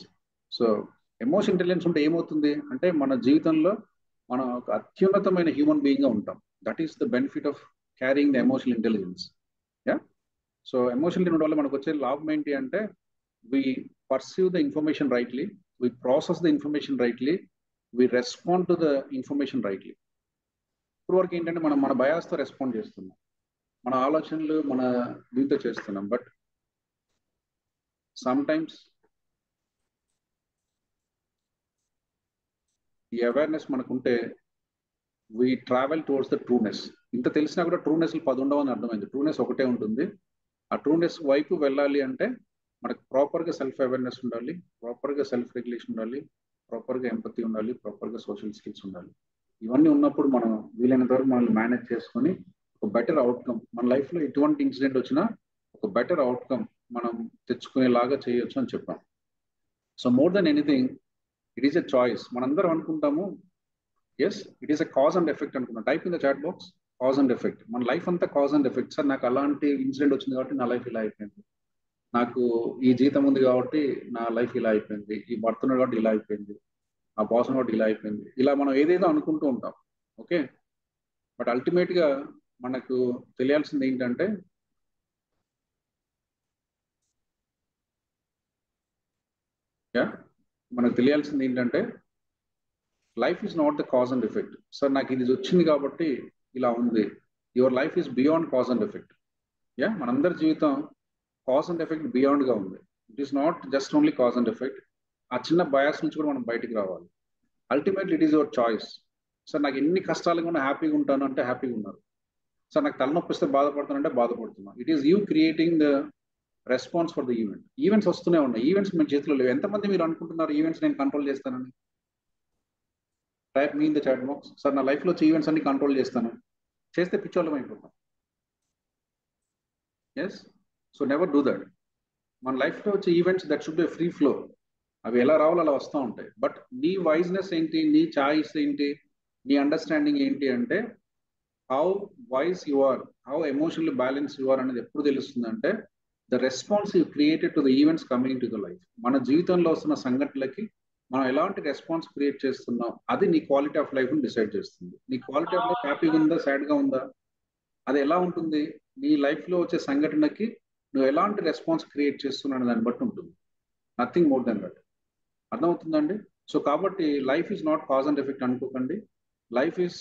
so emotion intelligence ఉంటే ఏమవుతుంది అంటే మన జీవితంలో మనం ఒక అత్యున్నతమైన హ్యూమన్ బీయింగ్గా ఉంటాం. That is the benefit of carrying the emotional intelligence. Yeah, so emotional intelligence వల్ల మనకు వచ్చే లాభం ఏంటి అంటే we perceive the information rightly, we process the information rightly, we respond to the information rightly. ఇప్పుడు వరకు ఏంటంటే మనం మన బయాస్తో రెస్పాండ్ చేస్తున్నాం, మన ఆలోచనలు మన దీంతో చేస్తున్నాం. బట్ సమ్ టైమ్స్ ఈ అవేర్నెస్ మనకుంటే we travel towards the trueness. ఇంత తెలిసినా కూడా ట్రూనెస్ 10 ఉండవని అర్థమైంది. ట్రూనెస్ ఒకటే ఉంటుంది. ఆ ట్రూనెస్ వైపు వెళ్ళాలి అంటే మనకు ప్రాపర్గా సెల్ఫ్ అవేర్నెస్ ఉండాలి, ప్రాపర్గా సెల్ఫ్ రెగ్యులేషన్ ఉండాలి, ప్రాపర్గా ఎంపతి ఉండాలి, ప్రాపర్గా సోషల్ స్కిల్స్ ఉండాలి. ఇవన్నీ ఉన్నప్పుడు మనం వీలైనంత వరకు మనల్ని మేనేజ్ చేసుకొని ఒక బెటర్ అవుట్కమ్, మన లైఫ్లో ఎటువంటి ఇన్సిడెంట్ వచ్చినా ఒక బెటర్ అవుట్కమ్ మనం తెచ్చుకునేలాగా చేయొచ్చు అని చెప్పాం. So more than anything it is a choice. మనందరం అనుకుంటాము yes it is a cause and effect అనుకుంటాం. Type in the chat box cause and effect. మన లైఫ్ అంతా కాజ్ అండ్ ఎఫెక్ట్. సార్ నాకు అలాంటి ఇన్సిడెంట్ వచ్చింది కాబట్టి నా లైఫ్ ఇలా అయిపోయింది, నాకు ఈ జీతం ఉంది కాబట్టి నా లైఫ్ ఇలా అయిపోయింది, ఈ భర్త ఉన్నాడు కాబట్టి ఇలా అయిపోయింది, ఆ బాస్ కాబట్టి ఇలా అయిపోయింది, ఇలా మనం ఏదేదో అనుకుంటూ ఉంటాం. ఓకే, బట్ అల్టిమేట్గా మనకు తెలియాల్సింది ఏంటంటే మనకు తెలియాల్సింది ఏంటంటే life is not the cause and effect. Sir నాకు ఇది వచ్చింది కాబట్టి ఇలా ఉంది. Your life is beyond cause and effect. Yeah, మనందరి జీవితం కాజ్ అండ్ ఎఫెక్ట్ బియాండ్గా ఉంది. It is not just only cause and effect. ఆ చిన్న బయాస్ నుంచి కూడా మనం బయటికి రావాలి. Ultimately it is your choice. Sir నాకు ఎన్ని కష్టాలుగా ఉన్నా హ్యాపీగా ఉంటాను అంటే హ్యాపీగా ఉన్నారు. సార్ నాకు తలనొప్పి వస్తే బాధపడుతానంటే బాధపడుతున్నాను. It is you creating the response for the event. Events వస్తూనే ఉన్నాయి, ఈవెంట్స్ మీ చేతిలో లేవు. ఎంతమంది మీరు అనుకుంటున్నారు ఈవెంట్స్ నేను కంట్రోల్ చేస్తానని? Type me in the chat box. Sir నా లైఫ్లో వచ్చే ఈవెంట్స్ అన్ని కంట్రోల్ చేస్తాను. చేస్తే పిచ్చోళ్ళం అయిపోతాం. Yes, so never do that. మన లైఫ్లో వచ్చే events that should be free flow. అవి ఎలా రావాలో అలా వస్తూ ఉంటాయి. బట్ నీ వైజ్నెస్ ఏంటి, నీ చాయిస్ ఏంటి, నీ అండర్స్టాండింగ్ ఏంటి అంటే how wise you are, how emotionally balance you are అనేది ఎప్పుడు తెలుస్తుంది అంటే the response you created to the events coming to the life. మన జీవితంలో వస్తున్న సంఘటనలకి మనం ఎలాంటి రెస్పాన్స్ క్రియేట్ చేస్తున్నాం అది నీ క్వాలిటీ ఆఫ్ లైఫ్ని డిసైడ్ చేస్తుంది. నీ క్వాలిటీ ఆఫ్ లైఫ్ హ్యాపీగా ఉందా, సాడ్గా ఉందా, అది ఎలా ఉంటుంది? నీ లైఫ్లో వచ్చే సంఘటనకి నువ్వు ఎలాంటి రెస్పాన్స్ క్రియేట్ చేస్తున్నావు దాన్ని బట్టి ఉంటుంది. Nothing more than that. అర్థమవుతుందండి? సో కాబట్టి life is not cause and effect అనుకోకండి. లైఫ్ ఈజ్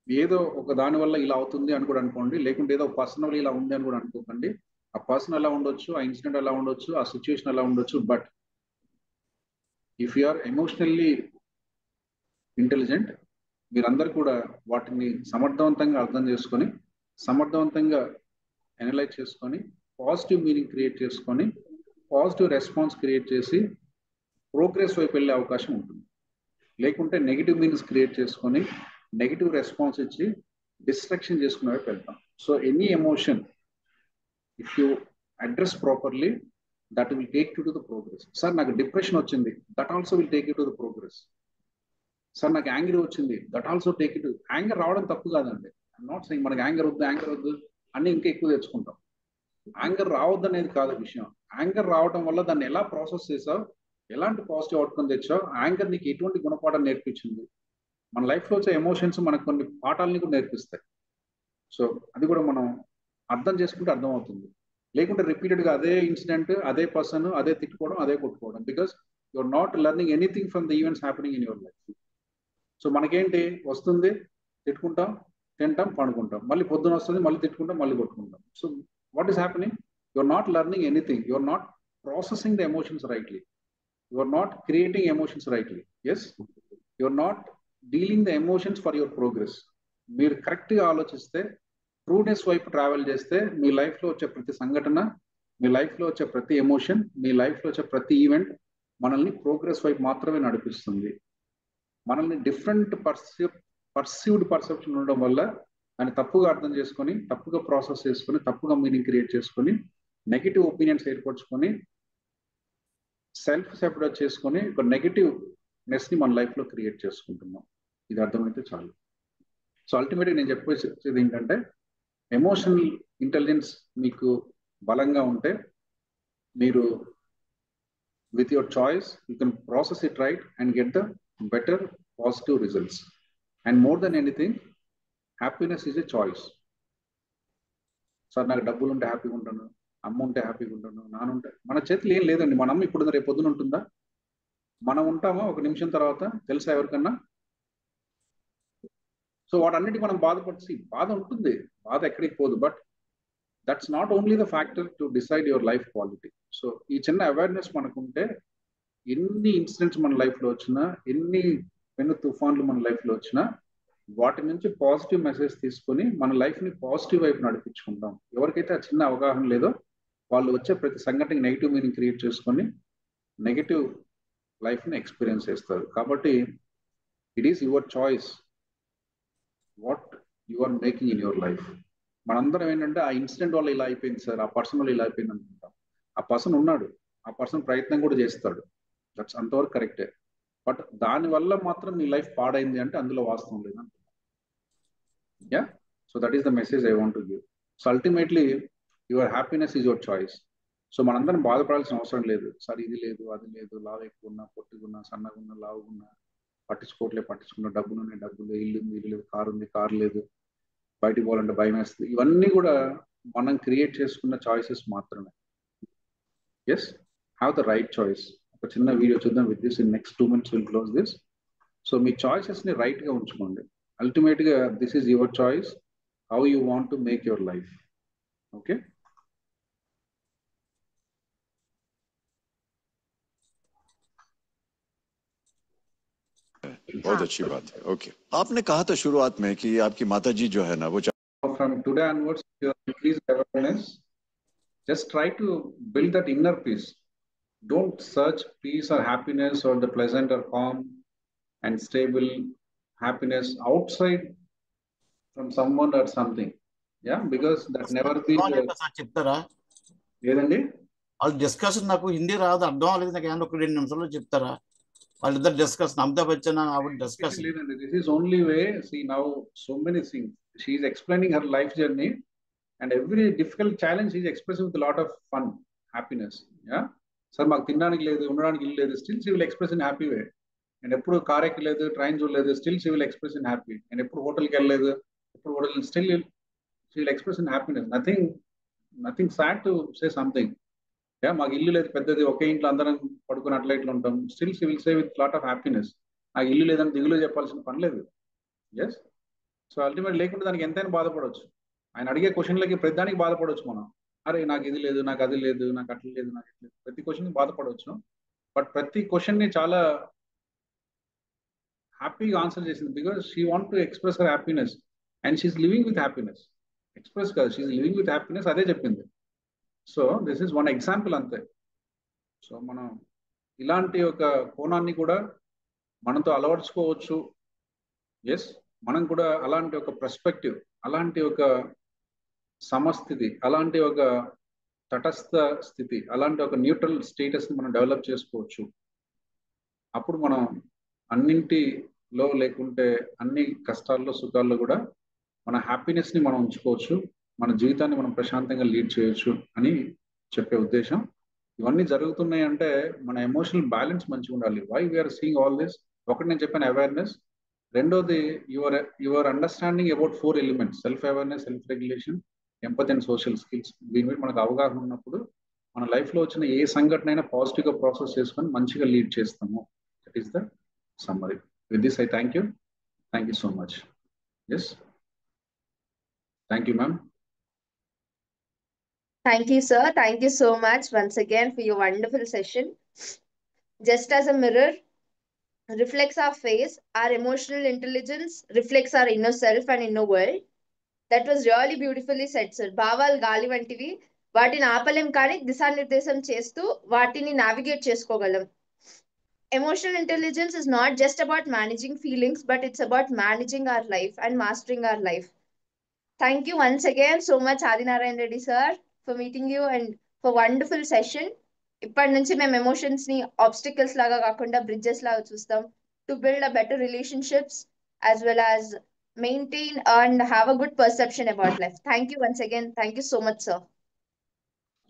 ఏదో ఒక దాని వల్ల ఇలా అవుతుంది అని కూడా అనుకోండి, లేకుంటే ఏదో పర్సన్ వల్ల ఇలా ఉంది అని కూడా అనుకోకండి. ఆ పర్సన్ ఎలా ఉండొచ్చు, ఆ ఇన్సిడెంట్ ఎలా ఉండొచ్చు, ఆ సిచ్యువేషన్ ఎలా ఉండొచ్చు. But if you are emotionally intelligent, మీరందరూ కూడా వాటిని సమర్థవంతంగా అర్థం చేసుకొని, సమర్థవంతంగా అనలైజ్ చేసుకొని, పాజిటివ్ మీనింగ్ క్రియేట్ చేసుకొని పాజిటివ్ రెస్పాన్స్ క్రియేట్ చేసి ప్రోగ్రెస్ వైపు వెళ్ళే అవకాశం ఉంటుంది. లేకుంటే నెగిటివ్ మీనింగ్స్ క్రియేట్ చేసుకొని నెగిటివ్ రెస్పాన్స్ ఇచ్చి డిస్ట్రక్షన్ చేసుకునే వైపు వెళ్తాం. So any emotion if you address properly that will take you to the progress. Sir నాకు డిప్రెషన్ వచ్చింది, that also will take you to the progress. Sir నాకు anger వచ్చింది, that also take you to. Anger రావడం తప్పు కాదండి, I'm not saying మనకి anger వద్దు అన్ని ఇంకా ఎక్కువ తెచ్చుకుంటాం. యాంగర్ రావద్దు అనేది కాదు విషయం. యాంగర్ రావడం వల్ల దాన్ని ఎలా ప్రాసెస్ చేసావు, ఎలాంటి పాజిటివ్ అవుట్కమ్ తెచ్చావు, యాంగర్ నీకు ఎటువంటి గుణపాఠం నేర్పించింది. మన లైఫ్లో వచ్చే ఎమోషన్స్ మనకు కొన్ని పాఠాలని కూడా నేర్పిస్తాయి. సో అది కూడా మనం అర్థం చేసుకుంటే అర్థమవుతుంది. లేకుంటే రిపీటెడ్గా అదే ఇన్సిడెంట్, అదే పర్సన్, అదే తిట్టుకోవడం, అదే కొట్టుకోవడం, because you are not learning anything from the events happening in your life. So మనకేంటి వస్తుంది, తిట్టుకుంటాం, తింటాం, పండుకుంటాం, మళ్ళీ పొద్దున వస్తుంది, మళ్ళీ తిట్టుకుంటాం, మళ్ళీ కొట్టుకుంటాం. So what is happening? You are not learning anything, you are not processing the emotions rightly, you are not creating emotions rightly. Yes, you are not dealing the emotions for your progress. మీరు కరెక్ట్గా ఆలోచిస్తే, trueness వైపు travel చేస్తే, మీ లైఫ్లో వచ్చే ప్రతి సంఘటన, మీ లైఫ్లో వచ్చే ప్రతి ఎమోషన్, మీ లైఫ్లో వచ్చే ప్రతి ఈవెంట్ మనల్ని ప్రోగ్రెస్ వైపు మాత్రమే నడిపిస్తుంది. మనల్ని డిఫరెంట్ పర్సీవ్డ్ పర్సెప్షన్ ఉండడం వల్ల దాన్ని తప్పుగా అర్థం చేసుకొని, తప్పుగా ప్రాసెస్ చేసుకొని, తప్పుగా మీనింగ్ క్రియేట్ చేసుకొని, నెగిటివ్ ఒపీనియన్స్ ఏర్పరచుకొని, సెల్ఫ్ సెపరేట్ చేసుకొని ఒక నెగిటివ్నెస్ని మన లైఫ్లో క్రియేట్ చేసుకుంటున్నాం. ఇది అర్థమైతే చాలు. సో అల్టిమేట్గా నేను చెప్పేది ఏంటంటే, ఎమోషనల్ ఇంటెలిజెన్స్ మీకు బలంగా ఉంటే మీరు with your choice you can process it right and get the better positive results. And more than anything, happiness is a choice. Sir నాకు డబ్బులు ఉంటే హ్యాపీగా ఉంటాను, అమ్మ ఉంటే హ్యాపీగా ఉంటాను, నాన్న ఉంటే, మన చేతిలో ఏం లేదండి. మన అమ్మ ఇప్పుడు రేపు పొద్దున ఉంటుందా? మనం ఉంటామా ఒక నిమిషం తర్వాత? తెలుసా ఎవరికన్నా? సో వాటన్నిటికీ మనం బాధ ఉంటుంది, బాధ ఎక్కడికి పోదు. But that's not only the factor to decide your life quality. So ఈ చిన్న అవేర్నెస్ మనకుంటే ఎన్ని ఇన్సిడెంట్స్ మన లైఫ్లో వచ్చినా, ఎన్ని పెను తుఫాన్లు మన లైఫ్లో వచ్చినా, వాటి నుంచి పాజిటివ్ మెసేజ్ తీసుకొని మన లైఫ్ని పాజిటివ్ వైపు నడిపించుకుంటాం. ఎవరికైతే ఆ చిన్న అవగాహన లేదో వాళ్ళు వచ్చే ప్రతి సంఘటనకి నెగిటివ్ మీనింగ్ క్రియేట్ చేసుకొని నెగిటివ్ లైఫ్ని ఎక్స్పీరియన్స్ చేస్తారు. కాబట్టి it is your choice what you are making in your life. మనందరం ఏంటంటే ఆ ఇన్సిడెంట్ వల్ల ఇలా అయిపోయింది సార్, ఆ పర్సన్ వల్ల ఇలా అయిపోయింది అనుకుంటాం. ఆ పర్సన్ ఉన్నాడు, ఆ పర్సన్ ప్రయత్నం కూడా చేస్తాడు, దట్స్ అంతవరకు కరెక్టే. బట్ దానివల్ల మాత్రం మీ లైఫ్ పాడైంది అంటే అందులో వాస్తవం లేదు అంటున్నాను. Yeah, so that is the message I want to give. So ultimately your happiness is your choice. So మనందరం బాధపడాల్సిన అవసరం లేదు. సార్ ఇది లేదు, అది లేదు, లావు ఎక్కువ ఉన్నా, పొట్టుకున్నా, సన్నగా ఉన్నా, లావుగున్నా, పట్టించుకున్న, డబ్బులు, ఇల్లు లేదు, కారు లేదు, బయటికి పోవాలంటే భయం వేస్తుంది. ఇవన్నీ కూడా మనం క్రియేట్ చేసుకున్న చాయిసెస్ మాత్రమే. Yes, have the right choice. ఒక చిన్న వీడియో చూద్దాం with this. In next 2 minutes will close this. So మీ చాయిసెస్ని రైట్గా ఉంచుకోండి. అల్టిమేట్గా this is your choice, how you want to make your life. Okay, बहुत अच्छी बात है. ओके, आपने कहा था शुरुआत में कि आपकी माताजी जो है ना वो from today onwards you increase awareness, just try to build that inner peace. Don't search peace or happiness or the pleasant or calm and stable happiness outside from someone or something. Yeah, because that never be చెప్తారా ఏదండి వాళ్ళు discussion? నాకు హిందీ రాదు, అర్థం అవ్వలేదు. నాకు ఏమన్నా ఒక 2 నిమిషాల్లో చెప్తారా? వాళ్ళిద్దరు డిస్కషన్, అమితాబ్ బచ్చన్ ఆవిడ discussion. This is only way. See, now so many things she is explaining her life journey, and every difficult challenge she is expressing with a lot of fun, happiness. Yeah, sir మాకు తినడానికి లేదు, ఉండడానికి ఇల్లు లేదు, still she will express in happy way. And ఎప్పుడు car ఎక్కలేదు, train చూడలేదు, still she will express in happy. And ఎప్పుడు హోటల్కి వెళ్ళలేదు, ఎప్పుడు hotel, still she will express in happiness. Nothing sad to say something. మాకు ఇల్లు లేదు పెద్దది, ఒకే ఇంట్లో అందరం పడుకుని అట్లా ఇట్లా ఉంటాం, still she will say with lot of happiness. నాకు ఇల్లు లేదని దిగులు చెప్పాల్సిన పని లేదు. ఎస్, సో అల్టిమేట్ లేకుంటే దానికి ఎంతైనా బాధపడవచ్చు. ఆయన అడిగే క్వశ్చన్లకి ప్రతిదానికి బాధపడవచ్చు మనం. అరే నాకు ఇది లేదు, నాకు అది లేదు, నాకు అట్లా లేదు, నాకు ఇట్లా లేదు, ప్రతి క్వశ్చన్కి బాధపడవచ్చు. బట్ ప్రతి క్వశ్చన్ని చాలా హ్యాపీగా ఆన్సర్ చేసింది. Because she want to express her happiness and she is living with happiness. Express కాదు, షీఈస్ లివింగ్ విత్ హ్యాపీనెస్, అదే చెప్పింది. So this is one example అంతే. సో మనం ఇలాంటి ఒక కోణాన్ని కూడా మనతో అలవర్చుకోవచ్చు. ఎస్, మనం కూడా అలాంటి ఒక పర్స్పెక్టివ్, అలాంటి ఒక సమస్థితి, అలాంటి ఒక తటస్థ స్థితి, అలాంటి ఒక న్యూట్రల్ స్టేటస్ని మనం డెవలప్ చేసుకోవచ్చు. అప్పుడు మనం అన్నింటిలో లేకుంటే అన్ని కష్టాల్లో సుఖాల్లో కూడా మన హ్యాపీనెస్ని మనం ఉంచుకోవచ్చు, మన జీవితాన్ని మనం ప్రశాంతంగా లీడ్ చేయొచ్చు అని చెప్పే ఉద్దేశం. ఇవన్నీ జరుగుతున్నాయి అంటే మన ఎమోషనల్ బ్యాలెన్స్ మంచిగా ఉండాలి. Why we are seeing all this? ఒకటి నేను చెప్పాను అవేర్నెస్, రెండోది your understanding about 4 elements: self awareness, self regulation, empathy and social skills. దీని మీద మనకు అవగాహన ఉన్నప్పుడు మన లైఫ్లో వచ్చిన ఏ సంఘటన అయినా పాజిటివ్గా ప్రాసెస్ చేసుకొని మంచిగా లీడ్ చేస్తాము. That is the summary. With this I thank you. Thank you so much. Yes, thank you ma'am. Thank you, sir. Thank you so much once again for your wonderful session. Just as a mirror reflects our face, our emotional intelligence reflects our inner self and inner world. That was really beautifully said, sir. భావాలు గాలి వంటివి, వాటిని ఆపలేం కానీ దిశానిర్దేశం చేస్తూ వాటిని navigate చేసుకోగలం. Emotional intelligence is not just about managing feelings, but it's about managing our life and mastering our life. Thank you once again so much, Adinarayan Reddy sir, for meeting you and for wonderful session. ఇప్పటి నుంచి మేము emotions ని obstacles లాగా కాకుండా bridges లాగా చూస్తాం, to build a better relationships as well as maintain and have a good perception about life. Thank you once again. Thank you so much, sir.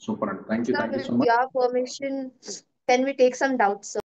Super. Thank you. Sir, Thank you with so much. your permission, can we take some doubts, sir?